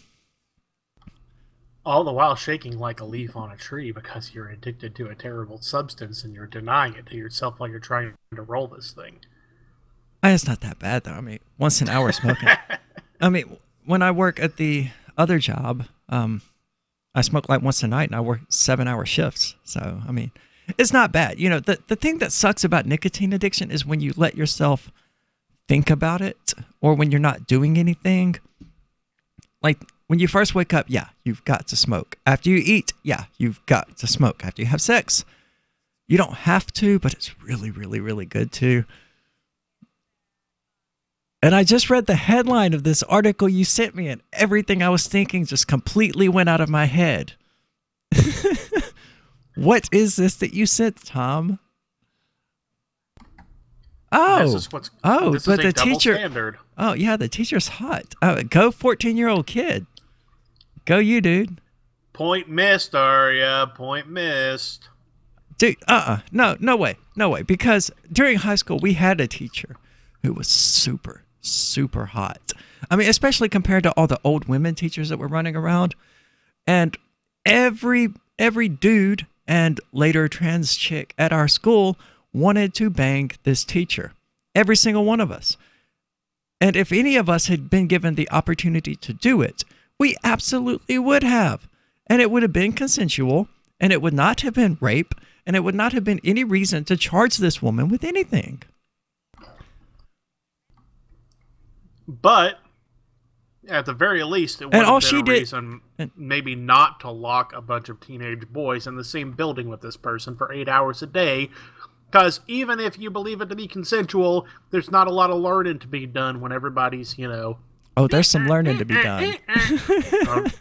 Speaker 11: All the while shaking like a leaf on a tree because you're addicted to a terrible substance and you're denying it to yourself while you're trying to roll this thing.
Speaker 10: It's not that bad, though. I mean, once an hour smoking. I mean, when I work at the other job, I smoke like once a night and I work 7-hour shifts. So, I mean, it's not bad. The thing that sucks about nicotine addiction is when you let yourself think about it or when you're not doing anything. Like when you first wake up, yeah, you've got to smoke. After you eat, yeah, you've got to smoke. After you have sex, you don't have to, but it's really, really, really good to. And I just read the headline of this article you sent me, and everything I was thinking just completely went out of my head. What is this that you sent, Tom? Oh,
Speaker 11: this is a double standard.
Speaker 10: Oh, yeah, the teacher's hot. Go 14-year-old kid. Go you, dude.
Speaker 11: Point missed, Arya. Point missed.
Speaker 10: Dude, no way. Because during high school, we had a teacher who was super hot. I mean, especially compared to all the old women teachers that were running around. And every dude and later trans chick at our school wanted to bang this teacher. Every single one of us. And if any of us had been given the opportunity to do it, we absolutely would have. And it would have been consensual, and it would not have been rape, and it would not have been any reason to charge this woman with anything.
Speaker 11: But at the very least, it would have been a reason maybe not to lock a bunch of teenage boys in the same building with this person for 8 hours a day. Because even if you believe it to be consensual, there's not a lot of learning to be done when everybody's,
Speaker 10: Oh, there's some learning to be done.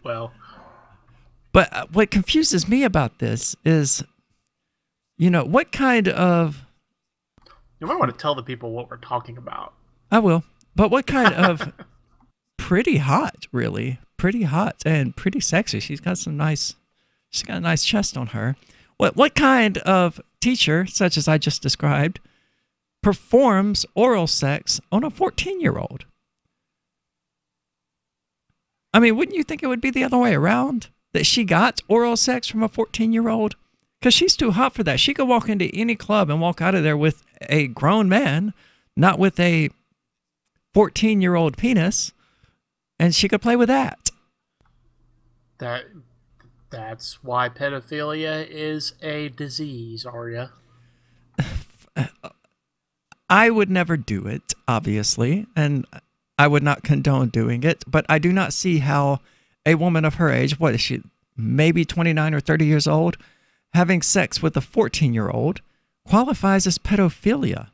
Speaker 11: Well.
Speaker 10: But what confuses me about this is, what kind of...
Speaker 11: You might want to tell the people what we're talking about.
Speaker 10: I will. But what kind of pretty hot pretty hot and pretty sexy. She's got a nice chest on her. What kind of teacher, such as I just described, performs oral sex on a 14-year-old? I mean, wouldn't you think it would be the other way around? That she got oral sex from a 14-year-old? Because she's too hot for that. She could walk into any club and walk out of there with a grown man, not with a 14-year-old penis, and she could play with that.
Speaker 11: That's why pedophilia is a disease, Arya.
Speaker 10: I would never do it, obviously, and I would not condone doing it, but I do not see how a woman of her age, what is she, maybe 29 or 30 years old, having sex with a 14-year-old qualifies as pedophilia.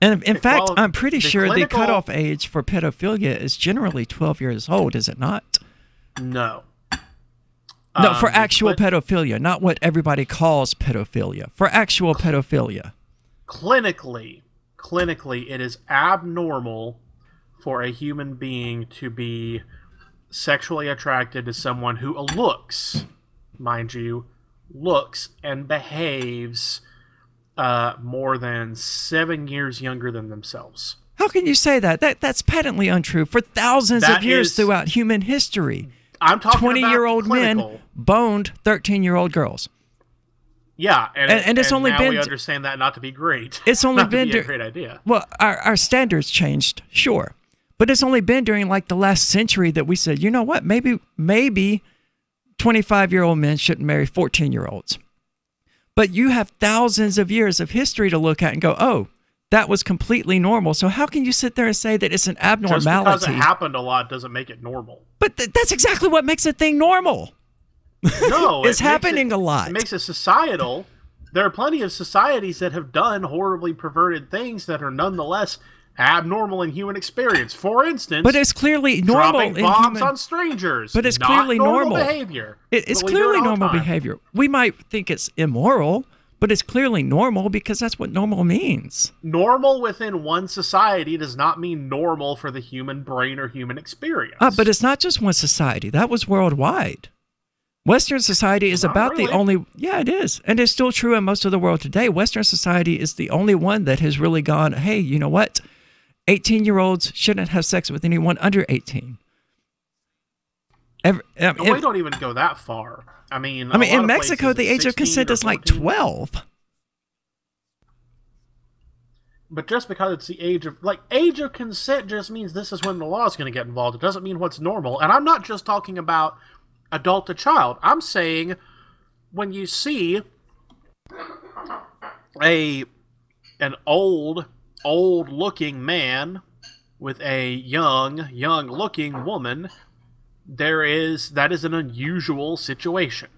Speaker 10: And in fact, I'm pretty sure the cutoff age for pedophilia is generally 12 years old, is it not?
Speaker 11: No.
Speaker 10: No, for actual pedophilia, not what everybody calls pedophilia. For actual pedophilia.
Speaker 11: Clinically, it is abnormal for a human being to be sexually attracted to someone who looks, mind you, looks and behaves more than 7 years younger than themselves.
Speaker 10: How can you say that? That's patently untrue. For thousands of years throughout human history,
Speaker 11: I'm talking
Speaker 10: 20-year-old men boned 13-year-old girls.
Speaker 11: Yeah, and
Speaker 10: it's only
Speaker 11: now
Speaker 10: been
Speaker 11: we understand that not to be great.
Speaker 10: It's only
Speaker 11: not
Speaker 10: been
Speaker 11: to be a great idea.
Speaker 10: Well, our standards changed, sure, but it's only been during like the last century that we said, you know what, maybe 25-year-old men shouldn't marry 14-year-olds. But you have thousands of years of history to look at and go, oh, that was completely normal. So how can you sit there and say that it's an abnormality?
Speaker 11: Just because it happened a lot doesn't make it normal.
Speaker 10: But that's exactly what makes a thing normal.
Speaker 11: No,
Speaker 10: it's happening a lot.
Speaker 11: It makes it societal. There are plenty of societies that have done horribly perverted things that are nonetheless abnormal in human experience. For instance,
Speaker 10: but it's clearly normal
Speaker 11: dropping bombs on strangers.
Speaker 10: But it's
Speaker 11: not
Speaker 10: clearly normal
Speaker 11: behavior.
Speaker 10: It's clearly normal behavior. We might think it's immoral, but it's clearly normal because that's what normal means.
Speaker 11: Normal within one society does not mean normal for the human brain or human experience.
Speaker 10: But it's not just one society. That was worldwide. Western society is about the only... Yeah, it is. And it's still true in most of the world today. Western society is the only one that has really gone, hey, you know what? 18-year-olds shouldn't have sex with anyone under 18.
Speaker 11: We don't even go that far. I mean,
Speaker 10: in Mexico, the age of consent is like 12.
Speaker 11: But just because it's the age of consent just means this is when the law is going to get involved. It doesn't mean what's normal. And I'm not just talking about adult to child. I'm saying when you see an old-looking man with a young-looking woman, that is an unusual situation.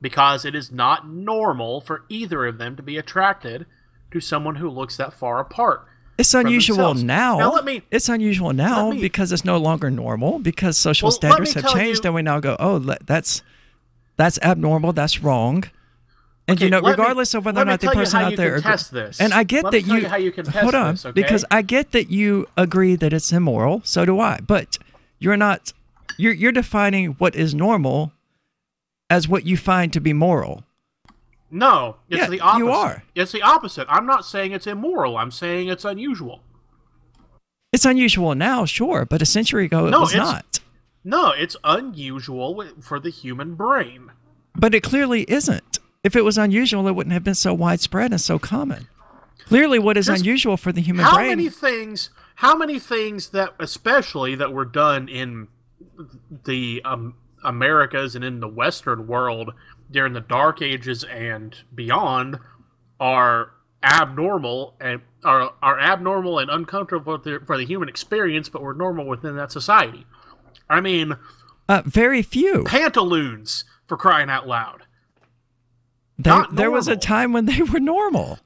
Speaker 11: Because it is not normal for either of them to be attracted to someone who looks that far apart.
Speaker 10: It's unusual now.
Speaker 11: It's
Speaker 10: unusual now because it's no longer normal, because social standards have changed and we now go, oh, that's abnormal, that's wrong. And regardless of whether or not the person out there
Speaker 11: agrees.
Speaker 10: And I get that you,
Speaker 11: how you can test
Speaker 10: hold on,
Speaker 11: this, okay?
Speaker 10: because I get that you agree that it's immoral, so do I. But you're defining what is normal as what you find to be moral.
Speaker 11: No, it's the opposite.
Speaker 10: You are.
Speaker 11: It's the opposite. I'm not saying it's immoral. I'm saying it's unusual.
Speaker 10: It's unusual now, sure, but a century ago it was not.
Speaker 11: No, it's unusual for the human brain.
Speaker 10: But it clearly isn't. If it was unusual, it wouldn't have been so widespread and so common. Clearly, what is unusual for the human brain...
Speaker 11: How many things that, especially that were done in the Americas and in the Western world during the Dark Ages and beyond, are abnormal and uncomfortable for the human experience, but were normal within that society? I mean,
Speaker 10: very few
Speaker 11: pantaloons, for crying out loud.
Speaker 10: There was a time when they were normal.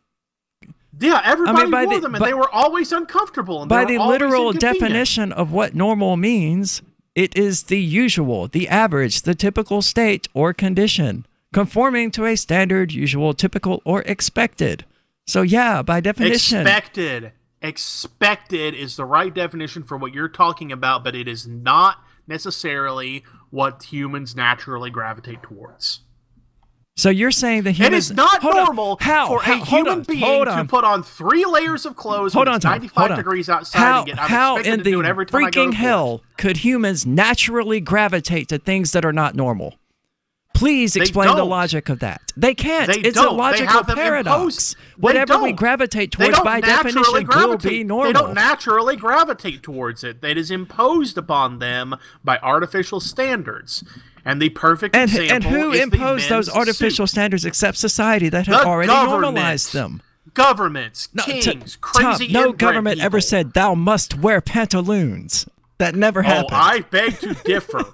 Speaker 11: Yeah, everybody wore them, and they were always uncomfortable. And
Speaker 10: by the literal definition of what normal means, it is the usual, the average, the typical state or condition, conforming to a standard, usual, typical, or expected. So yeah, by definition...
Speaker 11: expected is the right definition for what you're talking about, but it is not necessarily what humans naturally gravitate towards.
Speaker 10: So you're saying the humans...
Speaker 11: It is not normal for a human being to put on 3 layers of clothes when it's 95 degrees outside.
Speaker 10: How in the freaking hell could humans naturally gravitate to things that are not normal? Please explain the logic of that. They can't. It's a logical paradox. Whatever we gravitate towards by definition will be normal.
Speaker 11: They don't naturally gravitate towards it. It is imposed upon them by artificial standards. And the perfect example
Speaker 10: and who
Speaker 11: is
Speaker 10: imposed those artificial standards except society that had already normalized them?
Speaker 11: Governments, kings, crazy
Speaker 10: no government ever said thou must wear pantaloons. That never happened.
Speaker 11: Oh, I beg to differ.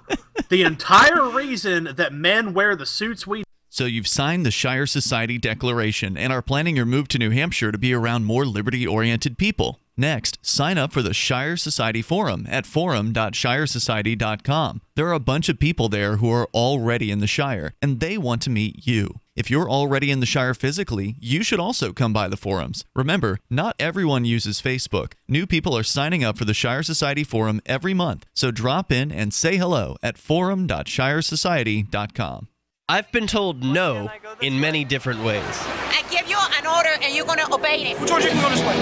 Speaker 11: The entire reason that men wear the suits we...
Speaker 16: So you've signed the Shire Society Declaration and are planning your move to New Hampshire to be around more liberty-oriented people. Next, sign up for the Shire Society Forum at forum.shiresociety.com. There are a bunch of people there who are already in the Shire, and they want to meet you. If you're already in the Shire physically, you should also come by the forums. Remember, not everyone uses Facebook. New people are signing up for the Shire Society Forum every month, so drop in and say hello at forum.shiresociety.com.
Speaker 15: I've been told no in many different ways.
Speaker 19: I give you an order and you're going to obey it.
Speaker 15: George, you can go this way.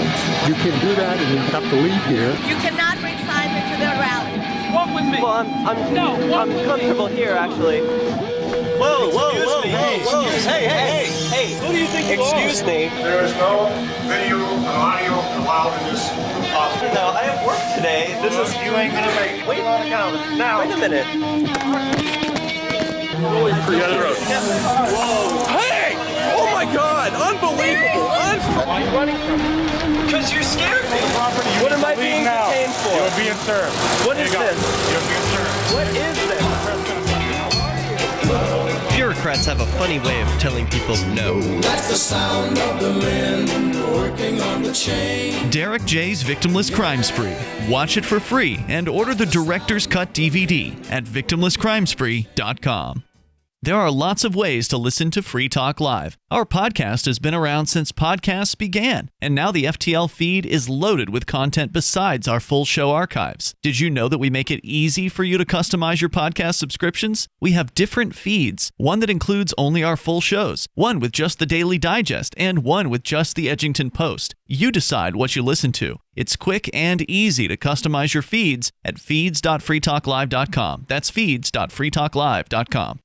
Speaker 20: You can't do that and you have to leave here.
Speaker 19: You cannot bring Simon to the rally.
Speaker 15: Walk with me. Well, I'm comfortable here, actually. Whoa. Hey. Who do you think you are? Excuse me.
Speaker 23: There is no video and audio allowed in this office.
Speaker 15: No, I have work today.
Speaker 23: You ain't going to make it.
Speaker 15: Wait a minute. Hey! Oh my God! Unbelievable! Why are you running from me? Because you scared me. What am I being detained for?
Speaker 23: You're being served.
Speaker 15: What is this?
Speaker 23: You're being served.
Speaker 15: What is this? Bureaucrats have a funny way of telling people no.
Speaker 24: That's the sound of the men working on the chain.
Speaker 16: Derek J's Victimless Crime Spree. Watch it for free and order the Director's Cut DVD at victimlesscrimespree.com. There are lots of ways to listen to Free Talk Live. Our podcast has been around since podcasts began, and now the FTL feed is loaded with content besides our full show archives. Did you know that we make it easy for you to customize your podcast subscriptions? We have different feeds, one that includes only our full shows, one with just the Daily Digest, and one with just the Edgington Post. You decide what you listen to. It's quick and easy to customize your feeds at feeds.freetalklive.com. That's feeds.freetalklive.com.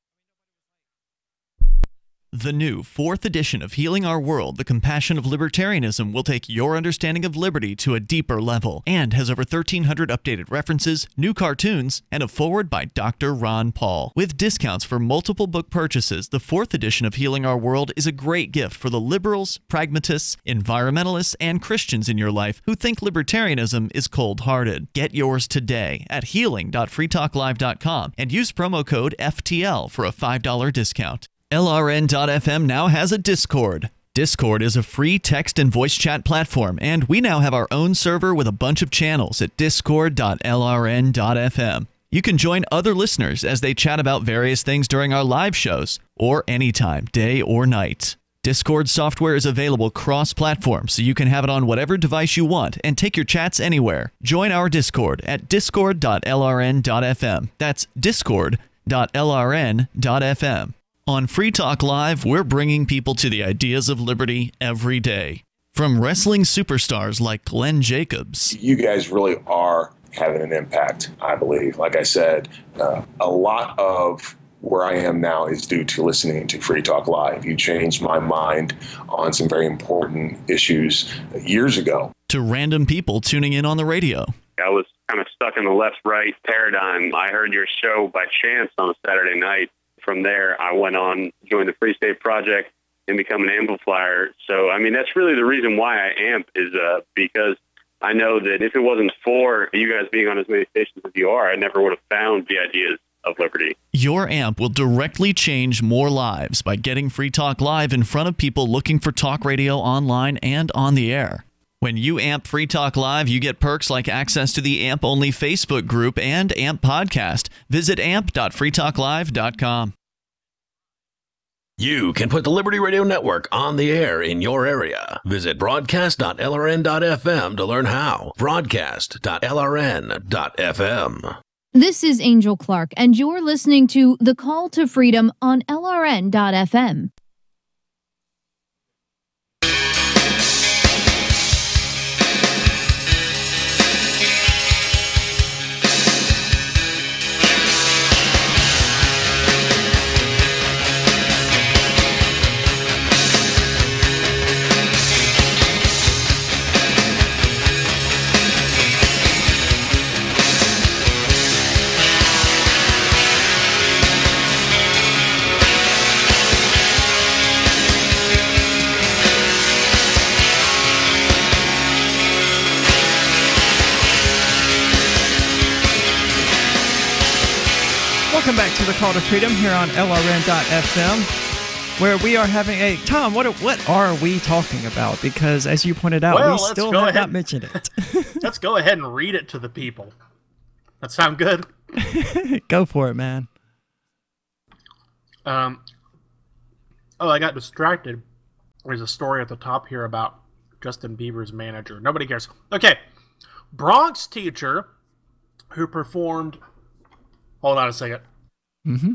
Speaker 16: The new 4th edition of Healing Our World, The Compassion of Libertarianism will take your understanding of liberty to a deeper level and has over 1,300 updated references, new cartoons, and a foreword by Dr. Ron Paul. With discounts for multiple book purchases, the 4th edition of Healing Our World is a great gift for the liberals, pragmatists, environmentalists, and Christians in your life who think libertarianism is cold-hearted. Get yours today at healing.freetalklive.com and use promo code FTL for a $5 discount. LRN.FM now has a Discord. Discord is a free text and voice chat platform, and we now have our own server with a bunch of channels at discord.lrn.fm. You can join other listeners as they chat about various things during our live shows, or anytime, day or night. Discord software is available cross-platform, so you can have it on whatever device you want and take your chats anywhere. Join our Discord at discord.lrn.fm. That's discord.lrn.fm. On Free Talk Live, we're bringing people to the ideas of liberty every day. From wrestling superstars like Glenn Jacobs.
Speaker 25: You guys really are having an impact, I believe. Like I said, a lot of where I am now is due to listening to Free Talk Live. You changed my mind on some very important issues years ago.
Speaker 16: To random people tuning in on the radio.
Speaker 27: I was kind of stuck in the left-right paradigm. I heard your show by chance on a Saturday night. From there, I went on, joined the Free State Project, and become an amplifier. So, I mean, that's really the reason why I amp is because I know that if it wasn't for you guys being on as many stations as you are, I never would have found the ideas of liberty.
Speaker 16: Your amp will directly change more lives by getting Free Talk Live in front of people looking for talk radio online and on the air. When you amp Free Talk Live, you get perks like access to the AMP-only Facebook group and AMP podcast. Visit amp.freetalklive.com.
Speaker 17: You can put the Liberty Radio Network on the air in your area. Visit broadcast.lrn.fm to learn how. Broadcast.lrn.fm.
Speaker 3: This is Angel Clark, and you're listening to The Call to Freedom on LRN.FM.
Speaker 10: Welcome back to the Call to Freedom here on LRN.FM, where we are having a... Tom, what are we talking about? Because as you pointed out, we still have not mentioned it.
Speaker 11: Let's go ahead and read it to the people. That sound good?
Speaker 10: Go for it, man.
Speaker 11: I got distracted. There's a story at the top here about Justin Bieber's manager. Nobody cares. Okay. Bronx teacher who performed... Hold on a second.
Speaker 10: Mm-hmm.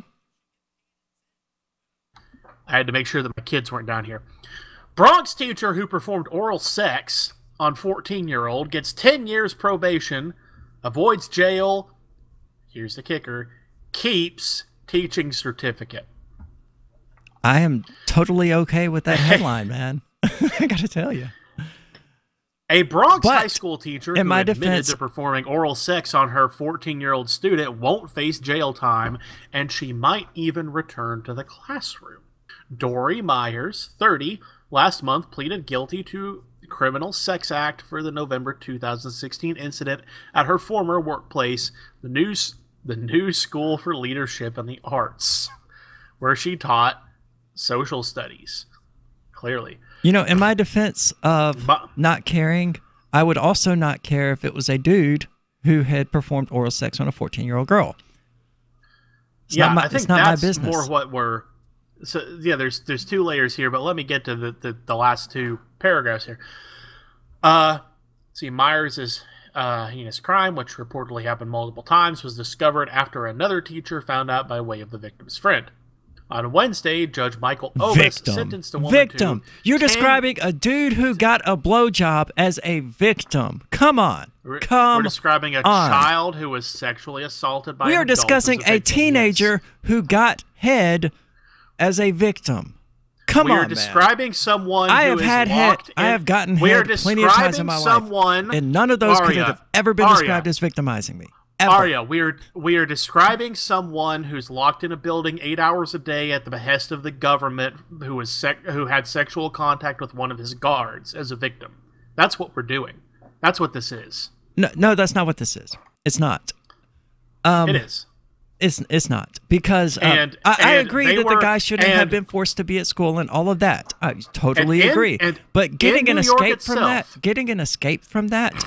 Speaker 11: I had to make sure that my kids weren't down here. Bronx teacher who performed oral sex on 14-year-old gets 10 years probation, avoids jail, here's the kicker, keeps teaching certificate.
Speaker 10: I am totally okay with that headline, man. I got to tell you.
Speaker 11: A Bronx high school teacher
Speaker 10: in
Speaker 11: who
Speaker 10: my
Speaker 11: admitted
Speaker 10: defense,
Speaker 11: to performing oral sex on her 14-year-old student won't face jail time, and she might even return to the classroom. Dory Myers, 30, last month pleaded guilty to criminal sex act for the November 2016 incident at her former workplace, the New School for Leadership and the Arts, where she taught social studies. Clearly.
Speaker 10: You know, in my defense of not caring, I would also not care if it was a dude who had performed oral sex on a 14-year-old girl.
Speaker 11: I think that's
Speaker 10: my business.
Speaker 11: more what we're... So, yeah, there's two layers here, but let me get to the last two paragraphs here. See, Myers' heinous crime, which reportedly happened multiple times, was discovered after another teacher found out by way of the victim's friend. On Wednesday, Judge Michael Ovis sentenced a woman to...
Speaker 10: You're describing a dude who got a blowjob as a victim. Come on.
Speaker 11: We're describing a child who was sexually assaulted by an adult.
Speaker 10: We are discussing a teenager who got head as a victim. Come on, man.
Speaker 11: We are describing someone who
Speaker 10: I have had head. I have gotten head plenty of times in my life, and none of those could have ever been described as victimizing me.
Speaker 11: Arya, we are describing someone who's locked in a building 8 hours a day at the behest of the government who had sexual contact with one of his guards as a victim. That's what we're doing. That's what this is.
Speaker 10: No, that's not what this is. It's not.
Speaker 11: It is.
Speaker 10: It's not, because I agree that the guy shouldn't have been forced to be at school and all of that. I totally agree. But getting an escape from that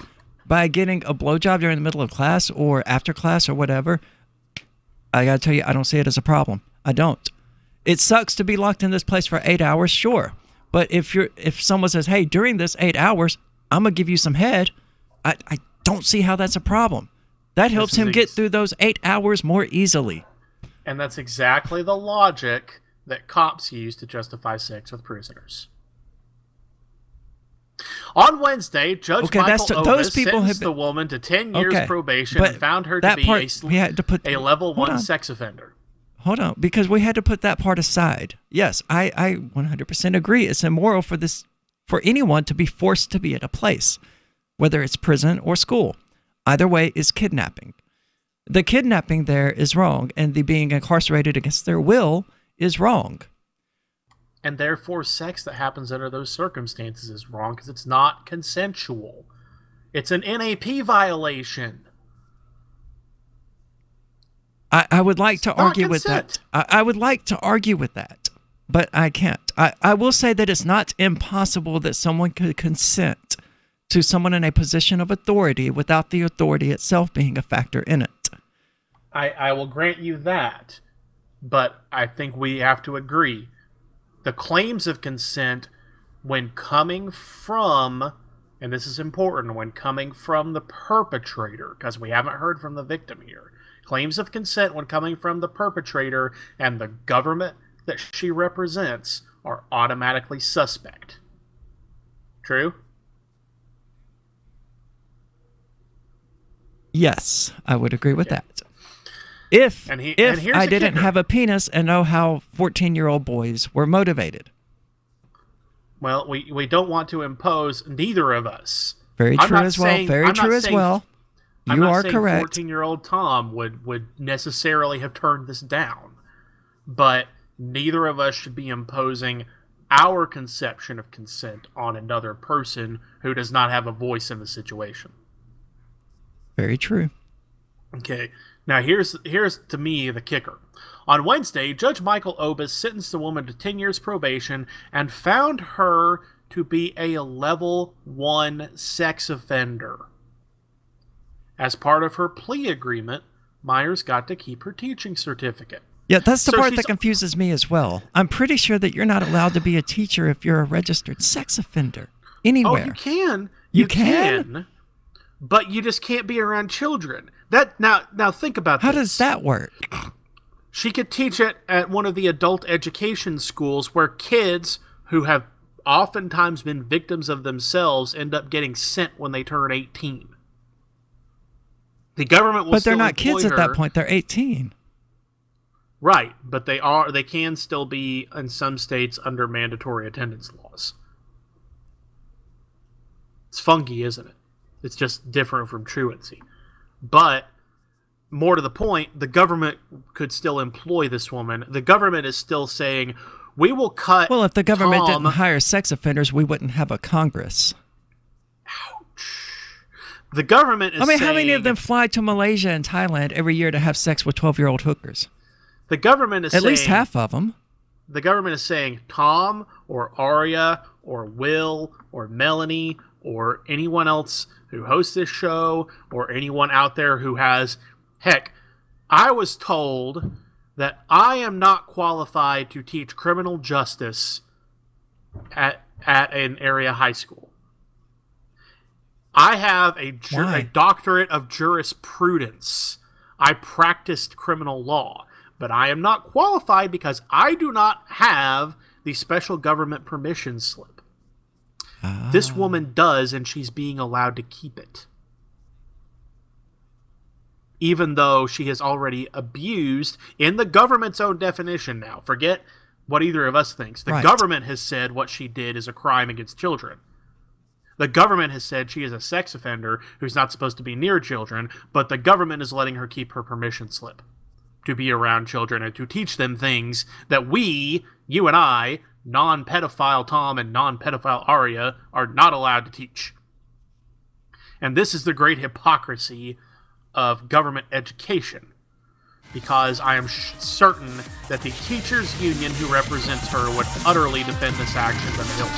Speaker 10: by getting a blowjob during the middle of class or after class or whatever, I gotta tell you, I don't see it as a problem. I don't. It sucks to be locked in this place for 8 hours, sure. But if someone says, hey, during this 8 hours, I'm gonna give you some head, I don't see how that's a problem. That helps him get through those 8 hours more easily.
Speaker 11: And that's exactly the logic that cops use to justify sex with prisoners. On Wednesday, Judge Michael Ovis sentenced the woman to 10 years probation and found her to be a level 1 sex offender.
Speaker 10: Hold on, because we had to put that part aside. Yes, I 100% agree. It's immoral for anyone to be forced to be at a place, whether it's prison or school. Either way is kidnapping. The kidnapping there is wrong, and the being incarcerated against their will is wrong.
Speaker 11: And therefore, sex that happens under those circumstances is wrong because it's not consensual. It's an NAP violation.
Speaker 10: I would like to argue with that. I would like to argue with that, but I can't. I will say that it's not impossible that someone could consent to someone in a position of authority without the authority itself being a factor in it.
Speaker 11: I will grant you that, but I think we have to agree the claims of consent when coming from, and this is important, when coming from the perpetrator, because we haven't heard from the victim here. Claims of consent when coming from the perpetrator and the government that she represents are automatically suspect. True?
Speaker 10: Yes, I would agree with that. If I didn't have a penis and know how 14-year-old boys were motivated.
Speaker 11: Well, we don't want to impose neither of us.
Speaker 10: Very true as well. Very true as well. You are correct.
Speaker 11: 14-year-old Tom would necessarily have turned this down. But neither of us should be imposing our conception of consent on another person who does not have a voice in the situation.
Speaker 10: Very true.
Speaker 11: Okay. Now, here's to me the kicker. On Wednesday, Judge Michael Obis sentenced the woman to 10 years probation and found her to be a level 1 sex offender. As part of her plea agreement, Myers got to keep her teaching certificate.
Speaker 10: Yeah, that's the part that confuses me as well. I'm pretty sure that you're not allowed to be a teacher if you're a registered sex offender anywhere.
Speaker 11: Oh, you can.
Speaker 10: You can?
Speaker 11: But you just can't be around children. Now think about this.
Speaker 10: How does that work?
Speaker 11: She could teach it at one of the adult education schools where kids who have oftentimes been victims of themselves end up getting sent when they turn 18. The government will
Speaker 10: But they're
Speaker 11: still
Speaker 10: not kids
Speaker 11: employ
Speaker 10: at that
Speaker 11: her.
Speaker 10: point. They're 18.
Speaker 11: Right, but they can still be in some states under mandatory attendance laws. It's funky, isn't it? It's just different from truancy. But more to the point, the government could still employ this woman. The government is still saying, we will cut.
Speaker 10: Well, if the government
Speaker 11: Tom,
Speaker 10: didn't hire sex offenders, we wouldn't have a Congress.
Speaker 11: The government is saying,
Speaker 10: how many of them fly to Malaysia and Thailand every year to have sex with 12-year-old hookers?
Speaker 11: The government is
Speaker 10: At
Speaker 11: saying,
Speaker 10: least half of them.
Speaker 11: The government is saying Tom or Aria or Will or Melanie or anyone else who hosts this show or anyone out there who has, heck, I was told that I am not qualified to teach criminal justice at an area high school. I have a doctorate of jurisprudence. I practiced criminal law, but I am not qualified because I do not have the special government permission slip. This woman does, and she's being allowed to keep it. Even though she has already abused, in the government's own definition now, forget what either of us thinks. The government has said what she did is a crime against children. The government has said she is a sex offender who's not supposed to be near children, but the government is letting her keep her permission slip to be around children and to teach them things that we, you and I, non-pedophile Tom and non-pedophile Aria, are not allowed to teach. And this is the great hypocrisy of government education, because I am certain that the teachers' union who represents her would utterly defend this action to the hilt.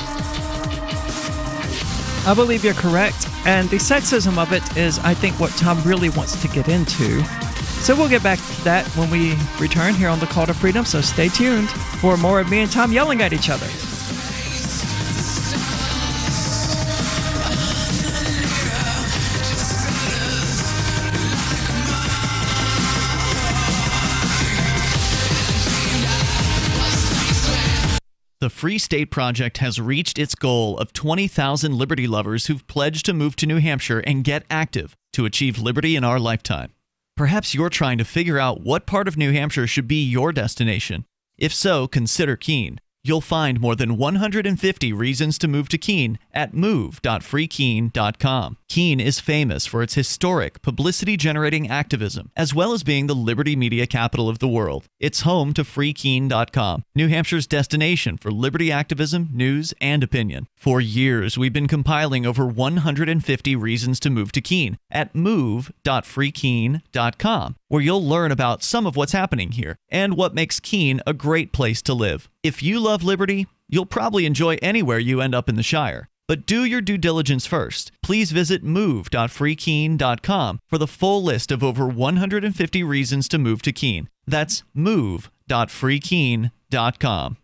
Speaker 10: I believe you're correct, and the sexism of it is, I think, what Tom really wants to get into. So we'll get back to that when we return here on The Call to Freedom, so stay tuned for more of me and Tom yelling at each other.
Speaker 16: The Free State Project has reached its goal of 20,000 liberty lovers who've pledged to move to New Hampshire and get active to achieve liberty in our lifetime. Perhaps you're trying to figure out what part of New Hampshire should be your destination. If so, consider Keene. You'll find more than 150 reasons to move to Keene at move.freekeene.com. Keene is famous for its historic, publicity-generating activism, as well as being the liberty media capital of the world. It's home to freekeene.com, New Hampshire's destination for liberty activism, news, and opinion. For years, we've been compiling over 150 reasons to move to Keene at move.freekeene.com, where you'll learn about some of what's happening here and what makes Keene a great place to live. If you love liberty, you'll probably enjoy anywhere you end up in the Shire. But do your due diligence first. Please visit move.freekeene.com for the full list of over 150 reasons to move to Keene. That's move.freekeene.com.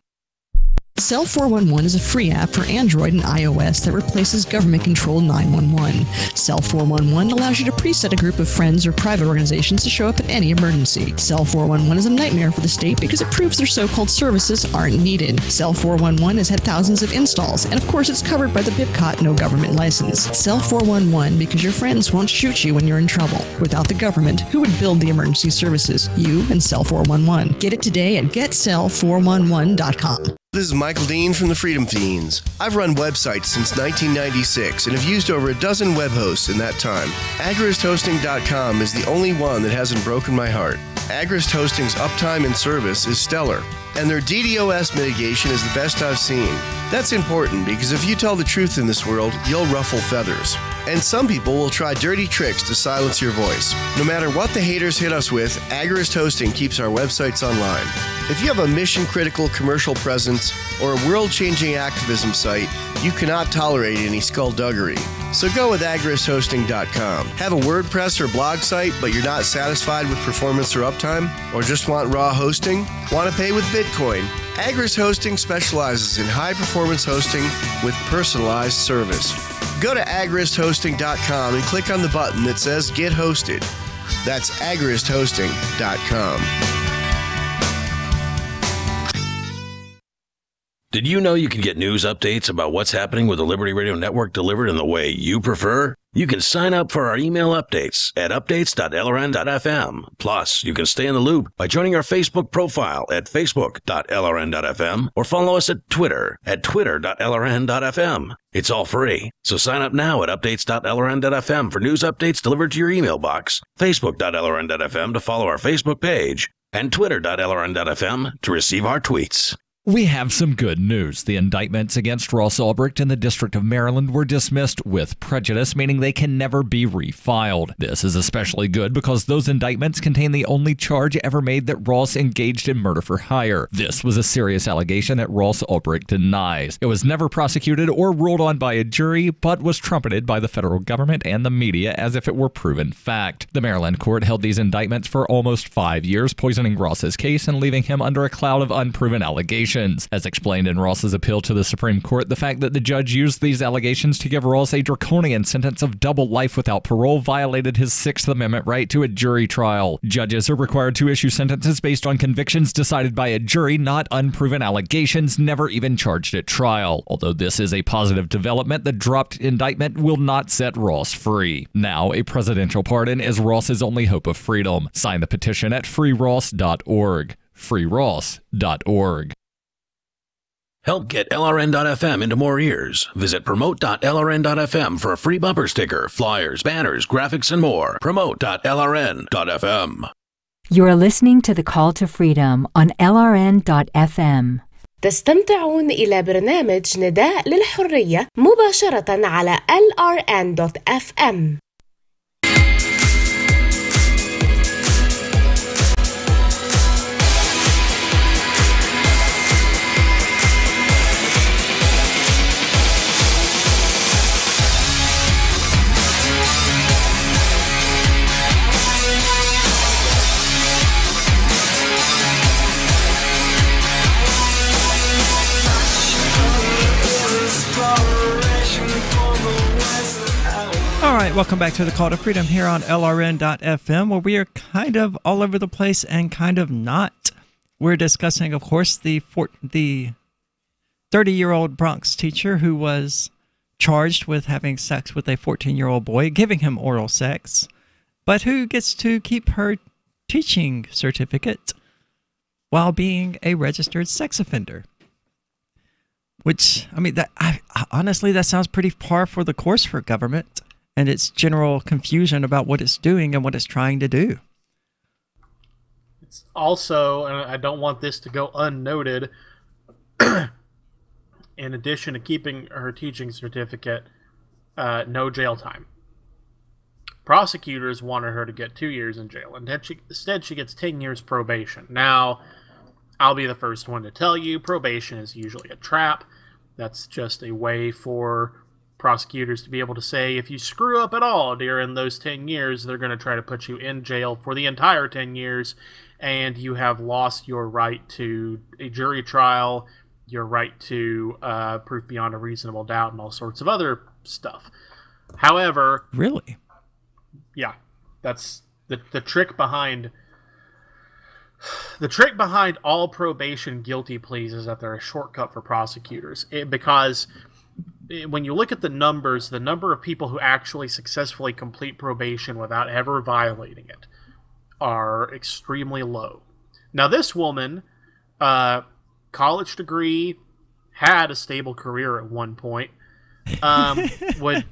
Speaker 5: Cell 411 is a free app for Android and iOS that replaces government-controlled 911. Cell 411 allows you to preset a group of friends or private organizations to show up in any emergency. Cell 411 is a nightmare for the state because it proves their so-called services aren't needed. Cell 411 has had thousands of installs, and of course it's covered by the BIPCOT no government license. Cell 411 because your friends won't shoot you when you're in trouble. Without the government, who would build the emergency services? You and Cell 411. Get it today at getcell411.com.
Speaker 7: This is Michael Dean from the Freedom Fiends. I've run websites since 1996 and have used over a dozen web hosts in that time. AgristHosting.com is the only one that hasn't broken my heart. Agrist Hosting's uptime and service is stellar, and their DDoS mitigation is the best I've seen. That's important because if you tell the truth in this world, you'll ruffle feathers. And some people will try dirty tricks to silence your voice. No matter what the haters hit us with, Agrist Hosting keeps our websites online. If you have a mission-critical commercial presence or a world-changing activism site, you cannot tolerate any skullduggery. So go with agristhosting.com. Have a WordPress or blog site, but you're not satisfied with performance or uptime? Or just want raw hosting? Want to pay with Bitcoin? Agrist Hosting specializes in high-performance hosting with personalized service. Go to agristhosting.com and click on the button that says Get Hosted. That's agristhosting.com.
Speaker 17: Did you know you can get news updates about what's happening with the Liberty Radio Network delivered in the way you prefer? You can sign up for our email updates at updates.lrn.fm. Plus, you can stay in the loop by joining our Facebook profile at facebook.lrn.fm or follow us at Twitter at twitter.lrn.fm. It's all free, so sign up now at updates.lrn.fm for news updates delivered to your email box, facebook.lrn.fm to follow our Facebook page, and twitter.lrn.fm to receive our tweets.
Speaker 14: We have some good news. The indictments against Ross Ulbricht in the District of Maryland were dismissed with prejudice, meaning they can never be refiled. This is especially good because those indictments contain the only charge ever made that Ross engaged in murder for hire. This was a serious allegation that Ross Ulbricht denies. It was never prosecuted or ruled on by a jury, but was trumpeted by the federal government and the media as if it were proven fact. The Maryland court held these indictments for almost 5 years, poisoning Ross's case and leaving him under a cloud of unproven allegations. As explained in Ross's appeal to the Supreme Court, the fact that the judge used these allegations to give Ross a draconian sentence of double life without parole violated his Sixth Amendment right to a jury trial. Judges are required to issue sentences based on convictions decided by a jury, not unproven allegations never even charged at trial. Although this is a positive development, the dropped indictment will not set Ross free. Now, a presidential pardon is Ross's only hope of freedom. Sign the petition at freeross.org. freeross.org.
Speaker 17: Help get LRN.FM into more ears. Visit promote.lrn.fm for a free bumper sticker, flyers, banners, graphics, and more. Promote.lrn.fm.
Speaker 9: You're listening to The Call to Freedom on LRN.FM.
Speaker 18: تستمتعون إلى برنامج نداء للحرية مباشرة على LRN.FM.
Speaker 10: All right, welcome back to the Call to Freedom here on LRN.FM, where we are kind of all over the place and kind of not. We're discussing, of course, the 30-year-old Bronx teacher who was charged with having sex with a 14-year-old boy, giving him oral sex, but who gets to keep her teaching certificate while being a registered sex offender. Which, I mean, honestly, that sounds pretty par for the course for government and its general confusion about what it's doing and what it's trying to do.
Speaker 11: It's also, and I don't want this to go unnoted, in addition to keeping her teaching certificate, no jail time. Prosecutors wanted her to get 2 years in jail, and instead she gets 10 years probation. Now, I'll be the first one to tell you, probation is usually a trap. That's just a way for prosecutors to be able to say, if you screw up at all during those 10 years, they're going to try to put you in jail for the entire 10 years, and you have lost your right to a jury trial your right to proof beyond a reasonable doubt and all sorts of other stuff. However,
Speaker 10: really,
Speaker 11: yeah, that's the trick behind all probation guilty pleas is that they're a shortcut for prosecutors. Because when you look at the numbers, the number of people who actually successfully complete probation without ever violating it are extremely low. Now, this woman, college degree, had a stable career at one point, would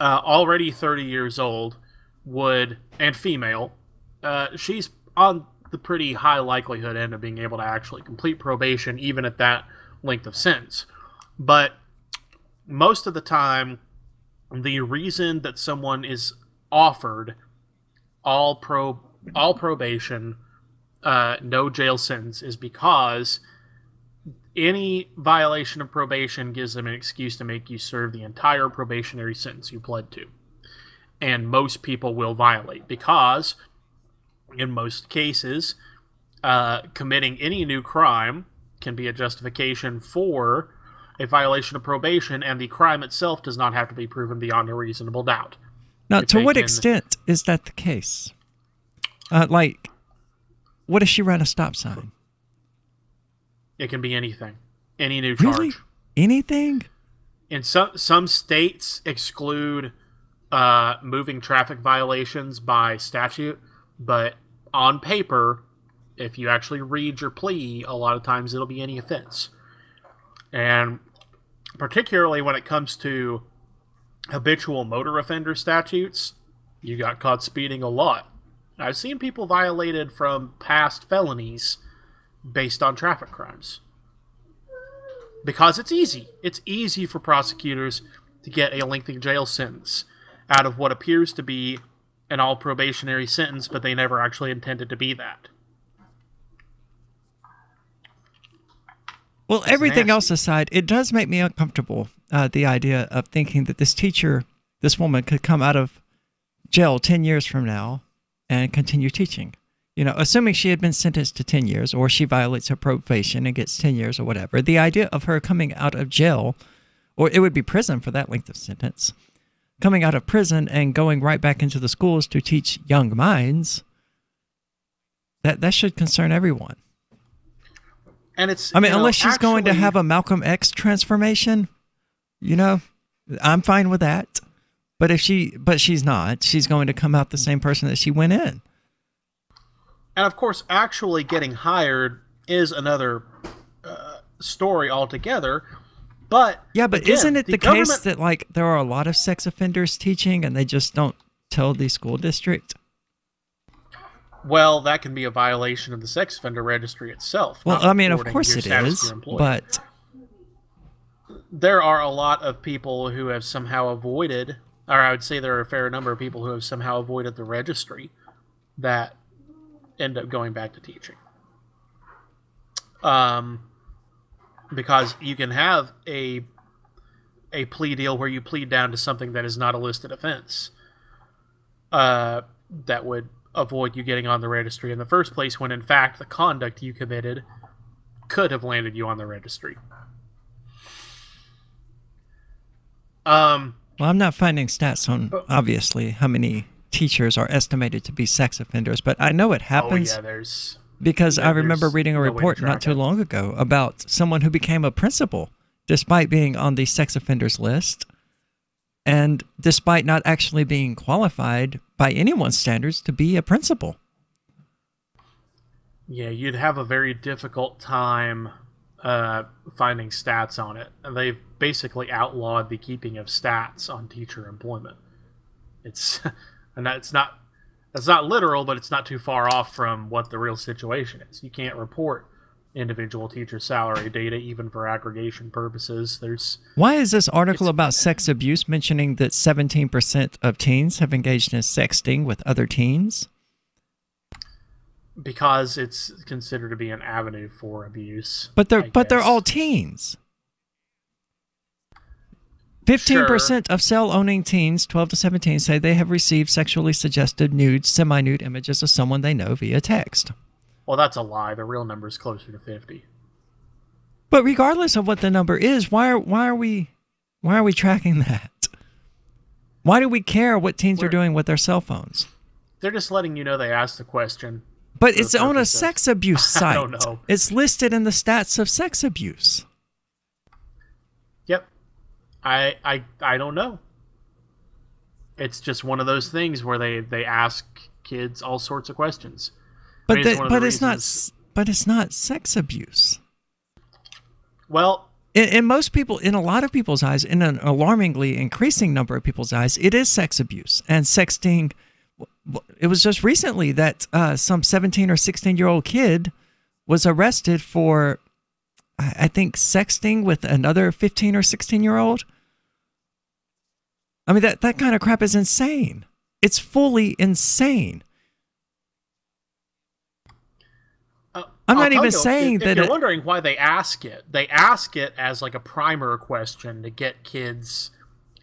Speaker 11: already 30 years old, and female, she's on the pretty high likelihood end of being able to actually complete probation, even at that length of sentence. But most of the time, the reason that someone is offered all probation, no jail sentence, is because any violation of probation gives them an excuse to make you serve the entire probationary sentence you pled to. And most people will violate because, in most cases, committing any new crime can be a justification for a violation of probation, and the crime itself does not have to be proven beyond a reasonable doubt.
Speaker 10: Now, to what extent is that the case? Like, what if she ran a stop sign?
Speaker 11: It can be anything. Any new charge.
Speaker 10: Really? Anything?
Speaker 11: And some states exclude moving traffic violations by statute, but on paper, if you actually read your plea, a lot of times it'll be any offense. And particularly when it comes to habitual motor offender statutes, you got caught speeding a lot. I've seen people violated from past felonies based on traffic crimes. Because it's easy. It's easy for prosecutors to get a lengthy jail sentence out of what appears to be an all probationary sentence, but they never actually intended to be that.
Speaker 10: Well, everything else aside, it does make me uncomfortable, the idea of thinking that this woman could come out of jail 10 years from now and continue teaching. You know, assuming she had been sentenced to 10 years or she violates her probation and gets 10 years or whatever, the idea of her coming out of jail, or it would be prison for that length of sentence, coming out of prison and going right back into the schools to teach young minds, that should concern everyone.
Speaker 11: And it's,
Speaker 10: I mean, unless she's going to have a Malcolm X transformation, you know, I'm fine with that. But she's not. She's going to come out the same person that she went in.
Speaker 11: And of course, actually getting hired is another story altogether. But
Speaker 10: yeah, but
Speaker 11: again,
Speaker 10: isn't it the case that like there are a lot of sex offenders teaching and they just don't tell the school district?
Speaker 11: Well, that can be a violation of the sex offender registry itself.
Speaker 10: Well, I mean, of course it is, but
Speaker 11: there are a lot of people who have somehow avoided, or I would say there are a fair number of people who have somehow avoided the registry that end up going back to teaching. Because you can have a plea deal where you plead down to something that is not a listed offense that would avoid you getting on the registry in the first place, when in fact the conduct you committed could have landed you on the registry.
Speaker 10: Well, I'm not finding stats on, obviously, how many teachers are estimated to be sex offenders, but I know it happens.
Speaker 11: Oh, yeah,
Speaker 10: because I remember reading a report not too long ago about someone who became a principal despite being on the sex offenders list and despite not actually being qualified by anyone's standards to be a principal.
Speaker 11: Yeah, you'd have a very difficult time finding stats on it. They've basically outlawed the keeping of stats on teacher employment. It's not literal, but it's not too far off from what the real situation is. You can't report individual teacher salary data even for aggregation purposes.
Speaker 10: Why is this article about sex abuse mentioning that 17% of teens have engaged in sexting with other teens?
Speaker 11: Because it's considered to be an avenue for abuse.
Speaker 10: But they're all teens. 15% of cell-owning teens, 12 to 17, say they have received sexually suggestive nude, semi-nude images of someone they know via text.
Speaker 11: Well, that's a lie. The real number is closer to 50.
Speaker 10: But regardless of what the number is, why are we tracking that? Why do we care what teens are doing with their cell phones?
Speaker 11: They're just letting you know they asked the question.
Speaker 10: But it's on a sex abuse site.
Speaker 11: I don't know.
Speaker 10: It's listed in the stats of sex abuse.
Speaker 11: Yep. I don't know. It's just one of those things where they ask kids all sorts of questions.
Speaker 10: But it's not sex abuse.
Speaker 11: Well,
Speaker 10: in a lot of people's eyes, in an alarmingly increasing number of people's eyes, it is sex abuse and sexting. It was just recently that some 17 or 16-year-old kid was arrested for, I think, sexting with another 15 or 16-year-old. I mean, that kind of crap is insane. It's fully insane. I'm not even saying that.
Speaker 11: If you're wondering why they ask it as like a primer question to get kids.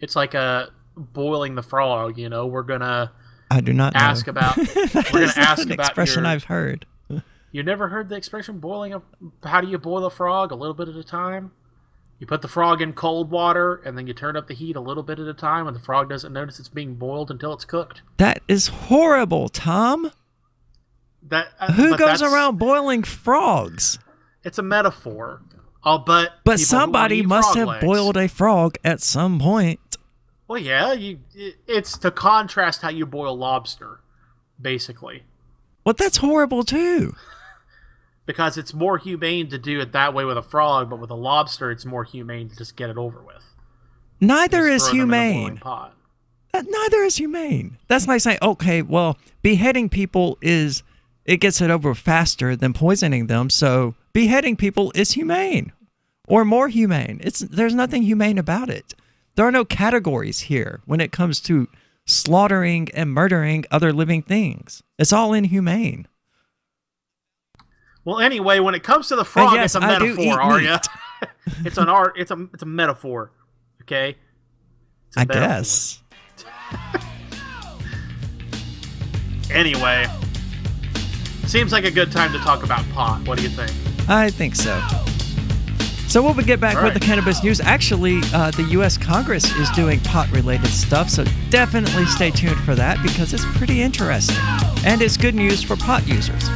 Speaker 11: It's like a boiling the frog. You know, we're gonna.
Speaker 10: I do not
Speaker 11: ask
Speaker 10: know.
Speaker 11: about. We're gonna ask
Speaker 10: an
Speaker 11: about
Speaker 10: expression I've heard.
Speaker 11: You never heard the expression boiling a? How do you boil a frog? A little bit at a time. You put the frog in cold water and then you turn up the heat a little bit at a time, and the frog doesn't notice it's being boiled until it's cooked.
Speaker 10: That is horrible, Tom. Who goes around boiling frogs?
Speaker 11: It's a metaphor. But
Speaker 10: somebody must have boiled a frog at some point.
Speaker 11: Well, yeah, it's to contrast how you boil lobster, basically.
Speaker 10: Well, that's horrible too.
Speaker 11: Because it's more humane to do it that way with a frog, but with a lobster, it's more humane to just get it over with.
Speaker 10: Neither is humane. Neither is humane. That's like saying, okay, well, beheading people it gets it over faster than poisoning them, so beheading people is humane or more humane. There's nothing humane about it. There are no categories here when it comes to slaughtering and murdering other living things. It's all inhumane.
Speaker 11: Well, anyway, when it comes to the frog, it's a metaphor, Arya. It's an art. It's a metaphor. Okay.
Speaker 10: I guess.
Speaker 11: Anyway, seems like a good time to talk about pot. What do you think?
Speaker 10: I think so. So we'll get back with the cannabis news. Actually, the U.S. Congress is doing pot-related stuff, so definitely stay tuned for that because it's pretty interesting. And it's good news for pot users.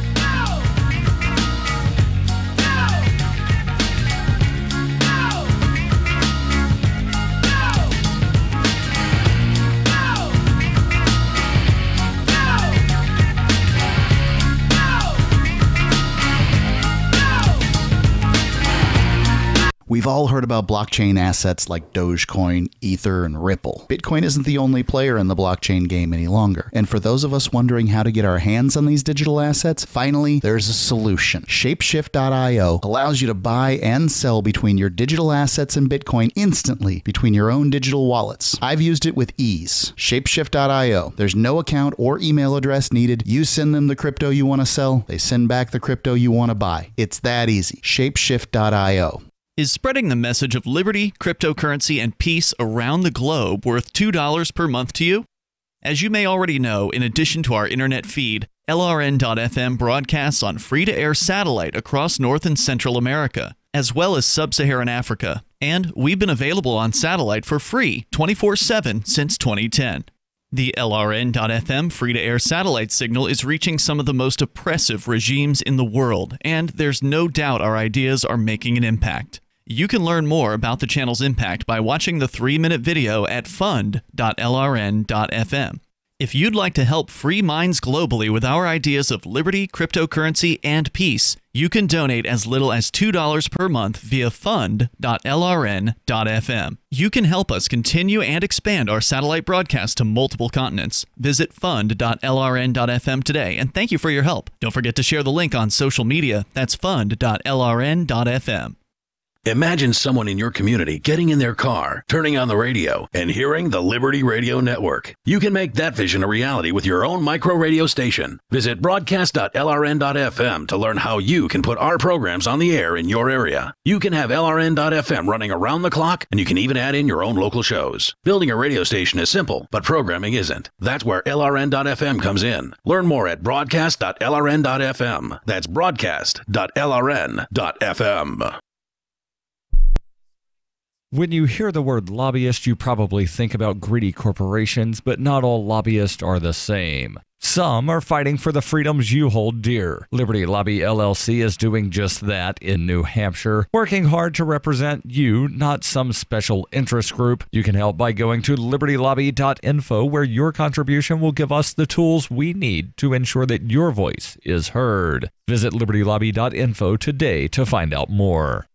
Speaker 1: We've all heard about blockchain assets like Dogecoin, Ether, and Ripple. Bitcoin isn't the only player in the blockchain game any longer. And for those of us wondering how to get our hands on these digital assets, finally, there's a solution. Shapeshift.io allows you to buy and sell between your digital assets and Bitcoin instantly between your own digital wallets. I've used it with ease. Shapeshift.io. There's no account or email address needed. You send them the crypto you want to sell. They send back the crypto you want to buy. It's that easy. Shapeshift.io.
Speaker 16: Is spreading the message of liberty, cryptocurrency, and peace around the globe worth $2 per month to you? As you may already know, in addition to our internet feed, LRN.FM broadcasts on free-to-air satellite across North and Central America, as well as Sub-Saharan Africa. And we've been available on satellite for free 24/7 since 2010. The LRN.FM free-to-air satellite signal is reaching some of the most oppressive regimes in the world, and there's no doubt our ideas are making an impact. You can learn more about the channel's impact by watching the 3-minute video at fund.lrn.fm. If you'd like to help free minds globally with our ideas of liberty, cryptocurrency, and peace, you can donate as little as $2 per month via fund.lrn.fm. You can help us continue and expand our satellite broadcast to multiple continents. Visit fund.lrn.fm today, and thank you for your help. Don't forget to share the link on social media. That's fund.lrn.fm.
Speaker 17: Imagine someone in your community getting in their car, turning on the radio, and hearing the Liberty Radio Network. You can make that vision a reality with your own micro radio station. Visit broadcast.lrn.fm to learn how you can put our programs on the air in your area. You can have LRN.FM running around the clock, and you can even add in your own local shows. Building a radio station is simple, but programming isn't. That's where LRN.FM comes in. Learn more at broadcast.lrn.fm. That's broadcast.lrn.fm.
Speaker 14: When you hear the word lobbyist, you probably think about greedy corporations, but not all lobbyists are the same. Some are fighting for the freedoms you hold dear. Liberty Lobby LLC is doing just that in New Hampshire, working hard to represent you, not some special interest group. You can help by going to libertylobby.info, where your contribution will give us the tools we need to ensure that your voice is heard. Visit libertylobby.info today to find out more.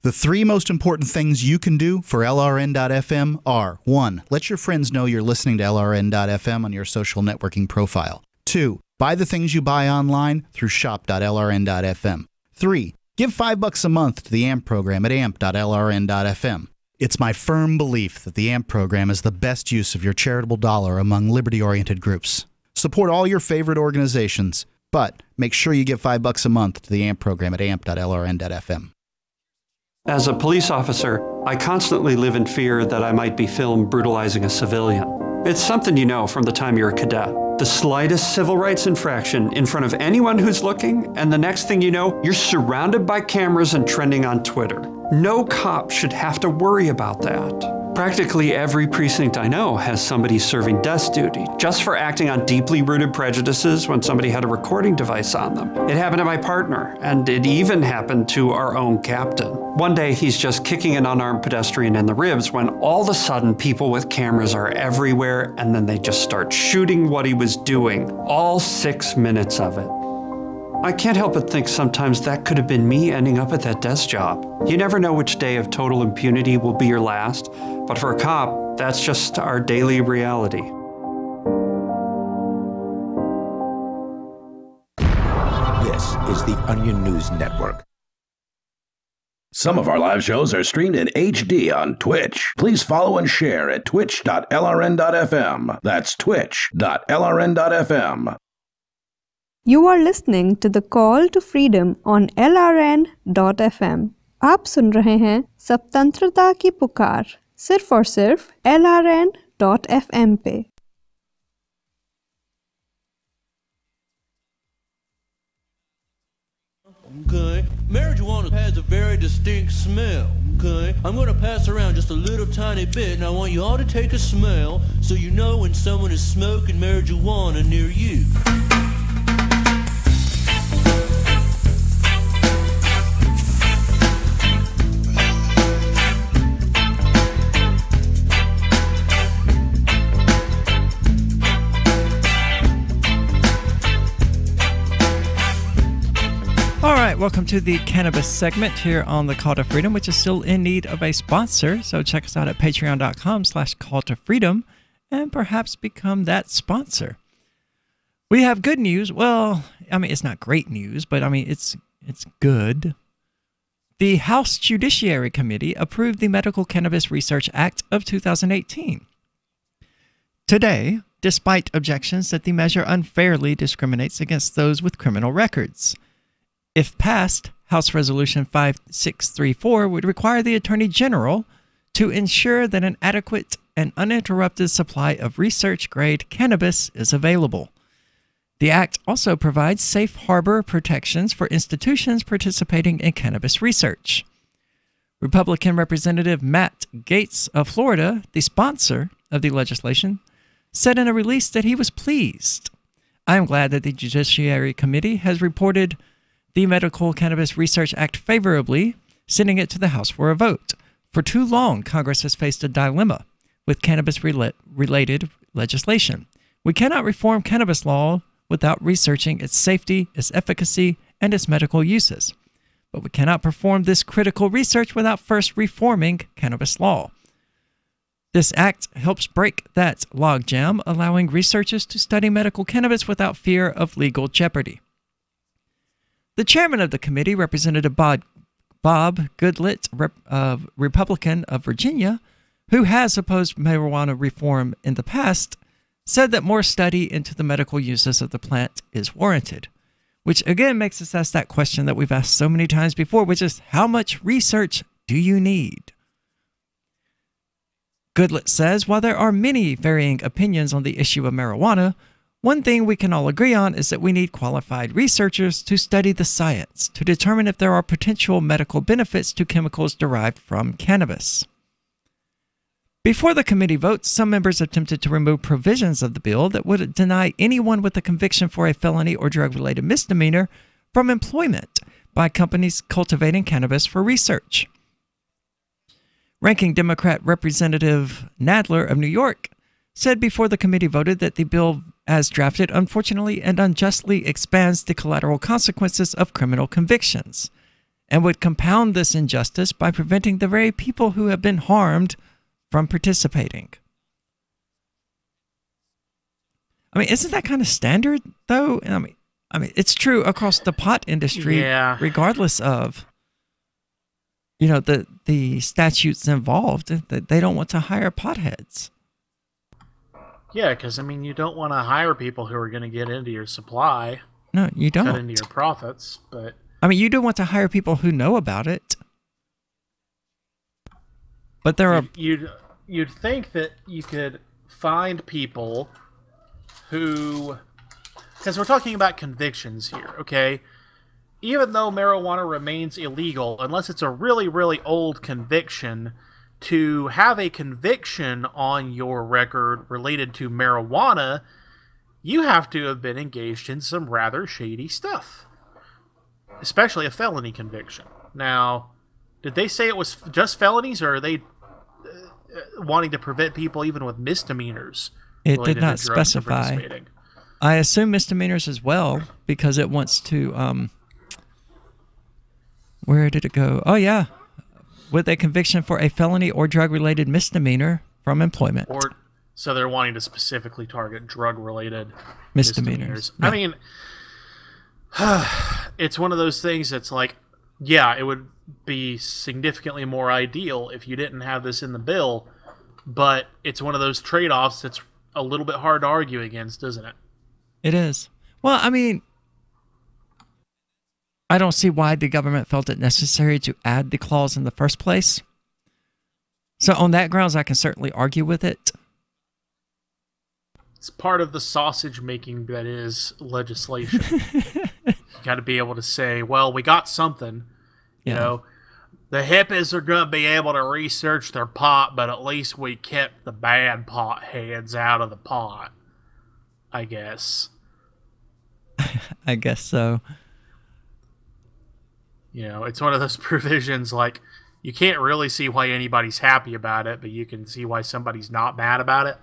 Speaker 1: The 3 most important things you can do for LRN.FM are: 1. Let your friends know you're listening to LRN.FM on your social networking profile. 2. Buy the things you buy online through shop.lrn.fm. 3. Give $5 a month to the AMP program at amp.lrn.fm. It's my firm belief that the AMP program is the best use of your charitable dollar among liberty-oriented groups. Support all your favorite organizations, but make sure you give $5 a month to the AMP program at amp.lrn.fm.
Speaker 2: As a police officer, I constantly live in fear that I might be filmed brutalizing a civilian. It's something you know from the time you're a cadet. The slightest civil rights infraction in front of anyone who's looking, and the next thing you know, you're surrounded by cameras and trending on Twitter. No cop should have to worry about that. Practically every precinct I know has somebody serving desk duty just for acting on deeply rooted prejudices when somebody had a recording device on them. It happened to my partner, and it even happened to our own captain. One day he's just kicking an unarmed pedestrian in the ribs when all of a sudden people with cameras are everywhere, and then they just start shooting what he was doing, all 6 minutes of it. I can't help but think sometimes that could have been me ending up at that desk job. You never know which day of total impunity will be your last, but for a cop, that's just our daily reality.
Speaker 4: This is the Onion News Network.
Speaker 17: Some of our live shows are streamed in HD on Twitch. Please follow and share at twitch.lrn.fm. That's twitch.lrn.fm.
Speaker 6: You are listening to the Call to Freedom on LRN.FM. आप सुन रहे हैं स्वतंत्रता की पुकार सिर्फ और सिर्फ LRN.FM पे।
Speaker 12: Okay, marijuana has a very distinct smell. Okay, I'm going to pass around just a little tiny bit, and I want you all to take a smell so you know when someone is smoking marijuana near you.
Speaker 10: All right, welcome to the cannabis segment here on the Call to Freedom, which is still in need of a sponsor. So check us out at patreon.com/call-to-freedom and perhaps become that sponsor. We have good news. Well, I mean, it's not great news, but I mean, it's good. The House Judiciary Committee approved the Medical Cannabis Research Act of 2018. Today, despite objections that the measure unfairly discriminates against those with criminal records. If passed, House Resolution 5634 would require the Attorney General to ensure that an adequate and uninterrupted supply of research-grade cannabis is available. The Act also provides safe harbor protections for institutions participating in cannabis research. Republican Representative Matt Gaetz of Florida, the sponsor of the legislation, said in a release that he was pleased. I am glad that the Judiciary Committee has reported the Medical Cannabis Research Act favorably, sending it to the House for a vote. For too long, Congress has faced a dilemma with cannabis-related legislation. We cannot reform cannabis law without researching its safety, its efficacy, and its medical uses. But we cannot perform this critical research without first reforming cannabis law. This act helps break that logjam, allowing researchers to study medical cannabis without fear of legal jeopardy. The chairman of the committee, Representative Bob Goodlatte, Republican of Virginia, who has opposed marijuana reform in the past, said that more study into the medical uses of the plant is warranted, which again makes us ask that question that we've asked so many times before, which is how much research do you need? Goodlatte says, while there are many varying opinions on the issue of marijuana, One thing we can all agree on is that we need qualified researchers to study the science to determine if there are potential medical benefits to chemicals derived from cannabis. Before the committee votes, some members attempted to remove provisions of the bill that would deny anyone with a conviction for a felony or drug-related misdemeanor from employment by companies cultivating cannabis for research. Ranking Democrat Representative Nadler of New York said before the committee voted that the bill as drafted unfortunately and unjustly expands the collateral consequences of criminal convictions and would compound this injustice by preventing the very people who have been harmed from participating. I mean, isn't that kind of standard, though? I mean, it's true across the pot industry, regardless of, you know, the statutes involved. That they don't want to hire potheads.
Speaker 11: Yeah, because, I mean, you don't want to hire people who are going to get into your supply.
Speaker 10: No, you don't.
Speaker 11: Cut into your profits, but...
Speaker 10: I mean, you do want to hire people who know about it. But there are...
Speaker 11: You'd think that you could find people who... Because we're talking about convictions here, okay? Even though marijuana remains illegal, unless it's a really, really old conviction... To have a conviction on your record related to marijuana, you have to have been engaged in some rather shady stuff. Especially a felony conviction. Now, did they say it was just felonies, or are they wanting to prevent people even with misdemeanors?
Speaker 10: It did not specify. I assume misdemeanors as well, because it wants to... where did it go? Oh, yeah. With a conviction for a felony or drug-related misdemeanor from employment.
Speaker 11: So they're wanting to specifically target drug-related
Speaker 10: misdemeanors.
Speaker 11: Yeah. I mean, it's one of those things that's like, yeah, it would be significantly more ideal if you didn't have this in the bill, but it's one of those trade-offs that's a little bit hard to argue against, isn't it?
Speaker 10: It is. Well, I mean... I don't see why the government felt it necessary to add the clause in the first place. So on that grounds, I can certainly argue with it.
Speaker 11: It's part of the sausage making that is legislation. You got to be able to say, well, we got something. You know, the hippies are going to be able to research their pot, but at least we kept the bad pot heads out of the pot. I guess.
Speaker 10: I guess so.
Speaker 11: You know, it's one of those provisions, like, you can't really see why anybody's happy about it, but you can see why somebody's not mad about it.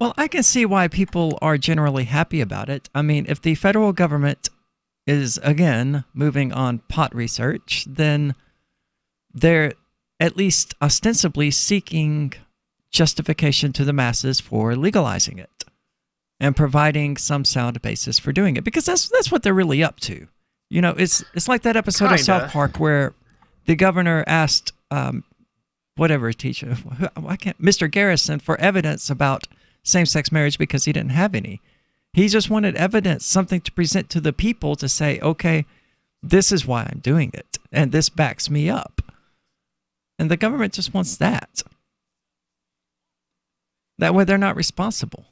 Speaker 10: Well, I can see why people are generally happy about it. I mean, if the federal government is, again, moving on pot research, then they're at least ostensibly seeking justification to the masses for legalizing it and providing some sound basis for doing it, because that's what they're really up to. You know, it's like that episode of South Park where the governor asked whatever teacher, Mr. Garrison, for evidence about same-sex marriage because he didn't have any. He just wanted evidence, something to present to the people to say, okay, this is why I'm doing it, and this backs me up. And the government just wants that. That way they're not responsible.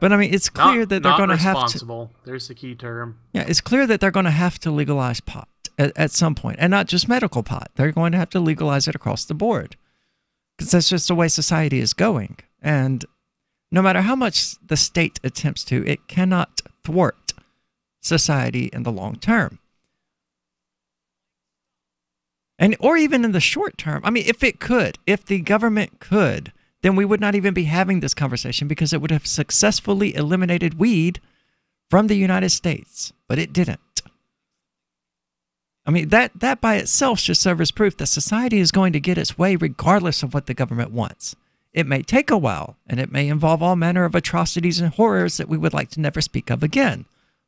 Speaker 10: But I mean, it's clear that they're going to have to...
Speaker 11: responsible. There's the key term.
Speaker 10: Yeah, it's clear that they're going to have to legalize pot at some point, and not just medical pot. They're going to have to legalize it across the board, because that's just the way society is going. And no matter how much the state attempts to, it cannot thwart society in the long term. And or even in the short term. I mean, if it could, if the government could, then we would not even be having this conversation, because it would have successfully eliminated weed from the United States. But it didn't. I mean, that by itself should serve as proof that society is going to get its way regardless of what the government wants. It may take a while, and it may involve all manner of atrocities and horrors that we would like to never speak of again.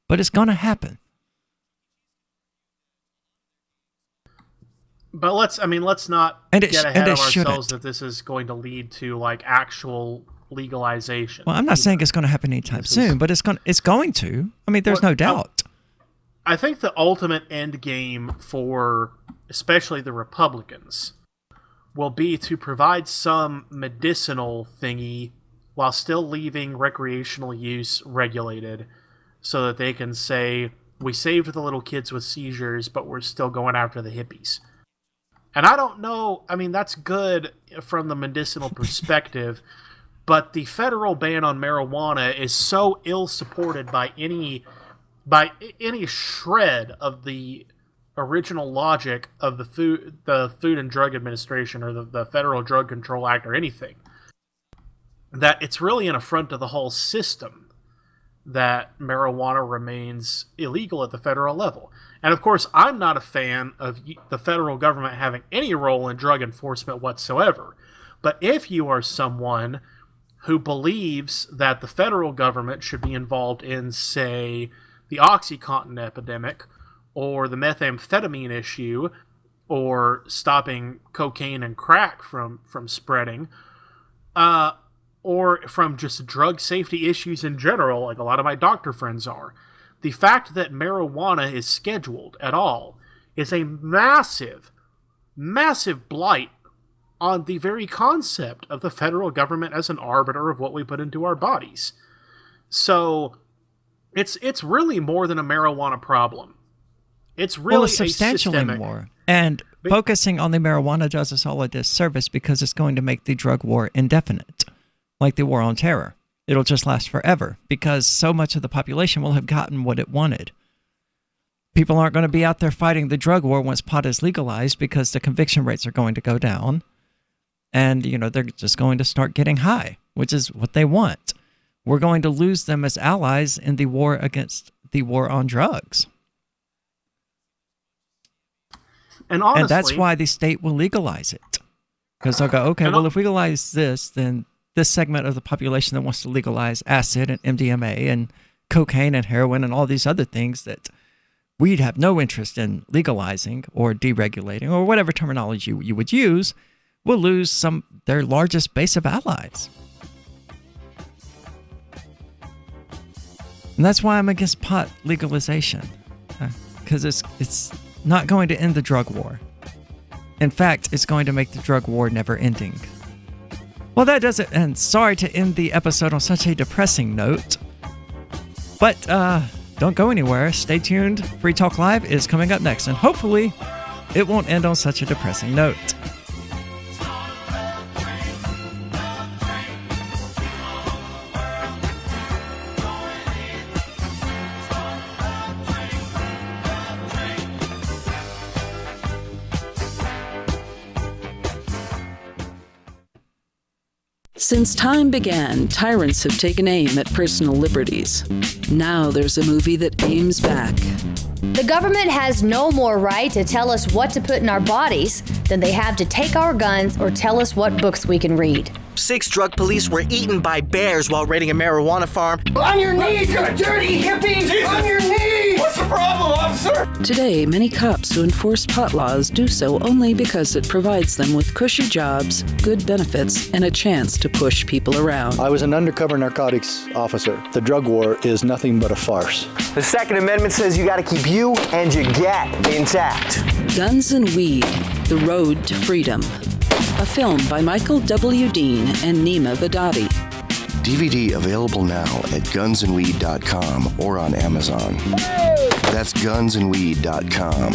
Speaker 10: But it's going to happen.
Speaker 11: But let's not get ahead of ourselves that this is going to lead to like actual legalization.
Speaker 10: Well, I'm not saying it's going to happen anytime soon, but it's going to. I mean, there's no doubt.
Speaker 11: I think the ultimate end game for especially the Republicans will be to provide some medicinal thingy while still leaving recreational use regulated so that they can say, we saved the little kids with seizures, but we're still going after the hippies. And I don't know, I mean, that's good from the medicinal perspective, but the federal ban on marijuana is so ill-supported by any shred of the original logic of the Food and Drug Administration or the Federal Drug Control Act or anything, that it's really an affront to the whole system that marijuana remains illegal at the federal level. And of course, I'm not a fan of the federal government having any role in drug enforcement whatsoever. But if you are someone who believes that the federal government should be involved in, say, the OxyContin epidemic, or the methamphetamine issue, or stopping cocaine and crack from spreading, or from just drug safety issues in general, like a lot of my doctor friends are, the fact that marijuana is scheduled at all is a massive, massive blight on the very concept of the federal government as an arbiter of what we put into our bodies. So it's really more than a marijuana problem. It's really
Speaker 10: substantially more. And focusing on the marijuana does us all a disservice because it's going to make the drug war indefinite, like the war on terror. It'll just last forever because so much of the population will have gotten what it wanted. People aren't going to be out there fighting the drug war once pot is legalized because the conviction rates are going to go down. And, you know, they're just going to start getting high, which is what they want. We're going to lose them as allies in the war against the war on drugs.
Speaker 11: And honestly,
Speaker 10: that's why the state will legalize it. Because they'll go, okay, well, if we legalize this, then this segment of the population that wants to legalize acid and MDMA and cocaine and heroin and all these other things that we'd have no interest in legalizing or deregulating or whatever terminology you would use, will lose their largest base of allies. And that's why I'm against pot legalization, because it's not going to end the drug war. In fact, it's going to make the drug war never ending. Well, that does it, and sorry to end the episode on such a depressing note, but don't go anywhere. Stay tuned. Free Talk Live is coming up next, and hopefully it won't end on such a depressing note.
Speaker 8: Since time began, tyrants have taken aim at personal liberties. Now there's a movie that aims back.
Speaker 13: The government has no more right to tell us what to put in our bodies than they have to take our guns or tell us what books we can read.
Speaker 19: 6 drug police were eaten by bears while raiding a marijuana farm.
Speaker 24: On your knees, you dirty hippie! Jesus. On your knees! What's the problem, officer?
Speaker 8: Today, many cops who enforce pot laws do so only because it provides them with cushy jobs, good benefits, and a chance to push people around.
Speaker 20: I was an undercover narcotics officer. The drug war is nothing but a farce.
Speaker 19: The Second Amendment says you gotta keep you and your gat intact.
Speaker 8: Guns and Weed, The Road to Freedom. A film by Michael W. Dean and Nima Vadadi.
Speaker 7: DVD available now at gunsandweed.com or on Amazon. That's gunsandweed.com.